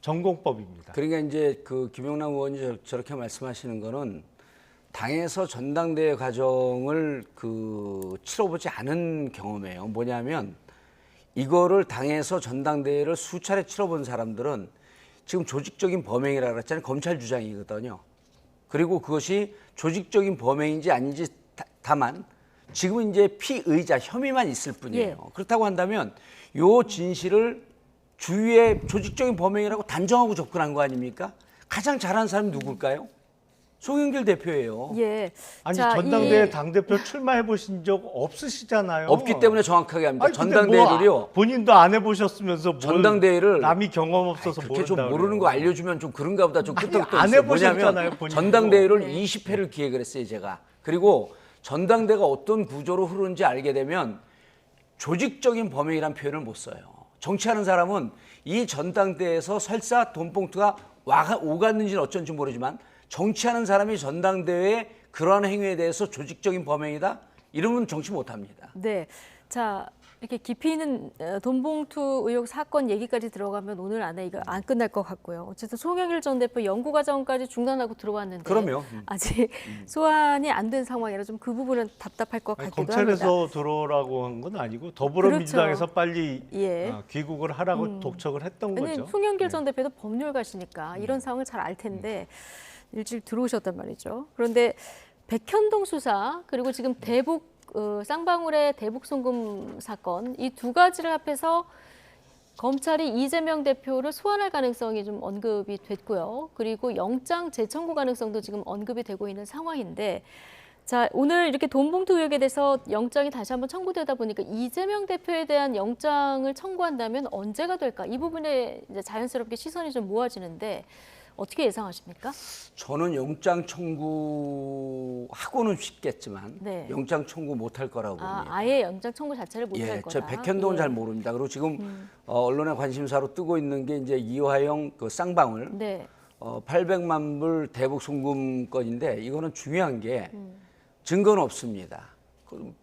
전공법입니다. 그러니까 이제 그 김영남 의원이 저렇게 말씀하시는 거는 당에서 전당대회 과정을 치러보지 않은 경험이에요. 뭐냐면 이거를 당에서 전당대회를 수차례 치러본 사람들은 지금 조직적인 범행이라고 그랬잖아요. 검찰 주장이거든요. 그리고 그것이 조직적인 범행인지 아닌지 다만 지금은 이제 피의자 혐의만 있을 뿐이에요. 예. 그렇다고 한다면 요 진실을 주위에 조직적인 범행이라고 단정하고 접근한 거 아닙니까? 가장 잘하는 사람이 누굴까요? 송영길 대표예요. 예. 아니 자, 전당대회 당대표 출마해 보신 적 없으시잖아요. 없기 때문에 정확하게 합니다. 아니, 근데 전당대회를요. 뭐 본인도 안 해보셨으면서 뭘 전당대회를 남이 경험 없어서 그렇게 좀 모른다 모르는 그래요. 거 알려주면 좀 그런가 보다 좀 끄떡끄떡 안 있어요. 해보셨잖아요, 뭐냐면 본인도. 전당대회를 네. 20회를 기획을 했어요, 제가. 그리고 전당대회가 어떤 구조로 흐르는지 알게 되면 조직적인 범행이란 표현을 못 써요. 정치하는 사람은 이 전당대회에서 설사 돈봉투가 오갔는지는 어쩐지 모르지만 정치하는 사람이 전당대회에 그러한 행위에 대해서 조직적인 범행이다? 이러면 정치 못합니다. 네. 자, 이렇게 깊이 있는 돈봉투 의혹 사건 얘기까지 들어가면 오늘 안에 이거 안 끝날 것 같고요. 어쨌든 송영길 전 대표 연구과정까지 중단하고 들어왔는데 그럼요. 아직 소환이 안 된 상황이라 좀 그 부분은 답답할 것 같기도 합니다. 검찰에서 들어오라고 한 건 아니고 더불어민주당에서 그렇죠. 빨리 예. 귀국을 하라고 독촉을 했던 왜냐면 거죠. 송영길 전 대표도 법률가시니까 이런 상황을 잘 알 텐데 일찍 들어오셨단 말이죠. 그런데 백현동 수사 그리고 지금 대북 쌍방울의 대북 송금 사건 이 두 가지를 합해서 검찰이 이재명 대표를 소환할 가능성이 좀 언급이 됐고요. 그리고 영장 재청구 가능성도 지금 언급이 되고 있는 상황인데 자, 오늘 이렇게 돈봉투 의혹에 대해서 영장이 다시 한번 청구되다 보니까 이재명 대표에 대한 영장을 청구한다면 언제가 될까? 이 부분에 이제 자연스럽게 시선이 좀 모아지는데 어떻게 예상하십니까? 저는 영장 청구하고는 쉽겠지만 네. 영장 청구 못할 거라고 봅니다. 아예 영장 청구 자체를 못할 예, 거다. 저 백현동은 예. 잘 모릅니다. 그리고 지금 언론의 관심사로 뜨고 있는 게 이제 이화영 그 쌍방울 네. 800만 불 대북 송금 건인데 이거는 중요한 게 증거는 없습니다.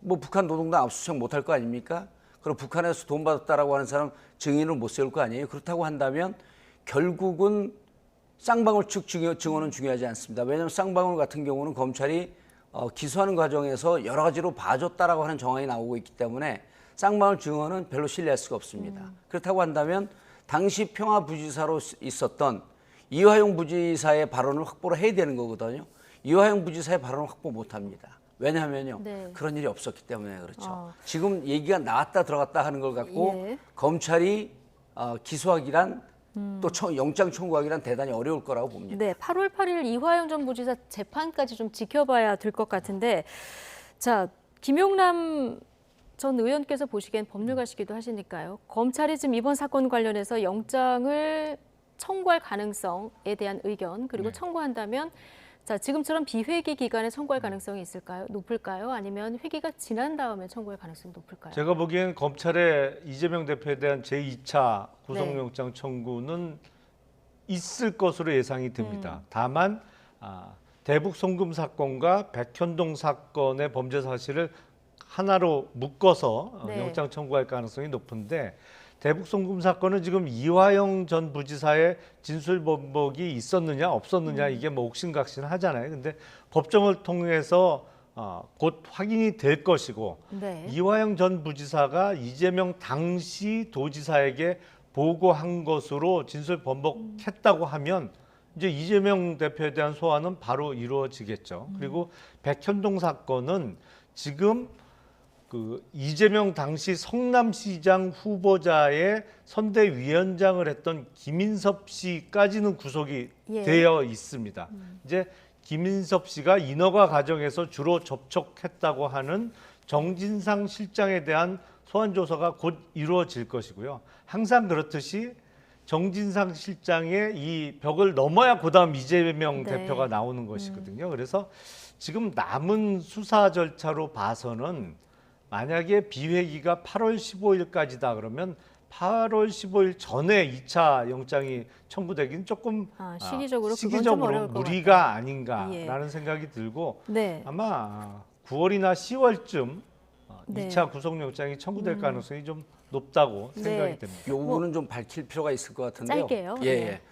뭐 북한 노동당 압수수색 못할 거 아닙니까? 그리고 북한에서 돈 받았다라고 하는 사람 증인을 못 세울 거 아니에요? 그렇다고 한다면 결국은 쌍방울 측 증언은 중요하지 않습니다. 왜냐하면 쌍방울 같은 경우는 검찰이 기소하는 과정에서 여러 가지로 봐줬다라고 하는 정황이 나오고 있기 때문에 쌍방울 증언은 별로 신뢰할 수가 없습니다. 그렇다고 한다면 당시 평화부지사로 있었던 이화영 부지사의 발언을 확보를 해야 되는 거거든요. 이화영 부지사의 발언을 확보 못합니다. 왜냐하면요. 네. 그런 일이 없었기 때문에 그렇죠. 지금 얘기가 나왔다 들어갔다 하는 걸 갖고 예. 검찰이 기소하기란 또 영장 청구하기란 대단히 어려울 거라고 봅니다. 네, 8월 8일 이화영 전 부지사 재판까지 좀 지켜봐야 될 것 같은데 자, 김용남 전 의원께서 보시기엔 법률가시기도 하시니까요. 검찰이 지금 이번 사건 관련해서 영장을 청구할 가능성에 대한 의견, 그리고 청구한다면 자, 지금처럼 비회기 기간에 청구할 가능성이 있을까요? 높을까요? 아니면 회기가 지난 다음에 청구할 가능성이 높을까요? 제가 보기엔 검찰의 이재명 대표에 대한 제2차 구속영장 청구는 있을 것으로 예상이 됩니다. 다만 대북 송금 사건과 백현동 사건의 범죄 사실을 하나로 묶어서 영장 청구할 가능성이 높은데, 대북 송금 사건은 지금 이화영 전 부지사의 진술 번복이 있었느냐 없었느냐 이게 뭐 옥신각신 하잖아요. 근데 법정을 통해서 곧 확인이 될 것이고, 이화영 전 부지사가 이재명 당시 도지사에게 보고한 것으로 진술 번복했다고 하면 이제 이재명 대표에 대한 소환은 바로 이루어지겠죠. 그리고 백현동 사건은 지금 그 이재명 당시 성남시장 후보자의 선대위원장을 했던 김인섭 씨까지는 구속이 되어 있습니다. 이제 김인섭 씨가 인허가 과정에서 주로 접촉했다고 하는 정진상 실장에 대한 소환 조사가 곧 이루어질 것이고요. 항상 그렇듯이 정진상 실장의 이 벽을 넘어야 그다음 이재명 대표가 나오는 것이거든요. 그래서 지금 남은 수사 절차로 봐서는 만약에 비회기가 8월 15일까지다 그러면 8월 15일 전에 2차 영장이 청구되기는 조금 시기적으로 무리가 아닌가라는 생각이 들고, 아마 9월이나 10월쯤 2차 구속영장이 청구될 가능성이 좀 높다고 생각이 됩니다. 이 부분은 좀 밝힐 필요가 있을 것 같은데요. 짧게요. 예.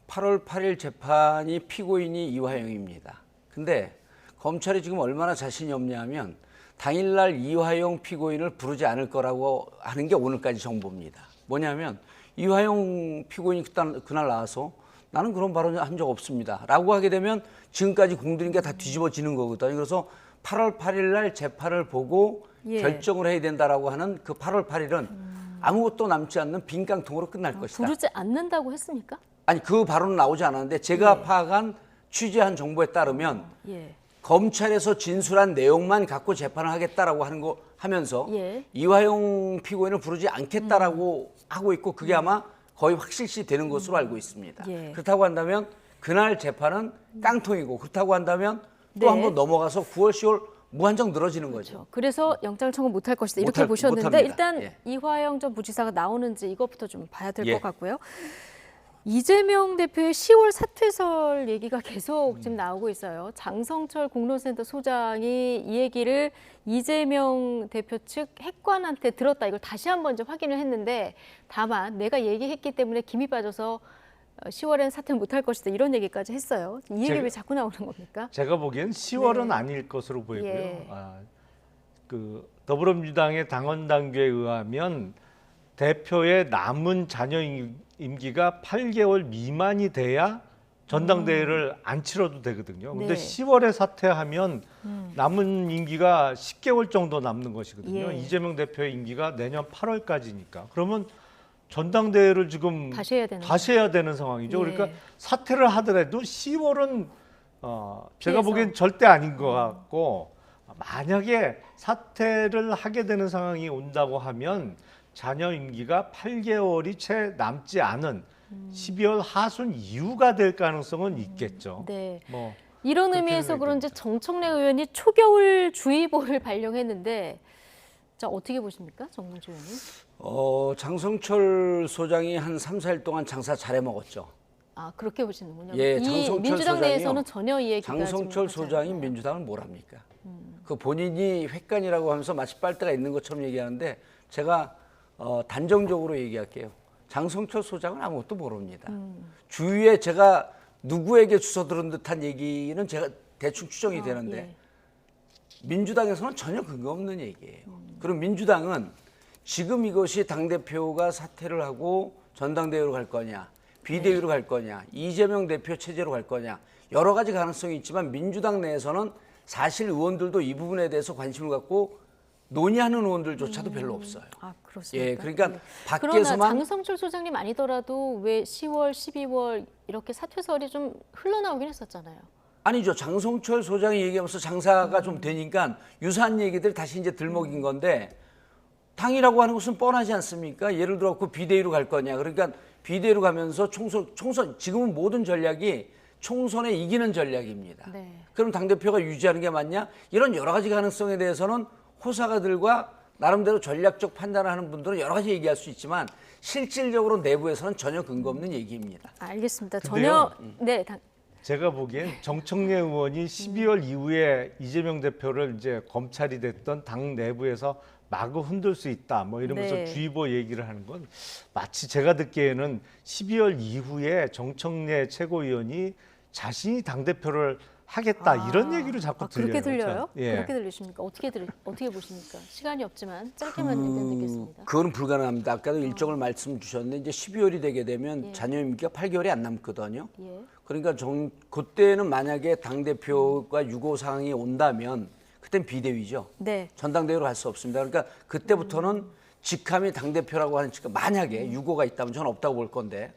8월 8일 재판이 피고인이 이화영입니다. 근데 검찰이 지금 얼마나 자신이 없냐 하면 당일날 이화영 피고인을 부르지 않을 거라고 하는 게 오늘까지 정보입니다. 뭐냐면 이화영 피고인이 그날 나와서 나는 그런 발언 한 적 없습니다 라고 하게 되면 지금까지 공들인 게 다 뒤집어지는 거거든요. 그래서 8월 8일 날 재판을 보고 결정을 해야 된다라고 하는 그 8월 8일은 아무것도 남지 않는 빈 깡통으로 끝날 것이다. 부르지 않는다고 했습니까? 아니, 그 발언은 나오지 않았는데 제가 파악한 취재한 정보에 따르면 검찰에서 진술한 내용만 갖고 재판을 하겠다라고 하는 거 하면서 이화영 피고인을 부르지 않겠다라고 하고 있고, 그게 아마 거의 확실시 되는 것으로 알고 있습니다. 그렇다고 한다면 그날 재판은 깡통이고, 그렇다고 한다면 또 한 번 넘어가서 9월, 10월 무한정 늘어지는 거죠. 그래서 영장 청구 못할 것이다 이렇게 보셨는데, 일단 이화영 전 부지사가 나오는지 이것부터 좀 봐야 될 것 같고요. 이재명 대표의 10월 사퇴설 얘기가 계속 지금 나오고 있어요. 장성철 공론센터 소장이 이 얘기를 이재명 대표 측 핵관한테 들었다, 이걸 다시 한번 이제 확인을 했는데, 다만 내가 얘기했기 때문에 김이 빠져서 10월엔 사퇴 못할 것이다 이런 얘기까지 했어요. 이 얘기 왜 자꾸 나오는 겁니까? 제가 보기엔 10월은 아닐 것으로 보이고요. 그 더불어민주당의 당원 당규에 의하면 대표의 남은 자녀 임기가 8개월 미만이 돼야 전당대회를 안 치러도 되거든요. 근데 10월에 사퇴하면 남은 임기가 10개월 정도 남는 것이거든요. 이재명 대표의 임기가 내년 8월까지니까. 그러면 전당대회를 지금 다시 해야 되는 상황이죠. 그러니까 사퇴를 하더라도 10월은 제가 보기엔 절대 아닌 것 같고, 만약에 사퇴를 하게 되는 상황이 온다고 하면 자녀 임기가 8개월이 채 남지 않은 12월 하순 이후가 될 가능성은 있겠죠. 뭐 이런 의미에서 그런지 정청래 의원이 초겨울 주의보를 발령했는데, 자, 어떻게 보십니까, 정몽주 의원님? 장성철 소장이 한 3, 4일 동안 장사 잘해 먹었죠. 아, 그렇게 보시는군요. 장성철 민주당 내에서는 전혀 이 얘기가 장성철 소장이 민주당을 뭘 합니까? 그 본인이 획관이라고 하면서 마치 빨대가 있는 것처럼 얘기하는데, 제가 단정적으로 얘기할게요. 장성철 소장은 아무것도 모릅니다. 주위에 제가 누구에게 주워 들은 듯한 얘기는 제가 대충 추정이 되는데 민주당에서는 전혀 근거 없는 얘기예요. 그럼 민주당은 지금 이것이 당대표가 사퇴를 하고 전당대회로 갈 거냐, 비대위로 갈 거냐, 이재명 대표 체제로 갈 거냐, 여러 가지 가능성이 있지만 민주당 내에서는 사실 의원들도 이 부분에 대해서 관심을 갖고 논의하는 의원들조차도 별로 없어요. 아, 그렇습니까? 그러니까 밖에서만. 그러나 밖에서만 장성철 소장님 아니더라도 왜 10월, 12월 이렇게 사퇴설이 좀 흘러나오긴 했었잖아요. 아니죠. 장성철 소장이 얘기하면서 장사가 좀 되니까 유사한 얘기들이 다시 이제 들먹인 건데, 당이라고 하는 것은 뻔하지 않습니까? 예를 들어 그 비대위로 갈 거냐. 그러니까 비대위로 가면서 총선 지금은 모든 전략이 총선에 이기는 전략입니다. 네. 그럼 당대표가 유지하는 게 맞냐? 이런 여러 가지 가능성에 대해서는 호사가들과 나름대로 전략적 판단을 하는 분들은 여러 가지 얘기할 수 있지만 실질적으로 내부에서는 전혀 근거 없는 얘기입니다. 알겠습니다. 근데요, 전혀 네. 제가 보기엔 정청래 의원이 12월 이후에 이재명 대표를 이제 검찰이 됐던 당 내부에서 마구 흔들 수 있다 뭐 이러면서 네. 주의보 얘기를 하는 건 마치 제가 듣기에는 12월 이후에 정청래 최고위원이 자신이 당대표를 하겠다 이런 얘기로 자꾸 들려요. 그렇게 들려요? 참. 예. 그렇게 들리십니까? 어떻게 보십니까? 시간이 없지만 짧게만 의견 듣겠습니다. 그건 불가능합니다. 아까도 일정을 말씀 주셨는데 이제 12월이 되게 되면 예. 잔여 임기가 8개월이 안 남거든요. 예. 그러니까 그때는 만약에 당대표가 유고 사항이 온다면 그땐 비대위죠. 네. 전당대회로 갈 수 없습니다. 그러니까 그때부터는 직함이 당대표라고 하는 측 만약에 유고가 있다면 저는 없다고 볼 건데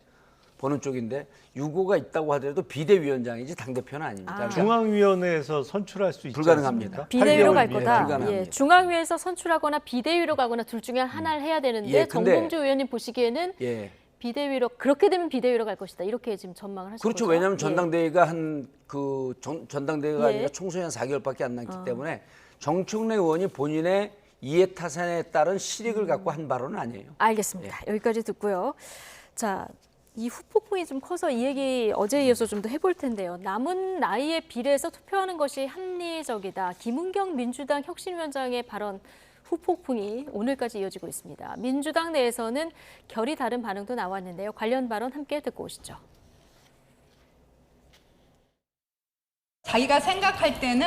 보는 쪽인데 유고가 있다고 하더라도 비대위원장이지 당대표는 아닙니다. 그러니까 중앙위원회에서 선출할 수 있지 불가능합니다. 않습니까? 비대위로 갈 8개월 거다. 불가능합니다. 예, 중앙위에서 선출하거나 비대위로 가거나 둘 중에 하나를 해야 되는데 예, 근데- 정봉주 의원님 보시기에는 예. 비대위로 그렇게 되면 비대위로 갈 것이다. 이렇게 지금 전망을 하시는 그렇죠. 거죠. 왜냐하면 예. 전당대회가 전당대회가 예. 아니라 총선이 한 4개월밖에 안 남기 때문에 정청래 의원이 본인의 이해 타산에 따른 실익을 갖고 한 발언은 아니에요. 알겠습니다. 여기까지 듣고요. 자, 이 후폭풍이 좀 커서 이 얘기 어제에 이어서 좀 더 해볼 텐데요. 남은 나이에 비례해서 투표하는 것이 합리적이다. 김은경 민주당 혁신위원장의 발언 후폭풍이 오늘까지 이어지고 있습니다. 민주당 내에서는 결이 다른 반응도 나왔는데요. 관련 발언 함께 듣고 오시죠. 자기가 생각할 때는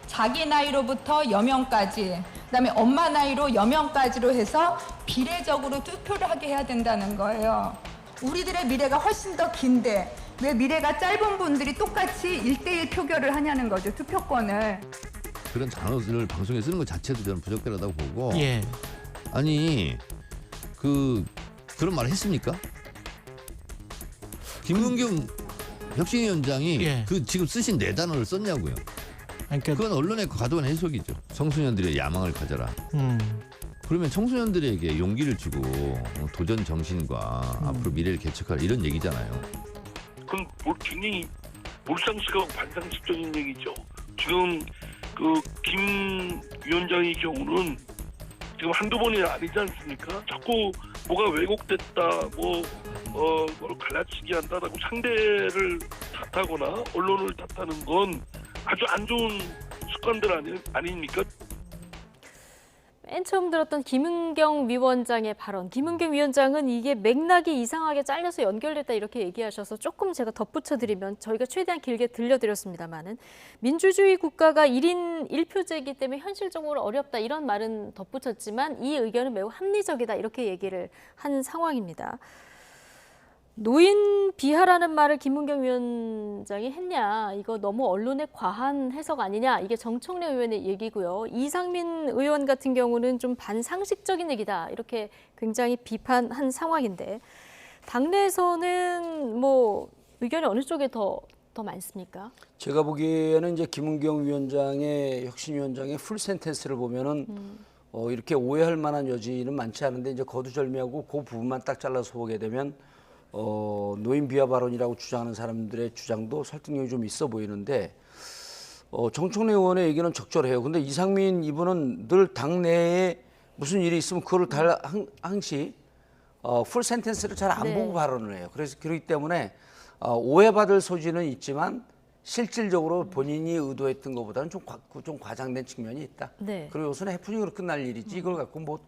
자기 나이로부터 여명까지, 그다음에 엄마 나이로 여명까지로 해서 비례적으로 투표를 하게 해야 된다는 거예요. 우리들의 미래가 훨씬 더 긴데 왜 미래가 짧은 분들이 똑같이 1대1 표결을 하냐는 거죠, 투표권을. 그런 단어들을 방송에 쓰는 것 자체도 저는 부적절하다고 보고. 예. 아니 그런 말을 했습니까? 김은경 혁신위원장이 예. 그 지금 쓰신 네 단어를 썼냐고요. 그러니까 그건 언론의 과도한 해석이죠. 청소년들의 야망을 가져라. 그러면 청소년들에게 용기를 주고 도전 정신과 앞으로 미래를 개척할 이런 얘기잖아요. 그건 굉장히 몰상식하고 반상식적인 얘기죠. 지금 김 위원장의 경우는 지금 한두 번이 아니지 않습니까? 자꾸 뭐가 왜곡됐다, 뭘 갈라치기 한다라고 상대를 탓하거나 언론을 탓하는 건 아주 안 좋은 습관들 아닙니까? 맨 처음 들었던 김은경 위원장의 발언. 김은경 위원장은 이게 맥락이 이상하게 잘려서 연결됐다 이렇게 얘기하셔서 조금 제가 덧붙여드리면 저희가 최대한 길게 들려드렸습니다마는 민주주의 국가가 1인 1표제이기 때문에 현실적으로 어렵다 이런 말은 덧붙였지만 이 의견은 매우 합리적이다 이렇게 얘기를 한 상황입니다. 노인 비하라는 말을 김은경 위원장이 했냐, 이거 너무 언론의 과한 해석 아니냐, 이게 정청래 의원의 얘기고요. 이상민 의원 같은 경우는 좀 반상식적인 얘기다 이렇게 굉장히 비판한 상황인데 당내에서는 뭐 의견이 어느 쪽에 더 많습니까? 제가 보기에는 이제 김은경 위원장의 혁신위원장의 풀 센텐스를 보면은 이렇게 오해할 만한 여지는 많지 않은데 이제 거두절미하고 그 부분만 딱 잘라서 보게 되면 노인 비하 발언이라고 주장하는 사람들의 주장도 설득력이 좀 있어 보이는데 정청래 의원의 얘기는 적절해요. 근데 이상민 이분은 늘 당내에 무슨 일이 있으면 그걸 항시 풀 센텐스를 잘 안 보고 발언을 해요. 그래서 그렇기 때문에 오해받을 소지는 있지만 실질적으로 본인이 의도했던 것보다는 좀 과장된 측면이 있다. 네. 그리고 요새는 해프닝으로 끝날 일이지 이걸 갖고 뭐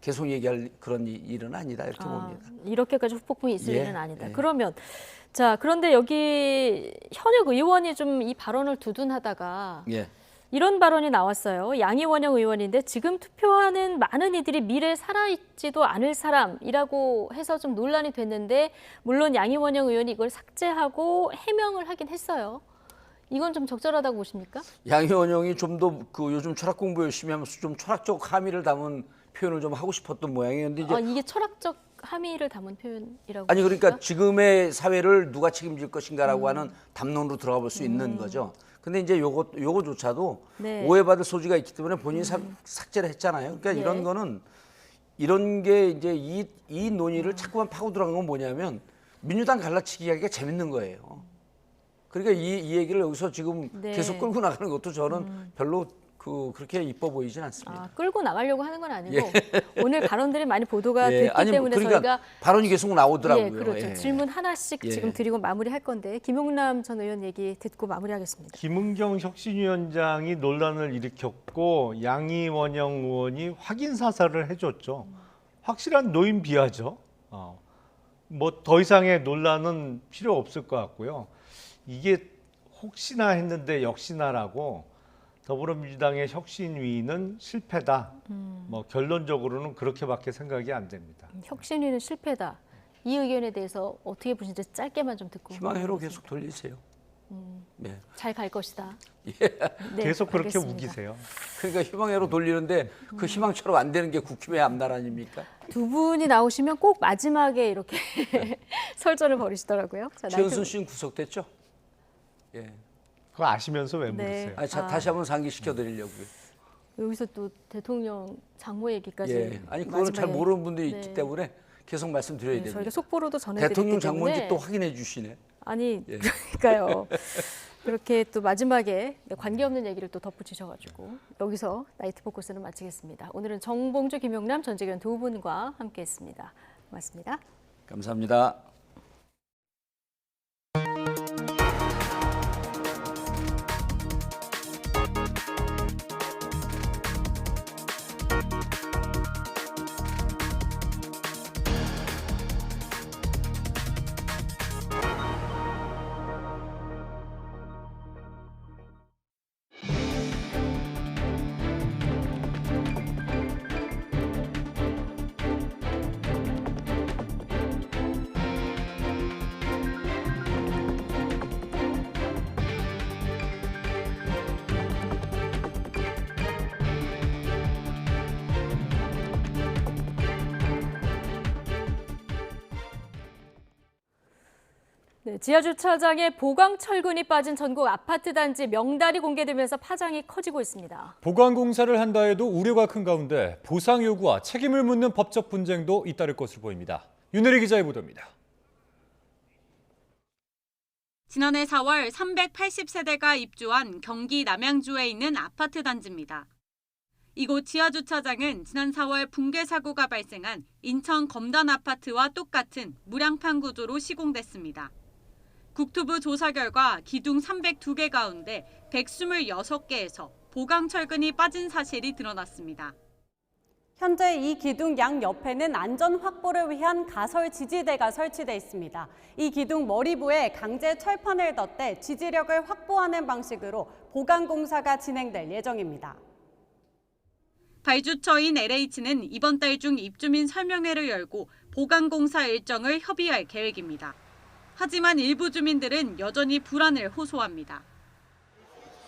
계속 얘기할 그런 일은 아니다 이렇게 봅니다. 이렇게까지 후폭풍이 있을 예, 일은 아니다. 예. 그러면 자 그런데 여기 현역 의원이 좀 이 발언을 두둔하다가 예. 이런 발언이 나왔어요. 양이원영 의원인데 지금 투표하는 많은 이들이 미래에 살아있지도 않을 사람이라고 해서 좀 논란이 됐는데 물론 양이원영 의원이 이걸 삭제하고 해명을 하긴 했어요. 이건 좀 적절하다고 보십니까? 양이원영이 좀 더 요즘 철학 공부 열심히 하면서 좀 철학적 함의를 담은 표현을 좀 하고 싶었던 모양이었는데 이제 이게 철학적 함의를 담은 표현이라고 아니 그러니까 보십니까? 지금의 사회를 누가 책임질 것인가라고 하는 담론으로 들어가 볼 수 있는 거죠. 근데 이제 요거조차도 네. 오해받을 소지가 있기 때문에 본인이 삭제를 했잖아요. 그러니까 예. 이런 거는 이런 게 이제 이 논의를 자꾸만 파고 들어간 건 뭐냐면 민주당 갈라치기 하기가 재밌는 거예요. 그러니까 이 얘기를 여기서 지금 네. 계속 끌고 나가는 것도 저는 별로 그렇게 이뻐 보이진 않습니다. 끌고 나가려고 하는 건 아니고 예. 오늘 발언들이 많이 보도가 예. 됐기 아니, 때문에 그러니까 저희가 발언이 계속 나오더라고요. 예, 그렇죠. 예. 질문 하나씩 예. 지금 드리고 마무리할 건데 김용남 전 의원 얘기 듣고 마무리하겠습니다. 김은경 혁신위원장이 논란을 일으켰고 양이원영 의원이 확인 사살을 해줬죠. 확실한 노인 비하죠. 뭐 더 이상의 논란은 필요 없을 것 같고요. 이게 혹시나 했는데 역시나라고 더불어민주당의 혁신위는 실패다. 뭐 결론적으로는 그렇게밖에 생각이 안 됩니다. 혁신위는 실패다. 이 의견에 대해서 어떻게 보시는지 짧게만 좀 듣고. 희망회로 계속 돌리세요. 네. 잘 갈 것이다. 예. 네, 계속 그렇게 알겠습니다. 우기세요. 그러니까 희망회로 돌리는데 그 희망처럼 안 되는 게 국힘의 앞날 아닙니까? 두 분이 나오시면 꼭 마지막에 이렇게 설전을 벌이시더라고요. 자, 최은순 씨는 구속됐죠? 예. 그거 아시면서 왜 네. 물으세요? 다시 한번 상기시켜 드리려고요. 여기서 또 대통령 장모 얘기까지. 예. 아니 그거는 잘 마지막에. 모르는 분들이 네. 있기 때문에 계속 말씀드려야 네, 됩니다. 저희가 속보로도 전해드렸기 대통령 때문에. 장모인지 또 확인해 주시네. 아니 예. 그러니까요. 그렇게 또 마지막에 관계없는 얘기를 또 덧붙이셔가지고 여기서 나이트 포커스는 마치겠습니다. 오늘은 정봉주, 김용남, 전재규 두 분과 함께했습니다. 고맙습니다. 감사합니다. 네, 지하주차장에 보강철근이 빠진 전국 아파트 단지 명단이 공개되면서 파장이 커지고 있습니다. 보강공사를 한다 해도 우려가 큰 가운데 보상 요구와 책임을 묻는 법적 분쟁도 잇따를 것으로 보입니다. 윤혜리 기자의 보도입니다. 지난해 4월 380세대가 입주한 경기 남양주에 있는 아파트 단지입니다. 이곳 지하주차장은 지난 4월 붕괴 사고가 발생한 인천 검단 아파트와 똑같은 무량판 구조로 시공됐습니다. 국토부 조사 결과 기둥 302개 가운데 126개에서 보강철근이 빠진 사실이 드러났습니다. 현재 이 기둥 양 옆에는 안전 확보를 위한 가설 지지대가 설치돼 있습니다. 이 기둥 머리부에 강제 철판을 덧대 지지력을 확보하는 방식으로 보강 공사가 진행될 예정입니다. 발주처인 LH는 이번 달 중 입주민 설명회를 열고 보강 공사 일정을 협의할 계획입니다. 하지만 일부 주민들은 여전히 불안을 호소합니다.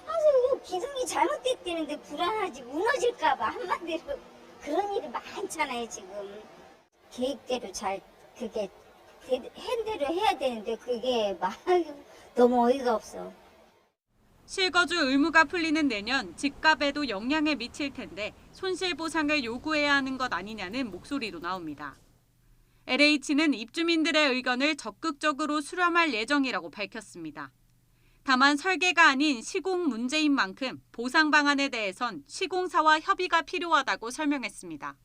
사실 기둥이 잘못됐다는데 불안하지, 무너질까 봐. 한마디로 그런 일이 많잖아요 지금. 계획대로 잘 그게 핸들을 해야 되는데 그게 막 너무 어이가 없어. 실거주 의무가 풀리는 내년 집값에도 영향을 미칠 텐데 손실보상을 요구해야 하는 것 아니냐는 목소리도 나옵니다. LH는 입주민들의 의견을 적극적으로 수렴할 예정이라고 밝혔습니다. 다만 설계가 아닌 시공 문제인 만큼 보상 방안에 대해선 시공사와 협의가 필요하다고 설명했습니다.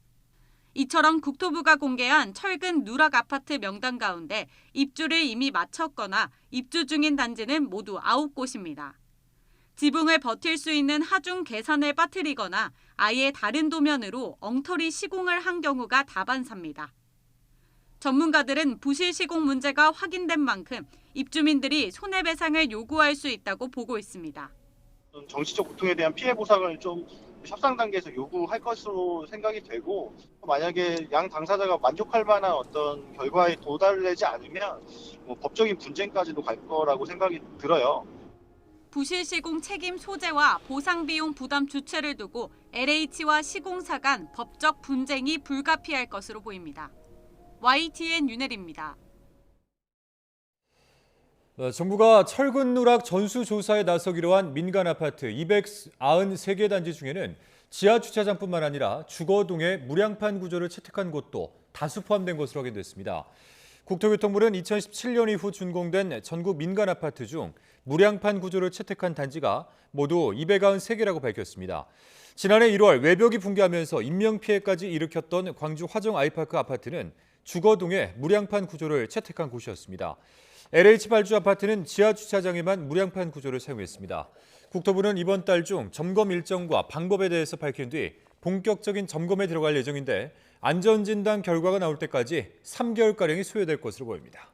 이처럼 국토부가 공개한 철근 누락 아파트 명단 가운데 입주를 이미 마쳤거나 입주 중인 단지는 모두 9곳입니다. 지붕을 버틸 수 있는 하중 계산을 빠뜨리거나 아예 다른 도면으로 엉터리 시공을 한 경우가 다반사입니다. 전문가들은 부실 시공 문제가 확인된 만큼 입주민들이 손해배상을 요구할 수 있다고 보고 있습니다. 정치적 고통에 대한 피해 보상을 좀 협상 단계에서 요구할 것으로 생각이 되고, 만약에 양 당사자가 만족할 만한 어떤 결과에 도달되지 않으면 법적인 분쟁까지도 갈 거라고 생각이 들어요. 부실 시공 책임 소재와 보상 비용 부담 주체를 두고 LH와 시공사 간 법적 분쟁이 불가피할 것으로 보입니다. YTN 윤혜리입니다. 정부가 철근 누락 전수조사에 나서기로 한 민간 아파트 293개 단지 중에는 지하 주차장뿐만 아니라 주거동에 무량판 구조를 채택한 곳도 다수 포함된 것으로 확인됐습니다. 국토교통부는 2017년 이후 준공된 전국 민간 아파트 중 무량판 구조를 채택한 단지가 모두 293개라고 밝혔습니다. 지난해 1월 외벽이 붕괴하면서 인명피해까지 일으켰던 광주 화정 아이파크 아파트는 주거동에 무량판 구조를 채택한 곳이었습니다. LH 발주 아파트는 지하 주차장에만 무량판 구조를 사용했습니다. 국토부는 이번 달 중 점검 일정과 방법에 대해서 밝힌 뒤 본격적인 점검에 들어갈 예정인데 안전진단 결과가 나올 때까지 3개월가량이 소요될 것으로 보입니다.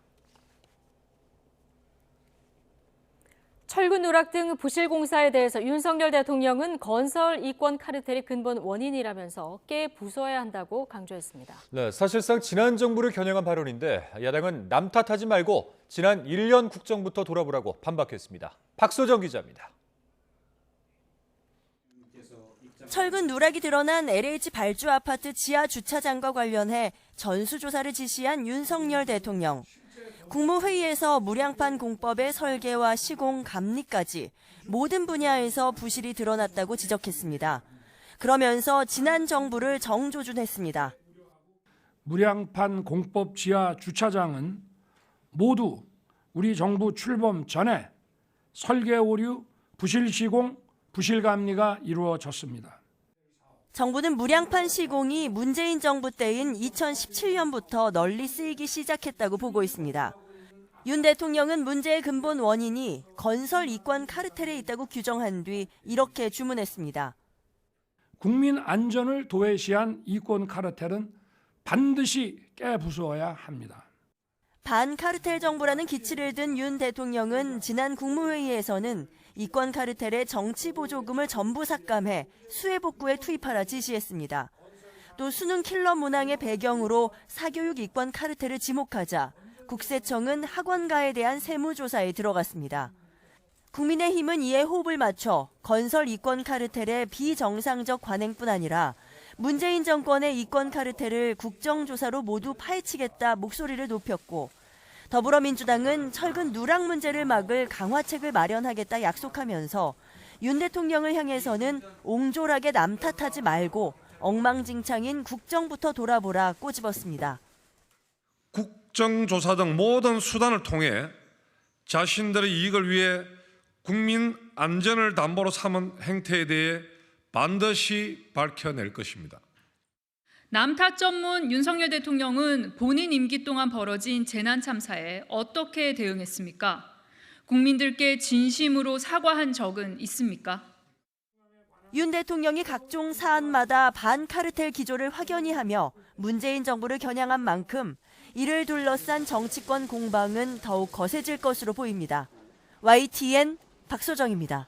철근 누락 등 부실 공사에 대해서 윤석열 대통령은 건설 이권 카르텔이 근본 원인이라면서 깨 부숴야 한다고 강조했습니다. 네, 사실상 지난 정부를 겨냥한 발언인데 야당은 남 탓하지 말고 지난 1년 국정부터 돌아보라고 반박했습니다. 박소정 기자입니다. 철근 누락이 드러난 LH 발주 아파트 지하 주차장과 관련해 전수조사를 지시한 윤석열 대통령. 국무회의에서 무량판 공법의 설계와 시공, 감리까지 모든 분야에서 부실이 드러났다고 지적했습니다. 그러면서 지난 정부를 정조준했습니다. 무량판 공법 지하 주차장은 모두 우리 정부 출범 전에 설계 오류, 부실 시공, 부실 감리가 이루어졌습니다. 정부는 무량판 시공이 문재인 정부 때인 2017년부터 널리 쓰이기 시작했다고 보고 있습니다. 윤 대통령은 문제의 근본 원인이 건설 이권 카르텔에 있다고 규정한 뒤 이렇게 주문했습니다. 국민 안전을 도외시한 이권 카르텔은 반드시 깨부숴야 합니다. 반카르텔 정부라는 기치를 든 윤 대통령은 지난 국무회의에서는 이권 카르텔의 정치 보조금을 전부 삭감해 수해 복구에 투입하라 지시했습니다. 또 수능 킬러 문항의 배경으로 사교육 이권 카르텔을 지목하자 국세청은 학원가에 대한 세무조사에 들어갔습니다. 국민의힘은 이에 호흡을 맞춰 건설 이권 카르텔의 비정상적 관행뿐 아니라 문재인 정권의 이권 카르텔을 국정조사로 모두 파헤치겠다 목소리를 높였고 더불어민주당은 철근 누락 문제를 막을 강화책을 마련하겠다 약속하면서 윤 대통령을 향해서는 옹졸하게 남 탓하지 말고 엉망진창인 국정부터 돌아보라 꼬집었습니다. 국정조사 등 모든 수단을 통해 자신들의 이익을 위해 국민 안전을 담보로 삼은 행태에 대해 반드시 밝혀낼 것입니다. 남탓 전문 윤석열 대통령은 본인 임기 동안 벌어진 재난 참사에 어떻게 대응했습니까? 국민들께 진심으로 사과한 적은 있습니까? 윤 대통령이 각종 사안마다 반카르텔 기조를 확연히 하며 문재인 정부를 겨냥한 만큼 이를 둘러싼 정치권 공방은 더욱 거세질 것으로 보입니다. YTN 박소정입니다.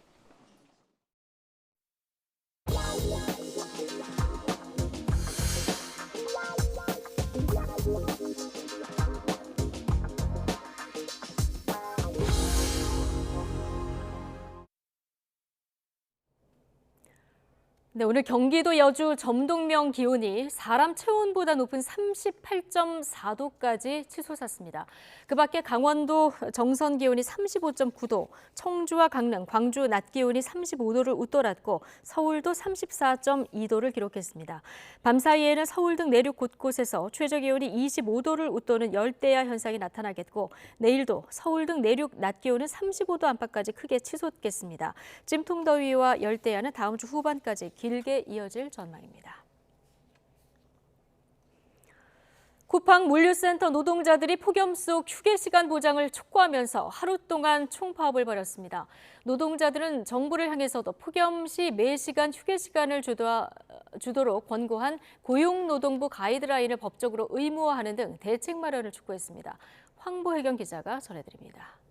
네, 오늘 경기도 여주 점동면 기온이 사람 체온보다 높은 38.4도까지 치솟았습니다. 그 밖에 강원도 정선 기온이 35.9도, 청주와 강릉, 광주 낮 기온이 35도를 웃돌았고 서울도 34.2도를 기록했습니다. 밤 사이에는 서울 등 내륙 곳곳에서 최저 기온이 25도를 웃도는 열대야 현상이 나타나겠고 내일도 서울 등 내륙 낮 기온은 35도 안팎까지 크게 치솟겠습니다. 찜통더위와 열대야는 다음 주 후반까지 길게 이어질 전망입니다. 쿠팡 물류센터 노동자들이 폭염 속 휴게 시간 보장을 촉구하면서 하루 동안 총파업을 벌였습니다. 노동자들은 정부를 향해서도 폭염 시 매시간 휴게 시간을 주도록 권고한 고용노동부 가이드라인을 법적으로 의무화하는 등 대책 마련을 촉구했습니다. 황보혜경 기자가 전해드립니다.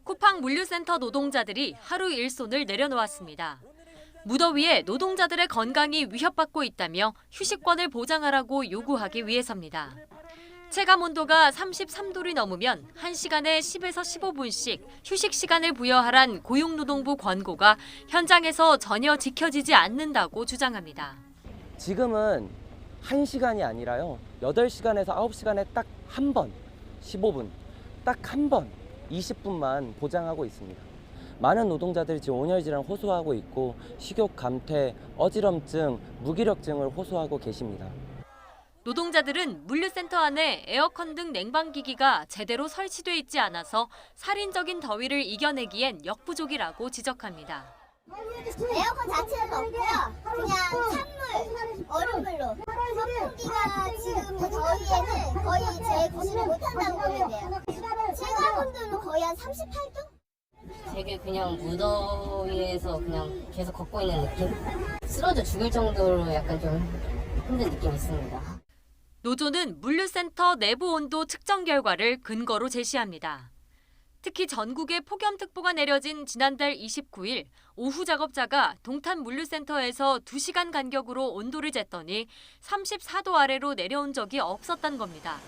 쿠팡 물류센터 노동자들이 하루 일손을 내려놓았습니다. 무더위에 노동자들의 건강이 위협받고 있다며 휴식권을 보장하라고 요구하기 위해서입니다. 체감 온도가 33도를 넘으면 1시간에 10에서 15분씩 휴식 시간을 부여하란 고용노동부 권고가 현장에서 전혀 지켜지지 않는다고 주장합니다. 지금은 1시간이 아니라요. 8시간에서 9시간에 딱 한 번, 15분, 딱 한 번, 20분만 보장하고 있습니다. 많은 노동자들이 지금 온열 질환을 호소하고 있고 식욕 감퇴, 어지럼증, 무기력증을 호소하고 계십니다. 노동자들은 물류센터 안에 에어컨 등 냉방기기가 제대로 설치돼 있지 않아서 살인적인 더위를 이겨내기엔 역부족이라고 지적합니다. 에어컨 자체는 없고요. 그냥 찬물, 얼음물로. 선풍기가 지금 더위에는 거의 제 구실을 못한다고 보면 돼요. 제가 본 데는 거의 한 38도? 되게 그냥 무더위에서 그냥 계속 걷고 있는 느낌? 쓰러져 죽을 정도로 약간 좀 힘든 느낌이 있습니다. 노조는 물류센터 내부 온도 측정 결과를 근거로 제시합니다. 특히 전국에 폭염특보가 내려진 지난달 29일 오후 작업자가 동탄 물류센터에서 2시간 간격으로 온도를 쟀더니 34도 아래로 내려온 적이 없었단 겁니다.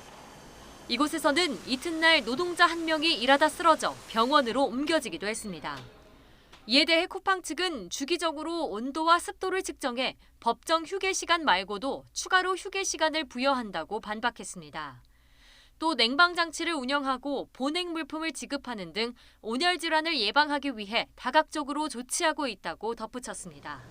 이곳에서는 이튿날 노동자 1명이 일하다 쓰러져 병원으로 옮겨지기도 했습니다. 이에 대해 쿠팡 측은 주기적으로 온도와 습도를 측정해 법정 휴게 시간 말고도 추가로 휴게 시간을 부여한다고 반박했습니다. 또 냉방 장치를 운영하고 보냉 물품을 지급하는 등 온열 질환을 예방하기 위해 다각적으로 조치하고 있다고 덧붙였습니다.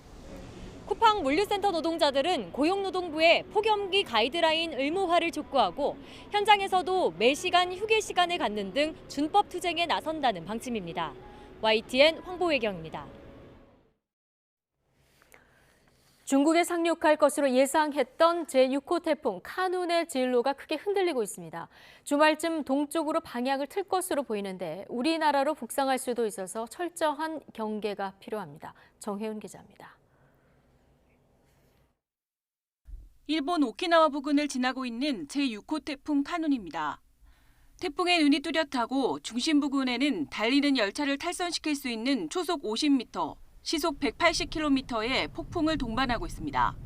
쿠팡 물류센터 노동자들은 고용노동부의 폭염기 가이드라인 의무화를 촉구하고 현장에서도 매시간 휴게 시간을 갖는 등 준법 투쟁에 나선다는 방침입니다. YTN 황보혜경입니다. 중국에 상륙할 것으로 예상했던 제6호 태풍 카눈의 진로가 크게 흔들리고 있습니다. 주말쯤 동쪽으로 방향을 틀 것으로 보이는데 우리나라로 북상할 수도 있어서 철저한 경계가 필요합니다. 정혜윤 기자입니다. 일본 오키나와 부근을 지나고 있는 제6호 태풍 카눈입니다. 태풍의 눈이 뚜렷하고 중심 부근에는 달리는 열차를 탈선시킬 수 있는 초속 50m, 시속 180km의 폭풍을 동반하고 있습니다.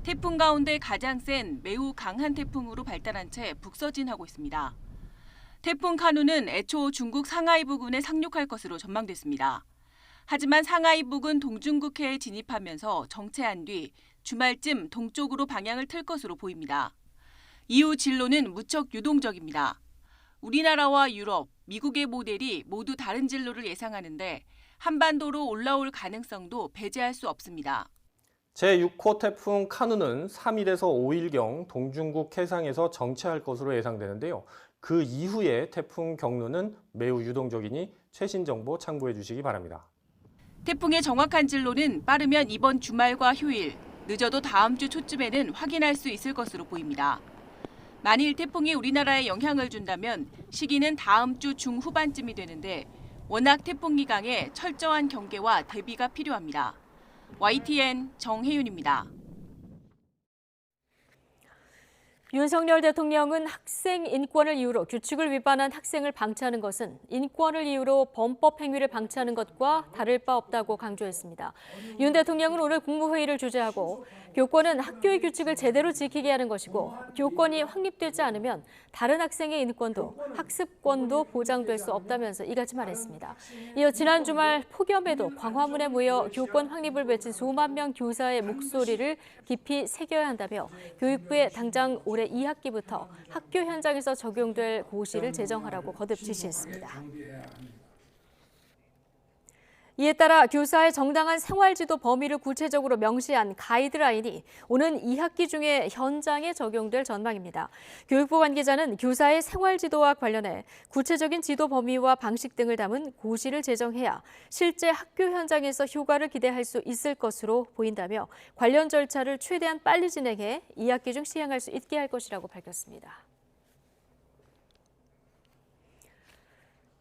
태풍 가운데 가장 센 매우 강한 태풍으로 발달한 채 북서진하고 있습니다. 태풍 카눈은 애초 중국 상하이 부근에 상륙할 것으로 전망됐습니다. 하지만 상하이 부근 동중국해에 진입하면서 정체한 뒤 주말쯤 동쪽으로 방향을 틀 것으로 보입니다. 이후 진로는 무척 유동적입니다. 우리나라와 유럽, 미국의 모델이 모두 다른 진로를 예상하는데 한반도로 올라올 가능성도 배제할 수 없습니다. 제6호 태풍 카눈은 3일에서 5일경 동중국 해상에서 정체할 것으로 예상되는데요. 그 이후의 태풍 경로는 매우 유동적이니 최신 정보 참고해 주시기 바랍니다. 태풍의 정확한 진로는 빠르면 이번 주말과 휴일, 늦어도 다음 주 초쯤에는 확인할 수 있을 것으로 보입니다. 만일 태풍이 우리나라에 영향을 준다면 시기는 다음 주 중후반쯤이 되는데 워낙 태풍 기강에 철저한 경계와 대비가 필요합니다. YTN 정혜윤입니다. 윤석열 대통령은 학생 인권을 이유로 규칙을 위반한 학생을 방치하는 것은 인권을 이유로 범법 행위를 방치하는 것과 다를 바 없다고 강조했습니다. 윤 대통령은 오늘 국무회의를 주재하고 교권은 학교의 규칙을 제대로 지키게 하는 것이고 교권이 확립되지 않으면 다른 학생의 인권도 학습권도 보장될 수 없다면서 이같이 말했습니다. 이어 지난 주말 폭염에도 광화문에 모여 교권 확립을 외친 수만 명 교사의 목소리를 깊이 새겨야 한다며 교육부에 당장 올해 2학기부터 학교 현장에서 적용될 고시를 제정하라고 거듭 지시했습니다. 이에 따라 교사의 정당한 생활지도 범위를 구체적으로 명시한 가이드라인이 오는 2학기 중에 현장에 적용될 전망입니다. 교육부 관계자는 교사의 생활지도와 관련해 구체적인 지도 범위와 방식 등을 담은 고시를 제정해야 실제 학교 현장에서 효과를 기대할 수 있을 것으로 보인다며 관련 절차를 최대한 빨리 진행해 2학기 중 시행할 수 있게 할 것이라고 밝혔습니다.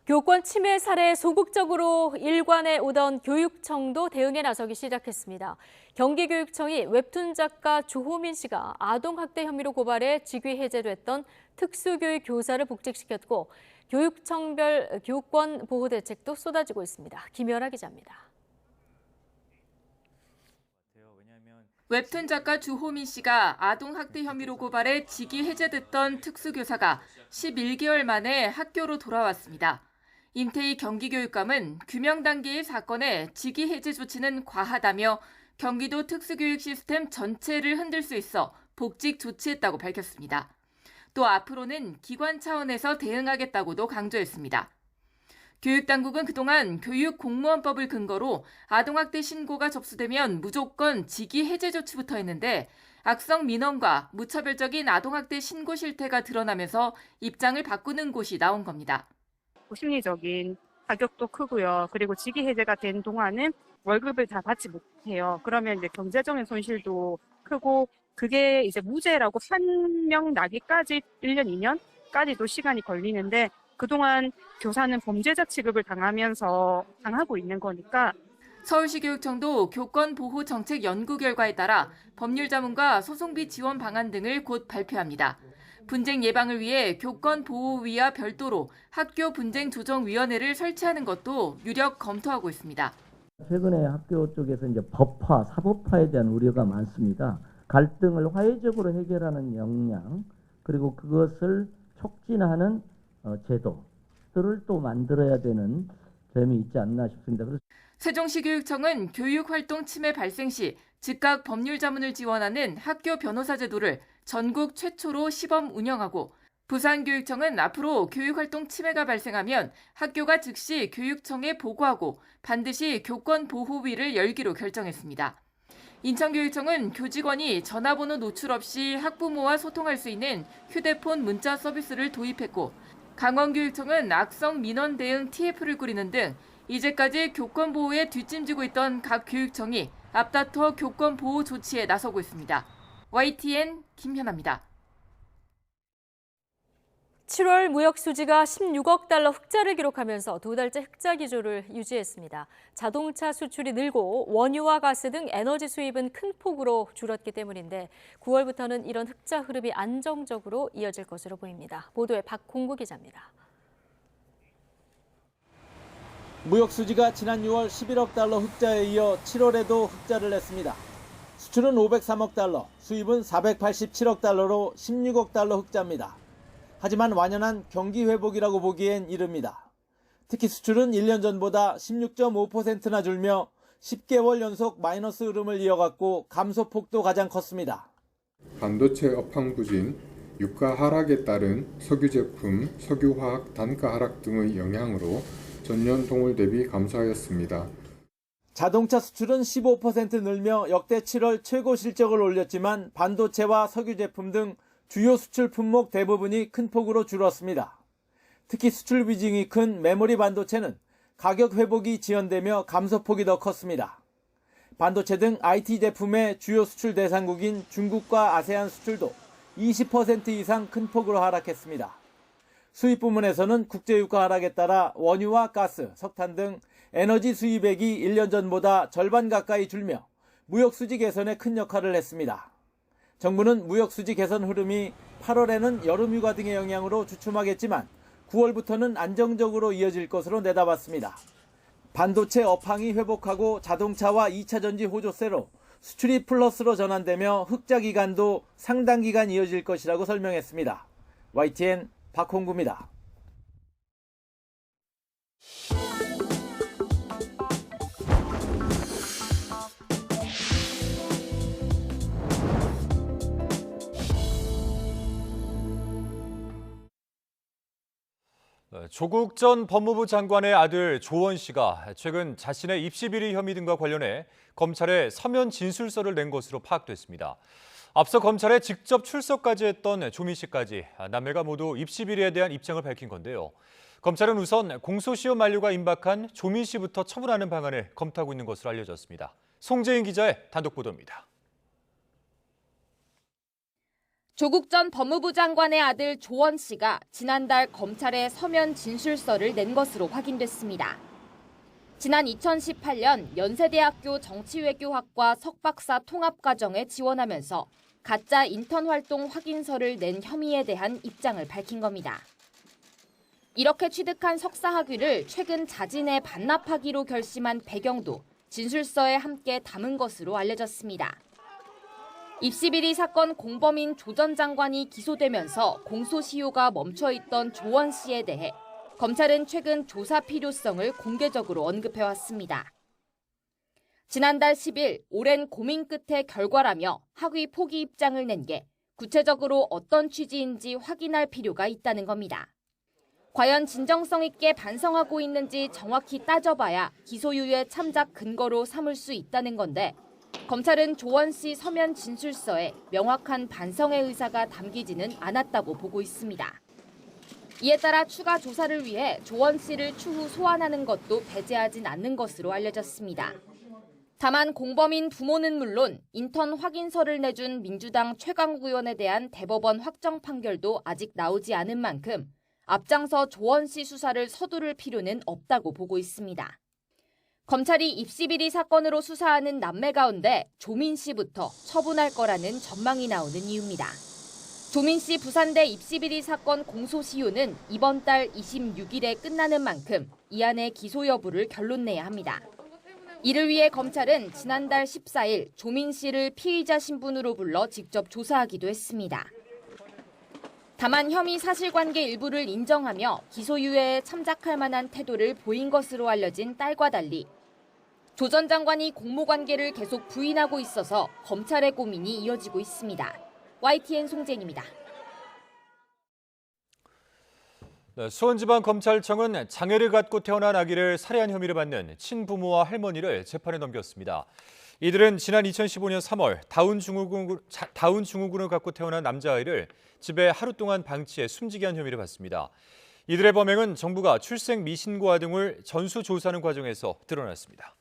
교권 침해 사례에 소극적으로 일관해 오던 교육청도 대응에 나서기 시작했습니다. 경기교육청이 웹툰 작가 조호민 씨가 아동학대 혐의로 고발해 직위 해제됐던 특수교육 교사를 복직시켰고 교육청별 교권 보호 대책도 쏟아지고 있습니다. 김연아 기자입니다. 웹툰 작가 주호민 씨가 아동학대 혐의로 고발해 직위 해제됐던 특수교사가 11개월 만에 학교로 돌아왔습니다. 임태희 경기교육감은 규명 단계의 사건에 직위 해제 조치는 과하다며 경기도 특수교육 시스템 전체를 흔들 수 있어 복직 조치했다고 밝혔습니다. 또 앞으로는 기관 차원에서 대응하겠다고도 강조했습니다. 교육당국은 그동안 교육공무원법을 근거로 아동학대 신고가 접수되면 무조건 직위 해제 조치부터 했는데 악성 민원과 무차별적인 아동학대 신고 실태가 드러나면서 입장을 바꾸는 곳이 나온 겁니다. 심리적인 가격도 크고요. 그리고 직위 해제가 된 동안은 월급을 다 받지 못해요. 그러면 이제 경제적인 손실도 크고 그게 이제 무죄라고 판명 나기까지 1년, 2년까지도 시간이 걸리는데 그동안 교사는 범죄자 취급을 당하고 있는 거니까 서울시 교육청도 교권보호 정책 연구 결과에 따라 법률 자문과 소송비 지원 방안 등을 곧 발표합니다. 분쟁 예방을 위해 교권보호위와 별도로 학교 분쟁 조정위원회를 설치하는 것도 유력 검토하고 있습니다. 최근에 학교 쪽에서 이제 법화, 사법화에 대한 우려가 많습니다. 갈등을 화해적으로 해결하는 역량, 그리고 그것을 촉진하는 제도들을 또 만들어야 되는 점이 있지 않나 싶습니다. 세종시 교육청은 교육활동 침해 발생 시 즉각 법률 자문을 지원하는 학교 변호사 제도를 전국 최초로 시범 운영하고 부산교육청은 앞으로 교육활동 침해가 발생하면 학교가 즉시 교육청에 보고하고 반드시 교권보호위를 열기로 결정했습니다. 인천교육청은 교직원이 전화번호 노출 없이 학부모와 소통할 수 있는 휴대폰 문자 서비스를 도입했고 강원교육청은 악성 민원 대응 TF를 꾸리는 등 이제까지 교권보호에 뒷짐지고 있던 각 교육청이 앞다퉈 교권보호 조치에 나서고 있습니다. YTN 김현아입니다. 7월 무역 수지가 16억 달러 흑자를 기록하면서 두 달째 흑자 기조를 유지했습니다. 자동차 수출이 늘고 원유와 가스 등 에너지 수입은 큰 폭으로 줄었기 때문인데 9월부터는 이런 흑자 흐름이 안정적으로 이어질 것으로 보입니다. 보도에 박홍구 기자입니다. 무역 수지가 지난 6월 11억 달러 흑자에 이어 7월에도 흑자를 냈습니다. 수출은 503억 달러, 수입은 487억 달러로 16억 달러 흑자입니다. 하지만 완연한 경기 회복이라고 보기엔 이릅니다. 특히 수출은 1년 전보다 16.5%나 줄며 10개월 연속 마이너스 흐름을 이어갔고 감소폭도 가장 컸습니다. 반도체 업황 부진, 유가 하락에 따른 석유 제품, 석유화학 단가 하락 등의 영향으로 전년 동월 대비 감소하였습니다. 자동차 수출은 15% 늘며 역대 7월 최고 실적을 올렸지만 반도체와 석유 제품 등 주요 수출 품목 대부분이 큰 폭으로 줄었습니다. 특히 수출 비중이 큰 메모리 반도체는 가격 회복이 지연되며 감소폭이 더 컸습니다. 반도체 등 IT 제품의 주요 수출 대상국인 중국과 아세안 수출도 20% 이상 큰 폭으로 하락했습니다. 수입 부문에서는 국제유가 하락에 따라 원유와 가스, 석탄 등 에너지 수입액이 1년 전보다 절반 가까이 줄며 무역 수지 개선에 큰 역할을 했습니다. 정부는 무역 수지 개선 흐름이 8월에는 여름휴가 등의 영향으로 주춤하겠지만 9월부터는 안정적으로 이어질 것으로 내다봤습니다. 반도체 업황이 회복하고 자동차와 2차 전지 호조세로 수출이 플러스로 전환되며 흑자 기간도 상당 기간 이어질 것이라고 설명했습니다. YTN 박홍구입니다. 조국 전 법무부 장관의 아들 조원 씨가 최근 자신의 입시 비리 혐의 등과 관련해 검찰에 서면 진술서를 낸 것으로 파악됐습니다. 앞서 검찰에 직접 출석까지 했던 조민 씨까지 남매가 모두 입시 비리에 대한 입장을 밝힌 건데요. 검찰은 우선 공소시효 만료가 임박한 조민 씨부터 처분하는 방안을 검토하고 있는 것으로 알려졌습니다. 송재인 기자의 단독 보도입니다. 조국 전 법무부 장관의 아들 조원 씨가 지난달 검찰에 서면 진술서를 낸 것으로 확인됐습니다. 지난 2018년 연세대학교 정치외교학과 석박사 통합과정에 지원하면서 가짜 인턴 활동 확인서를 낸 혐의에 대한 입장을 밝힌 겁니다. 이렇게 취득한 석사 학위를 최근 자진해 반납하기로 결심한 배경도 진술서에 함께 담은 것으로 알려졌습니다. 입시비리 사건 공범인 조 전 장관이 기소되면서 공소시효가 멈춰있던 조원 씨에 대해 검찰은 최근 조사 필요성을 공개적으로 언급해왔습니다. 지난달 10일 오랜 고민 끝에 결과라며 학위 포기 입장을 낸 게 구체적으로 어떤 취지인지 확인할 필요가 있다는 겁니다. 과연 진정성 있게 반성하고 있는지 정확히 따져봐야 기소유예 참작 근거로 삼을 수 있다는 건데 검찰은 조원 씨 서면 진술서에 명확한 반성의 의사가 담기지는 않았다고 보고 있습니다. 이에 따라 추가 조사를 위해 조원 씨를 추후 소환하는 것도 배제하진 않는 것으로 알려졌습니다. 다만 공범인 부모는 물론 인턴 확인서를 내준 민주당 최강욱 의원에 대한 대법원 확정 판결도 아직 나오지 않은 만큼 앞장서 조원 씨 수사를 서두를 필요는 없다고 보고 있습니다. 검찰이 입시비리 사건으로 수사하는 남매 가운데 조민 씨부터 처분할 거라는 전망이 나오는 이유입니다. 조민 씨 부산대 입시비리 사건 공소시효는 이번 달 26일에 끝나는 만큼 이 안에 기소 여부를 결론내야 합니다. 이를 위해 검찰은 지난달 14일 조민 씨를 피의자 신분으로 불러 직접 조사하기도 했습니다. 다만 혐의 사실관계 일부를 인정하며 기소유예에 참작할 만한 태도를 보인 것으로 알려진 딸과 달리 조 전 장관이 공모관계를 계속 부인하고 있어서 검찰의 고민이 이어지고 있습니다. YTN 송재인입니다. 수원지방검찰청은 장애를 갖고 태어난 아기를 살해한 혐의를 받는 친부모와 할머니를 재판에 넘겼습니다. 이들은 지난 2015년 3월 다운 증후군을 갖고 태어난 남자아이를 집에 하루 동안 방치해 숨지게 한 혐의를 받습니다. 이들의 범행은 정부가 출생 미신고화 등을 전수조사하는 과정에서 드러났습니다.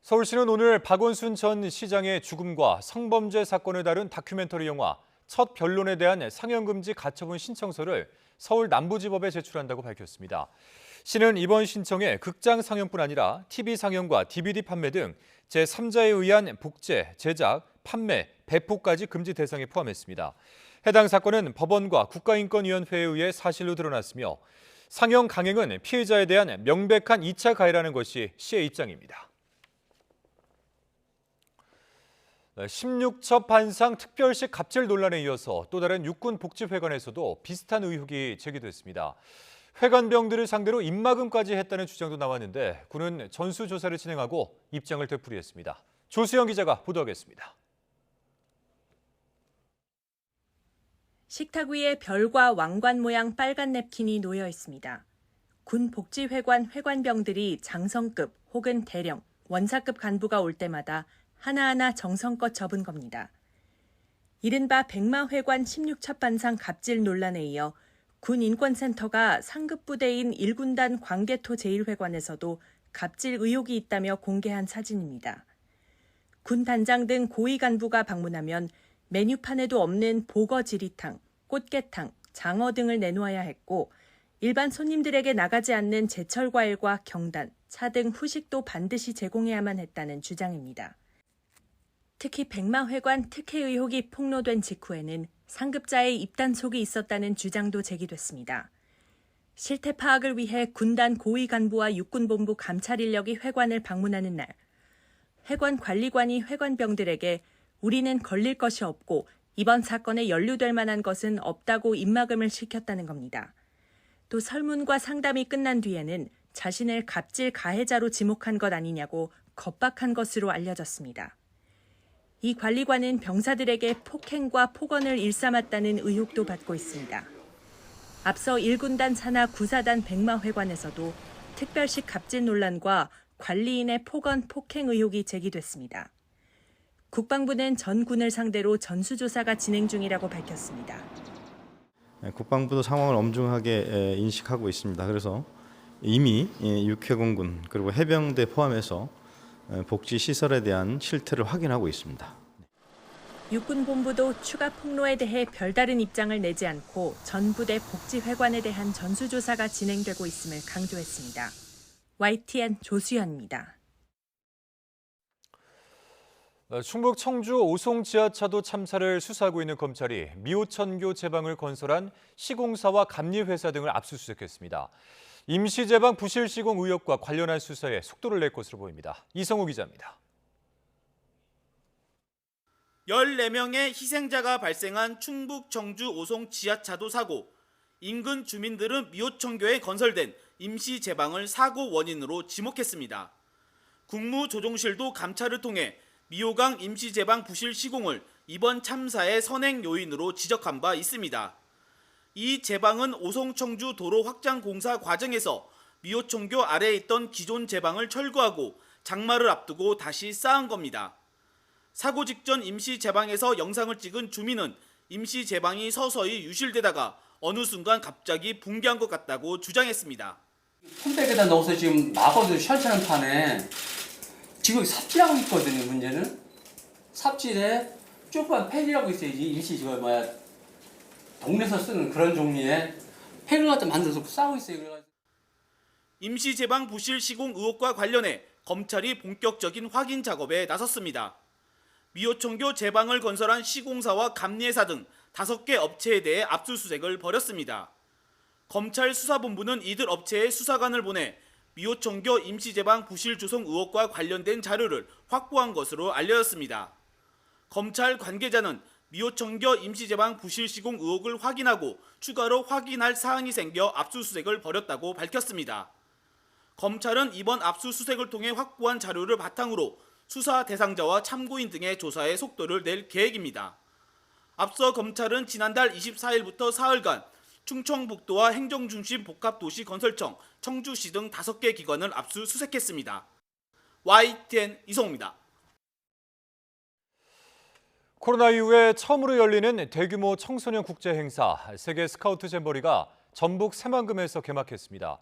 서울시는 오늘 박원순 전 시장의 죽음과 성범죄 사건을 다룬 다큐멘터리 영화 첫 변론에 대한 상영금지 가처분 신청서를 서울 남부지법에 제출한다고 밝혔습니다. 시는 이번 신청에 극장 상영뿐 아니라 TV 상영과 DVD 판매 등 제3자에 의한 복제, 제작, 판매, 배포까지 금지 대상에 포함했습니다. 해당 사건은 법원과 국가인권위원회에 의해 사실로 드러났으며 상영 강행은 피해자에 대한 명백한 2차 가해라는 것이 시의 입장입니다. 16첩 반상 특별식 갑질 논란에 이어서 또 다른 육군복지회관에서도 비슷한 의혹이 제기됐습니다. 회관병들을 상대로 입막음까지 했다는 주장도 나왔는데 군은 전수조사를 진행하고 입장을 되풀이했습니다. 조수영 기자가 보도하겠습니다. 식탁 위에 별과 왕관 모양 빨간 냅킨이 놓여 있습니다. 군 복지회관 회관병들이 장성급 혹은 대령, 원사급 간부가 올 때마다 하나하나 정성껏 접은 겁니다. 이른바 백마회관 16첩 반상 갑질 논란에 이어 군인권센터가 상급 부대인 1군단 광개토 제1회관에서도 갑질 의혹이 있다며 공개한 사진입니다. 군 단장 등 고위 간부가 방문하면 메뉴판에도 없는 보거 지리탕, 꽃게탕, 장어 등을 내놓아야 했고 일반 손님들에게 나가지 않는 제철 과일과 경단, 차 등 후식도 반드시 제공해야만 했다는 주장입니다. 특히 백마회관 특혜 의혹이 폭로된 직후에는 상급자의 입단속이 있었다는 주장도 제기됐습니다. 실태 파악을 위해 군단 고위 간부와 육군본부 감찰 인력이 회관을 방문하는 날, 회관 관리관이 회관병들에게 우리는 걸릴 것이 없고 이번 사건에 연루될 만한 것은 없다고 입막음을 시켰다는 겁니다. 또 설문과 상담이 끝난 뒤에는 자신을 갑질 가해자로 지목한 것 아니냐고 겁박한 것으로 알려졌습니다. 이 관리관은 병사들에게 폭행과 폭언을 일삼았다는 의혹도 받고 있습니다. 앞서 1군단 산하 9사단 백마회관에서도 특별식 갑질 논란과 관리인의 폭언, 폭행 의혹이 제기됐습니다. 국방부는 전 군을 상대로 전수조사가 진행 중이라고 밝혔습니다. 국방부도 상황을 엄중하게 인식하고 있습니다. 그래서 이미 육해공군 그리고 해병대 포함해서 복지시설에 대한 실태를 확인하고 있습니다. 육군본부도 추가 폭로에 대해 별다른 입장을 내지 않고 전 부대 복지회관에 대한 전수조사가 진행되고 있음을 강조했습니다. YTN 조수연입니다. 충북 청주 오송 지하차도 참사를 수사하고 있는 검찰이 미호천교 제방을 건설한 시공사와 감리회사 등을 압수수색했습니다. 임시제방 부실 시공 의혹과 관련한 수사에 속도를 낼 것으로 보입니다. 이성우 기자입니다. 14명의 희생자가 발생한 충북 청주 오송 지하차도 사고. 인근 주민들은 미호천교에 건설된 임시제방을 사고 원인으로 지목했습니다. 국무조정실도 감찰을 통해 미호강 임시제방 부실 시공을 이번 참사의 선행 요인으로 지적한 바 있습니다. 이 제방은 오송-청주 도로 확장 공사 과정에서 미호청교 아래에 있던 기존 제방을 철거하고 장마를 앞두고 다시 쌓은 겁니다. 사고 직전 임시 제방에서 영상을 찍은 주민은 임시 제방이 서서히 유실되다가 어느 순간 갑자기 붕괴한 것 같다고 주장했습니다. 폰백에다 넣어서 지금 막아도 시원찮은 판에 지금 삽질하고 있거든요. 문제는 삽질에 조그만 팩이라고 있어야지 일시 동네에서 쓰는 그런 종류의 팩을 갖다 만들어서 싸고 있어요. 그래가지고. 임시 제방 부실 시공 의혹과 관련해 검찰이 본격적인 확인 작업에 나섰습니다. 미호청교 제방을 건설한 시공사와 감리회사 등 5개 업체에 대해 압수수색을 벌였습니다. 검찰 수사본부는 이들 업체에 수사관을 보내 미호청교 임시제방 부실 조성 의혹과 관련된 자료를 확보한 것으로 알려졌습니다. 검찰 관계자는 미호청교 임시제방 부실 시공 의혹을 확인하고 추가로 확인할 사항이 생겨 압수수색을 벌였다고 밝혔습니다. 검찰은 이번 압수수색을 통해 확보한 자료를 바탕으로 수사 대상자와 참고인 등의 조사에 속도를 낼 계획입니다. 앞서 검찰은 지난달 24일부터 사흘간 충청북도와 행정중심 복합도시건설청, 청주시 등 5개 기관을 압수수색했습니다. YTN 이성우입니다. 코로나 이후에 처음으로 열리는 대규모 청소년 국제 행사 세계 스카우트 잼버리가 전북 새만금에서 개막했습니다.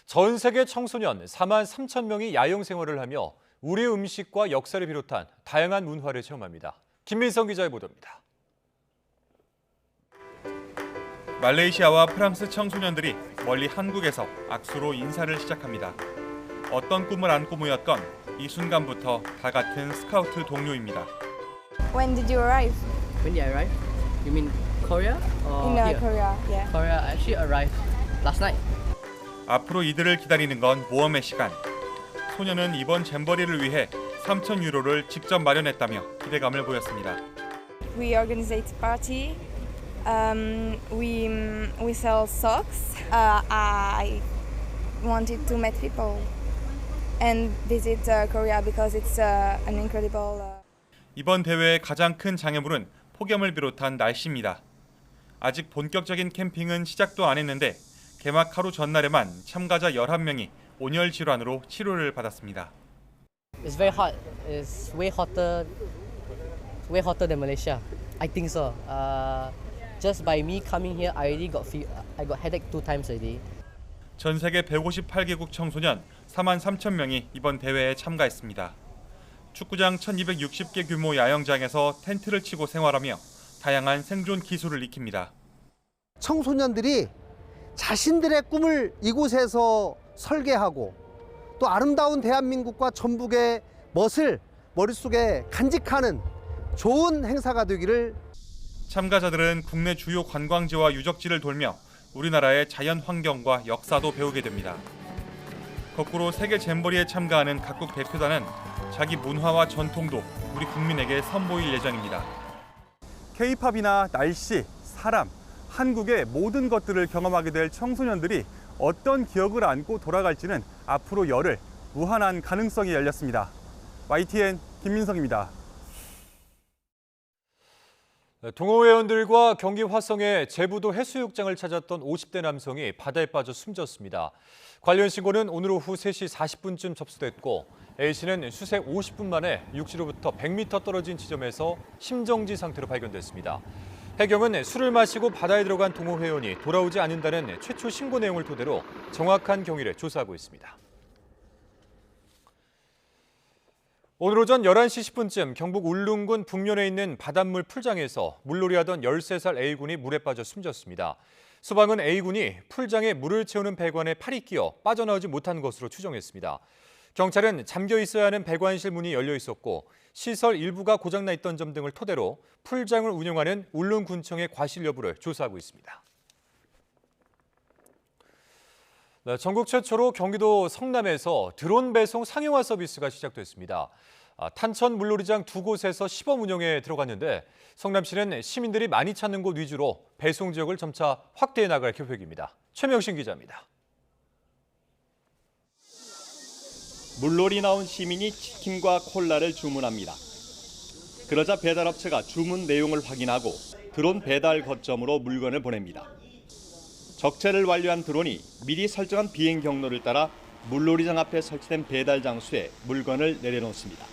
전 세계 청소년 4만 3천 명이 야영 생활을 하며 우리 음식과 역사를 비롯한 다양한 문화를 체험합니다. 김민성 기자의 보도입니다. 말레이시아와 프랑스 청소년들이 멀리 한국에서 악수로 인사를 시작합니다. 어떤 꿈을 안고 모였건 이 순간부터 다 같은 스카우트 동료입니다. When did you arrive? When did I arrive? You mean Korea or In here? Korea, yeah. Korea, I actually arrived last night. 앞으로 이들을 기다리는 건 모험의 시간. 소녀는 이번 잼버리를 위해 3,000 유로를 직접 마련했다며 기대감을 보였습니다. We organize party. We sell socks. I wanted to meet people and visit Korea because it's an incredible. 이번 대회의 가장 큰 장애물은 폭염을 비롯한 날씨입니다. 아직 본격적인 캠핑은 시작도 안 했는데 개막 하루 전날에만 참가자 11명이 온열 질환으로 치료를 받았습니다. It's very hot. It's way hotter than Malaysia. I think so. Just by me coming here, I got headache 2 times a day. 전 세계 158개국 청소년 4만 3천 명이 이번 대회에 참가했습니다. 축구장 1260개 규모 야영장에서 텐트를 치고 생활하며 다양한 생존 기술을 익힙니다. 청소년들이 자신들의 꿈을 이곳에서 설계하고 또 아름다운 대한민국과 전북의 멋을 머릿속에 간직하는 좋은 행사가 되기를. 참가자들은 국내 주요 관광지와 유적지를 돌며 우리나라의 자연 환경과 역사도 배우게 됩니다. 거꾸로 세계 잼버리에 참가하는 각국 대표단은 자기 문화와 전통도 우리 국민에게 선보일 예정입니다. K-팝이나 날씨, 사람, 한국의 모든 것들을 경험하게 될 청소년들이 어떤 기억을 안고 돌아갈지는 앞으로 열흘 무한한 가능성이 열렸습니다. YTN 김민성입니다. 동호회원들과 경기 화성의 제부도 해수욕장을 찾았던 50대 남성이 바다에 빠져 숨졌습니다. 관련 신고는 오늘 오후 3시 40분쯤 접수됐고 A씨는 수색 50분 만에 육지로부터 100m 떨어진 지점에서 심정지 상태로 발견됐습니다. 해경은 술을 마시고 바다에 들어간 동호회원이 돌아오지 않는다는 최초 신고 내용을 토대로 정확한 경위를 조사하고 있습니다. 오늘 오전 11시 10분쯤 경북 울릉군 북면에 있는 바닷물 풀장에서 물놀이하던 13살 A군이 물에 빠져 숨졌습니다. 소방은 A군이 풀장에 물을 채우는 배관에 팔이 끼어 빠져나오지 못한 것으로 추정했습니다. 경찰은 잠겨 있어야 하는 배관실 문이 열려 있었고 시설 일부가 고장나 있던 점 등을 토대로 풀장을 운영하는 울릉군청의 과실 여부를 조사하고 있습니다. 전국 최초로 경기도 성남에서 드론 배송 상용화 서비스가 시작됐습니다. 탄천 물놀이장 2곳에서 시범 운영에 들어갔는데 성남시는 시민들이 많이 찾는 곳 위주로 배송 지역을 점차 확대해 나갈 계획입니다. 최명신 기자입니다. 물놀이 나온 시민이 치킨과 콜라를 주문합니다. 그러자 배달업체가 주문 내용을 확인하고 드론 배달 거점으로 물건을 보냅니다. 적재를 완료한 드론이 미리 설정한 비행 경로를 따라 물놀이장 앞에 설치된 배달 장소에 물건을 내려놓습니다.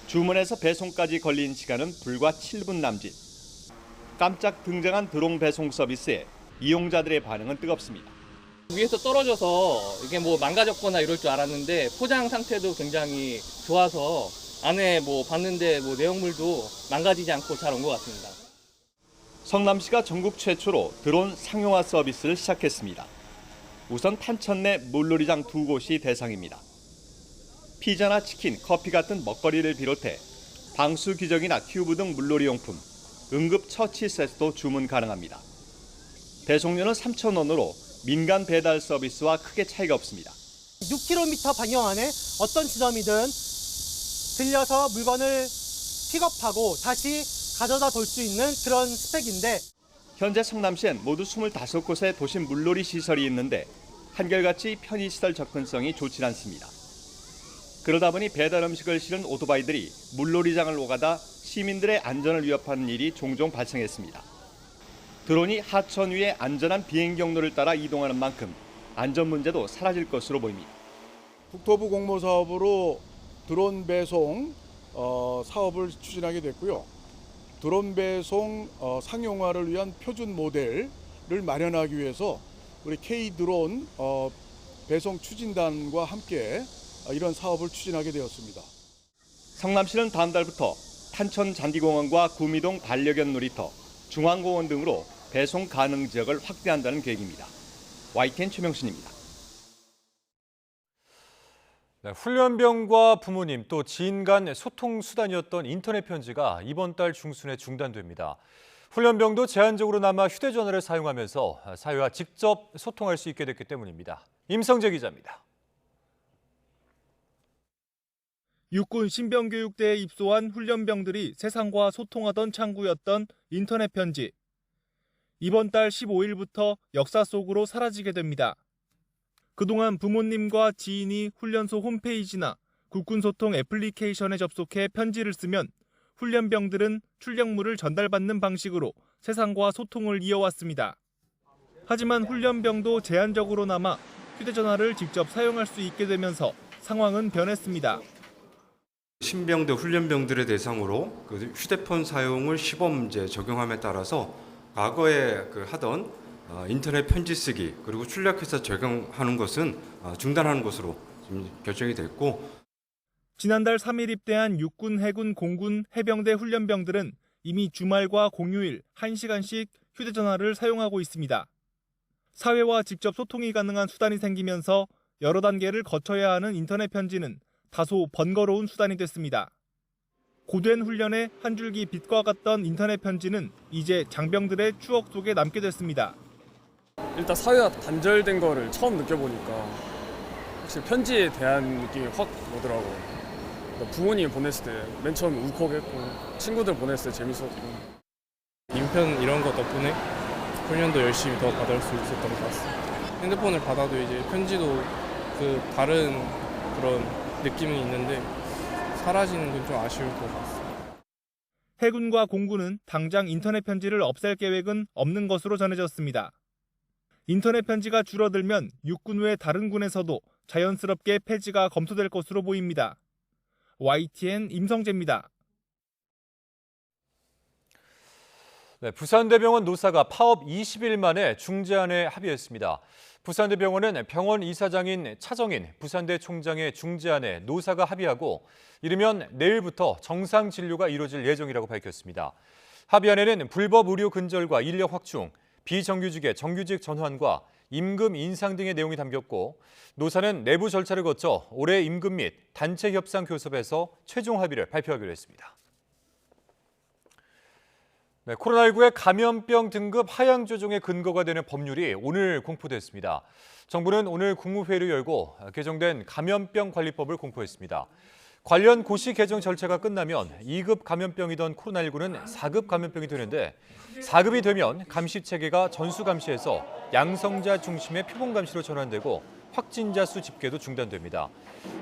주문에서 배송까지 걸린 시간은 불과 7분 남짓. 깜짝 등장한 드론 배송 서비스에 이용자들의 반응은 뜨겁습니다. 위에서 떨어져서 이게 뭐 망가졌거나 이럴 줄 알았는데 포장 상태도 굉장히 좋아서 안에 뭐 봤는데 뭐 내용물도 망가지지 않고 잘 온 것 같습니다. 성남시가 전국 최초로 드론 상용화 서비스를 시작했습니다. 우선 탄천 내 물놀이장 2곳이 대상입니다. 피자나 치킨, 커피 같은 먹거리를 비롯해 방수 기저귀나 튜브 등 물놀이 용품, 응급 처치 세트도 주문 가능합니다. 배송료는 3,000원으로 민간 배달 서비스와 크게 차이가 없습니다. 6km 반경 안에 어떤 지점이든 들려서 물건을 픽업하고 다시 가져다 돌 수 있는 그런 스펙인데 현재 성남시엔 모두 25곳의 도심 물놀이 시설이 있는데 한결같이 편의시설 접근성이 좋지 않습니다. 그러다 보니 배달 음식을 실은 오토바이들이 물놀이장을 오가다 시민들의 안전을 위협하는 일이 종종 발생했습니다. 드론이 하천 위에 안전한 비행 경로를 따라 이동하는 만큼 안전 문제도 사라질 것으로 보입니다. 국토부 공모 사업으로 드론 배송 사업을 추진하게 됐고요. 드론 배송 상용화를 위한 표준 모델을 마련하기 위해서 우리 K-드론 배송 추진단과 함께 이런 사업을 추진하게 되었습니다. 성남시는 다음 달부터 탄천 잔디공원과 구미동 반려견 놀이터, 중앙공원 등으로 배송 가능 지역을 확대한다는 계획입니다. YTN 최명순입니다. 네, 훈련병과 부모님 또 지인 간 소통 수단이었던 인터넷 편지가 이번 달 중순에 중단됩니다. 훈련병도 제한적으로나마 휴대전화를 사용하면서 사회와 직접 소통할 수 있게 됐기 때문입니다. 임성재 기자입니다. 육군 신병교육대에 입소한 훈련병들이 세상과 소통하던 창구였던 인터넷 편지. 이번 달 15일부터 역사 속으로 사라지게 됩니다. 그동안 부모님과 지인이 훈련소 홈페이지나 국군소통 애플리케이션에 접속해 편지를 쓰면 훈련병들은 출력물을 전달받는 방식으로 세상과 소통을 이어왔습니다. 하지만 훈련병도 제한적으로나마 휴대전화를 직접 사용할 수 있게 되면서 상황은 변했습니다. 신병대 훈련병들의 대상으로 휴대폰 사용을 시범제 적용함에 따라서 과거에 하던 인터넷 편지 쓰기 그리고 출력해서 적용하는 것은 중단하는 것으로 지금 결정이 됐고 지난달 3일 입대한 육군, 해군, 공군, 해병대 훈련병들은 이미 주말과 공휴일 1시간씩 휴대전화를 사용하고 있습니다. 사회와 직접 소통이 가능한 수단이 생기면서 여러 단계를 거쳐야 하는 인터넷 편지는 다소 번거로운 수단이 됐습니다. 고된 훈련에 한 줄기 빛과 같던 인터넷 편지는 이제 장병들의 추억 속에 남게 됐습니다. 일단 사회와 단절된 거를 처음 느껴보니까 확실히 편지에 대한 느낌이 확 오더라고요. 부모님 보냈을 때 맨 처음 울컥했고 친구들 보냈을 때 재밌었고 인편 이런 것 덕분에 훈련도 열심히 더 받을 수 있었던 것 같습니다. 핸드폰을 받아도 이제 편지도 다른 그런 느낌이 있는데 사라지는 건 좀 아쉬울 것 같습니다. 해군과 공군은 당장 인터넷 편지를 없앨 계획은 없는 것으로 전해졌습니다. 인터넷 편지가 줄어들면 육군 외 다른 군에서도 자연스럽게 폐지가 검토될 것으로 보입니다. YTN 임성재입니다. 네, 부산대병원 노사가 파업 20일 만에 중재안에 합의했습니다. 부산대병원은 병원 이사장인 차정인 부산대 총장의 중재안에 노사가 합의하고 이르면 내일부터 정상 진료가 이루어질 예정이라고 밝혔습니다. 합의안에는 불법 의료 근절과 인력 확충, 비정규직의 정규직 전환과 임금 인상 등의 내용이 담겼고 노사는 내부 절차를 거쳐 올해 임금 및 단체 협상 교섭에서 최종 합의를 발표하기로 했습니다. 네, 코로나19의 감염병 등급 하향 조정의 근거가 되는 법률이 오늘 공포됐습니다. 정부는 오늘 국무회의를 열고 개정된 감염병 관리법을 공포했습니다. 관련 고시 개정 절차가 끝나면 2급 감염병이던 코로나19는 4급 감염병이 되는데 4급이 되면 감시 체계가 전수 감시에서 양성자 중심의 표본 감시로 전환되고 확진자 수 집계도 중단됩니다.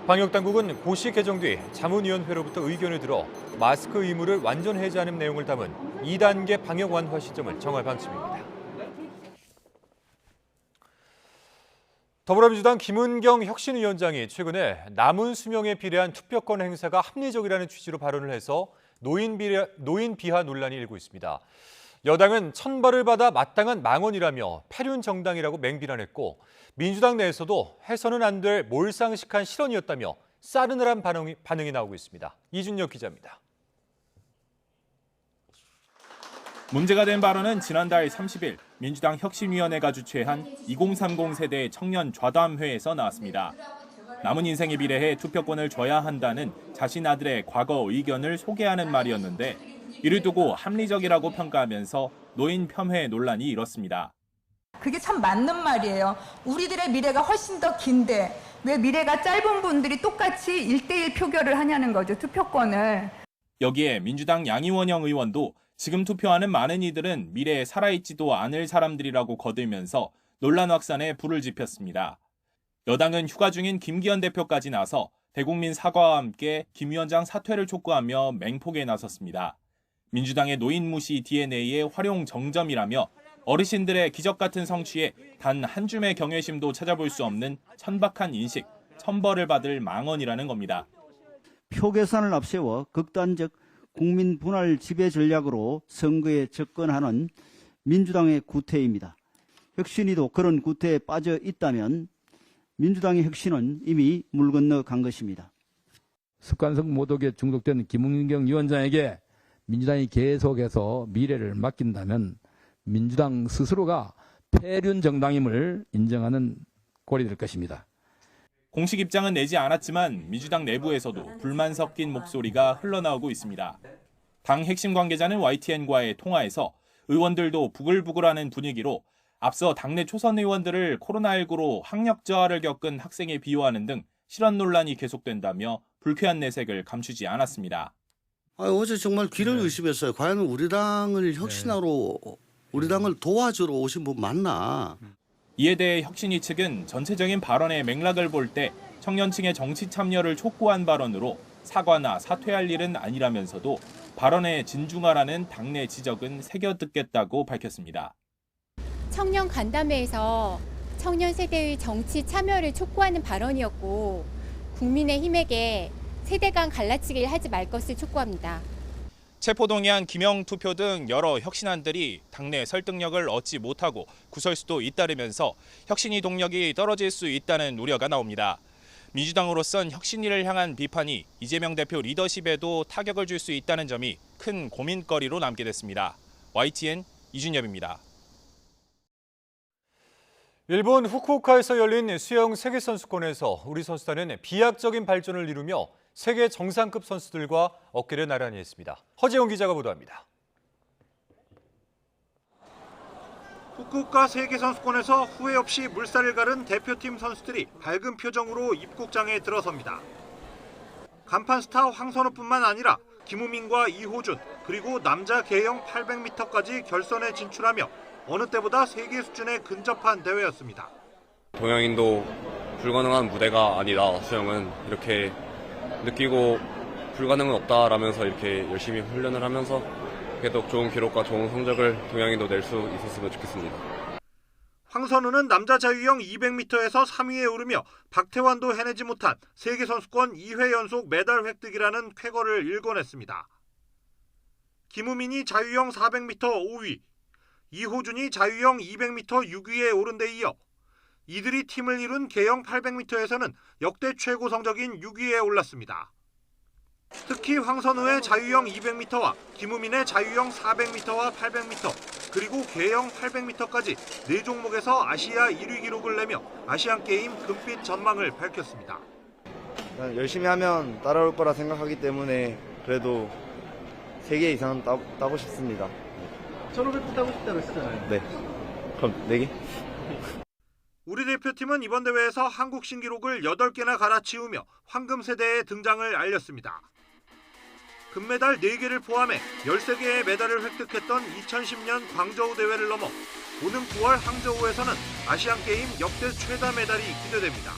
방역당국은 고시 개정 뒤 자문위원회로부터 의견을 들어 마스크 의무를 완전 해제하는 내용을 담은 2단계 방역 완화 시점을 정할 방침입니다. 더불어민주당 김은경 혁신위원장이 최근에 남은 수명에 비례한 투표권 행사가 합리적이라는 취지로 발언을 해서 노인 비하 논란이 일고 있습니다. 여당은 천벌을 받아 마땅한 망언이라며 패륜 정당이라고 맹비난했고 민주당 내에서도 해서는 안 될 몰상식한 실언이었다며 싸늘한 반응이 나오고 있습니다. 이준혁 기자입니다. 문제가 된 발언은 지난달 30일 민주당 혁신위원회가 주최한 2030 세대 청년 좌담회에서 나왔습니다. 남은 인생에 비례해 투표권을 줘야 한다는 자신 아들의 과거 의견을 소개하는 말이었는데 이를 두고 합리적이라고 평가하면서 노인 폄훼 논란이 일었습니다. 그게 참 맞는 말이에요. 우리들의 미래가 훨씬 더 긴데 왜 미래가 짧은 분들이 똑같이 1대1 표결을 하냐는 거죠, 투표권을. 여기에 민주당 양이원영 의원도 지금 투표하는 많은 이들은 미래에 살아있지도 않을 사람들이라고 거들면서 논란 확산에 불을 지폈습니다. 여당은 휴가 중인 김기현 대표까지 나서 대국민 사과와 함께 김 위원장 사퇴를 촉구하며 맹폭에 나섰습니다. 민주당의 노인 무시 DNA의 활용 정점이라며 어르신들의 기적 같은 성취에 단 한 줌의 경외심도 찾아볼 수 없는 천박한 인식, 천벌을 받을 망언이라는 겁니다. 표 계산을 앞세워 극단적 국민 분할 지배 전략으로 선거에 접근하는 민주당의 구태입니다. 혁신이도 그런 구태에 빠져 있다면 민주당의 혁신은 이미 물 건너 간 것입니다. 습관성 모독에 중독된 김은경 위원장에게 민주당이 계속해서 미래를 맡긴다면 민주당 스스로가 패륜 정당임을 인정하는 꼴이 될 것입니다. 공식 입장은 내지 않았지만 민주당 내부에서도 불만 섞인 목소리가 흘러나오고 있습니다. 당 핵심 관계자는 YTN과의 통화에서 의원들도 부글부글하는 분위기로 앞서 당내 초선 의원들을 코로나19로 학력 저하를 겪은 학생에 비유하는 등 실언 논란이 계속된다며 불쾌한 내색을 감추지 않았습니다. 어제 정말 귀를 의심했어요. 과연 우리 당을 혁신하러, 우리 당을 도와주러 오신 분 맞나? 이에 대해 혁신위 측은 전체적인 발언의 맥락을 볼 때 청년층의 정치 참여를 촉구한 발언으로 사과나 사퇴할 일은 아니라면서도 발언에 진중하라는 당내 지적은 새겨듣겠다고 밝혔습니다. 청년 간담회에서 청년 세대의 정치 참여를 촉구하는 발언이었고 국민의힘에게 세대 간 갈라치기를 하지 말 것을 촉구합니다. 체포동의안 기명 투표 등 여러 혁신안들이 당내 설득력을 얻지 못하고 구설수도 잇따르면서 혁신위 동력이 떨어질 수 있다는 우려가 나옵니다. 민주당으로선 혁신위를 향한 비판이 이재명 대표 리더십에도 타격을 줄 수 있다는 점이 큰 고민거리로 남게 됐습니다. YTN 이준엽입니다. 일본 후쿠오카에서 열린 수영 세계선수권에서 우리 선수단은 비약적인 발전을 이루며 세계 정상급 선수들과 어깨를 나란히 했습니다. 허재용 기자가 보도합니다. 후쿠오카 세계선수권에서 후회 없이 물살을 가른 대표팀 선수들이 밝은 표정으로 입국장에 들어섭니다. 간판 스타 황선우뿐만 아니라 김우민과 이호준 그리고 남자 계영 800m까지 결선에 진출하며 어느 때보다 세계 수준에 근접한 대회였습니다. 동양인도 불가능한 무대가 아니다. 수영은 이렇게 느끼고 불가능은 없다라면서 이렇게 열심히 훈련을 하면서 계속 좋은 기록과 좋은 성적을 동양인도 낼 수 있었으면 좋겠습니다. 황선우는 남자 자유형 200m에서 3위에 오르며 박태환도 해내지 못한 세계선수권 2회 연속 메달 획득이라는 쾌거를 일궈냈습니다. 김우민이 자유형 400m 5위, 이호준이 자유형 200m 6위에 오른 데 이어 이들이 팀을 이룬 계영 800m에서는 역대 최고 성적인 6위에 올랐습니다. 특히 황선우의 자유형 200m와 김우민의 자유형 400m와 800m 그리고 계영 800m까지 4종목에서 아시아 1위 기록을 내며 아시안게임 금빛 전망을 밝혔습니다. 열심히 하면 따라올 거라 생각하기 때문에 그래도 3개 이상은 따고 싶습니다. 졸업을 따고 싶다고 했잖아요. 네. 그럼 4개? 우리 대표팀은 이번 대회에서 한국 신기록을 8개나 갈아치우며 황금 세대의 등장을 알렸습니다. 금메달 4개를 포함해 13개의 메달을 획득했던 2010년 광저우 대회를 넘어 오는 9월 항저우에서는 아시안게임 역대 최다 메달이 기대됩니다.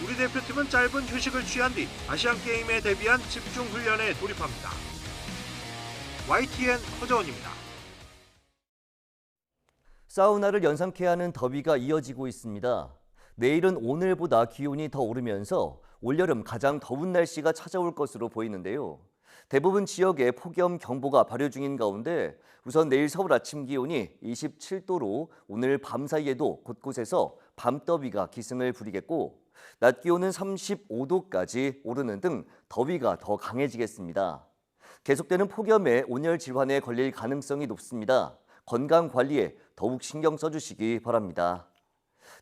우리 대표팀은 짧은 휴식을 취한 뒤 아시안게임에 대비한 집중 훈련에 돌입합니다. YTN 허정원입니다. 사우나를 연상케 하는 더위가 이어지고 있습니다. 내일은 오늘보다 기온이 더 오르면서 올여름 가장 더운 날씨가 찾아올 것으로 보이는데요. 대부분 지역에 폭염경보가 발효 중인 가운데 우선 내일 서울 아침 기온이 27도로 오늘 밤 사이에도 곳곳에서 밤더위가 기승을 부리겠고 낮 기온은 35도까지 오르는 등 더위가 더 강해지겠습니다. 계속되는 폭염에 온열 질환에 걸릴 가능성이 높습니다. 건강 관리에 더욱 신경 써주시기 바랍니다.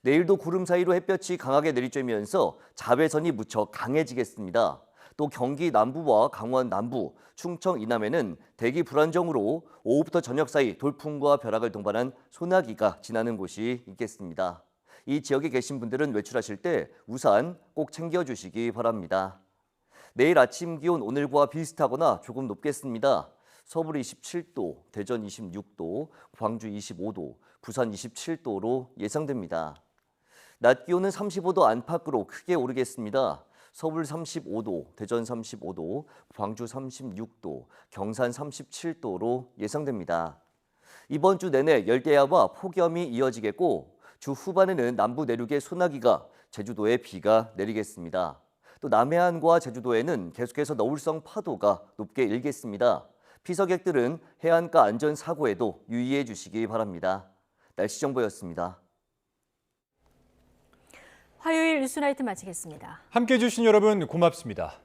내일도 구름 사이로 햇볕이 강하게 내리쬐면서 자외선이 무척 강해지겠습니다. 또 경기 남부와 강원 남부, 충청 이남에는 대기 불안정으로 오후부터 저녁 사이 돌풍과 벼락을 동반한 소나기가 지나는 곳이 있겠습니다. 이 지역에 계신 분들은 외출하실 때 우산 꼭 챙겨주시기 바랍니다. 내일 아침 기온 오늘과 비슷하거나 조금 높겠습니다. 서울 27도, 대전 26도, 광주 25도, 부산 27도로 예상됩니다. 낮 기온은 35도 안팎으로 크게 오르겠습니다. 서울 35도, 대전 35도, 광주 36도, 경산 37도로 예상됩니다. 이번 주 내내 열대야와 폭염이 이어지겠고 주 후반에는 남부 내륙에 소나기가, 제주도에 비가 내리겠습니다. 또 남해안과 제주도에는 계속해서 너울성 파도가 높게 일겠습니다. 피서객들은 해안가 안전사고에도 유의해 주시기 바랍니다. 날씨 정보였습니다. 화요일 뉴스나이트 마치겠습니다. 함께해 주신 여러분 고맙습니다.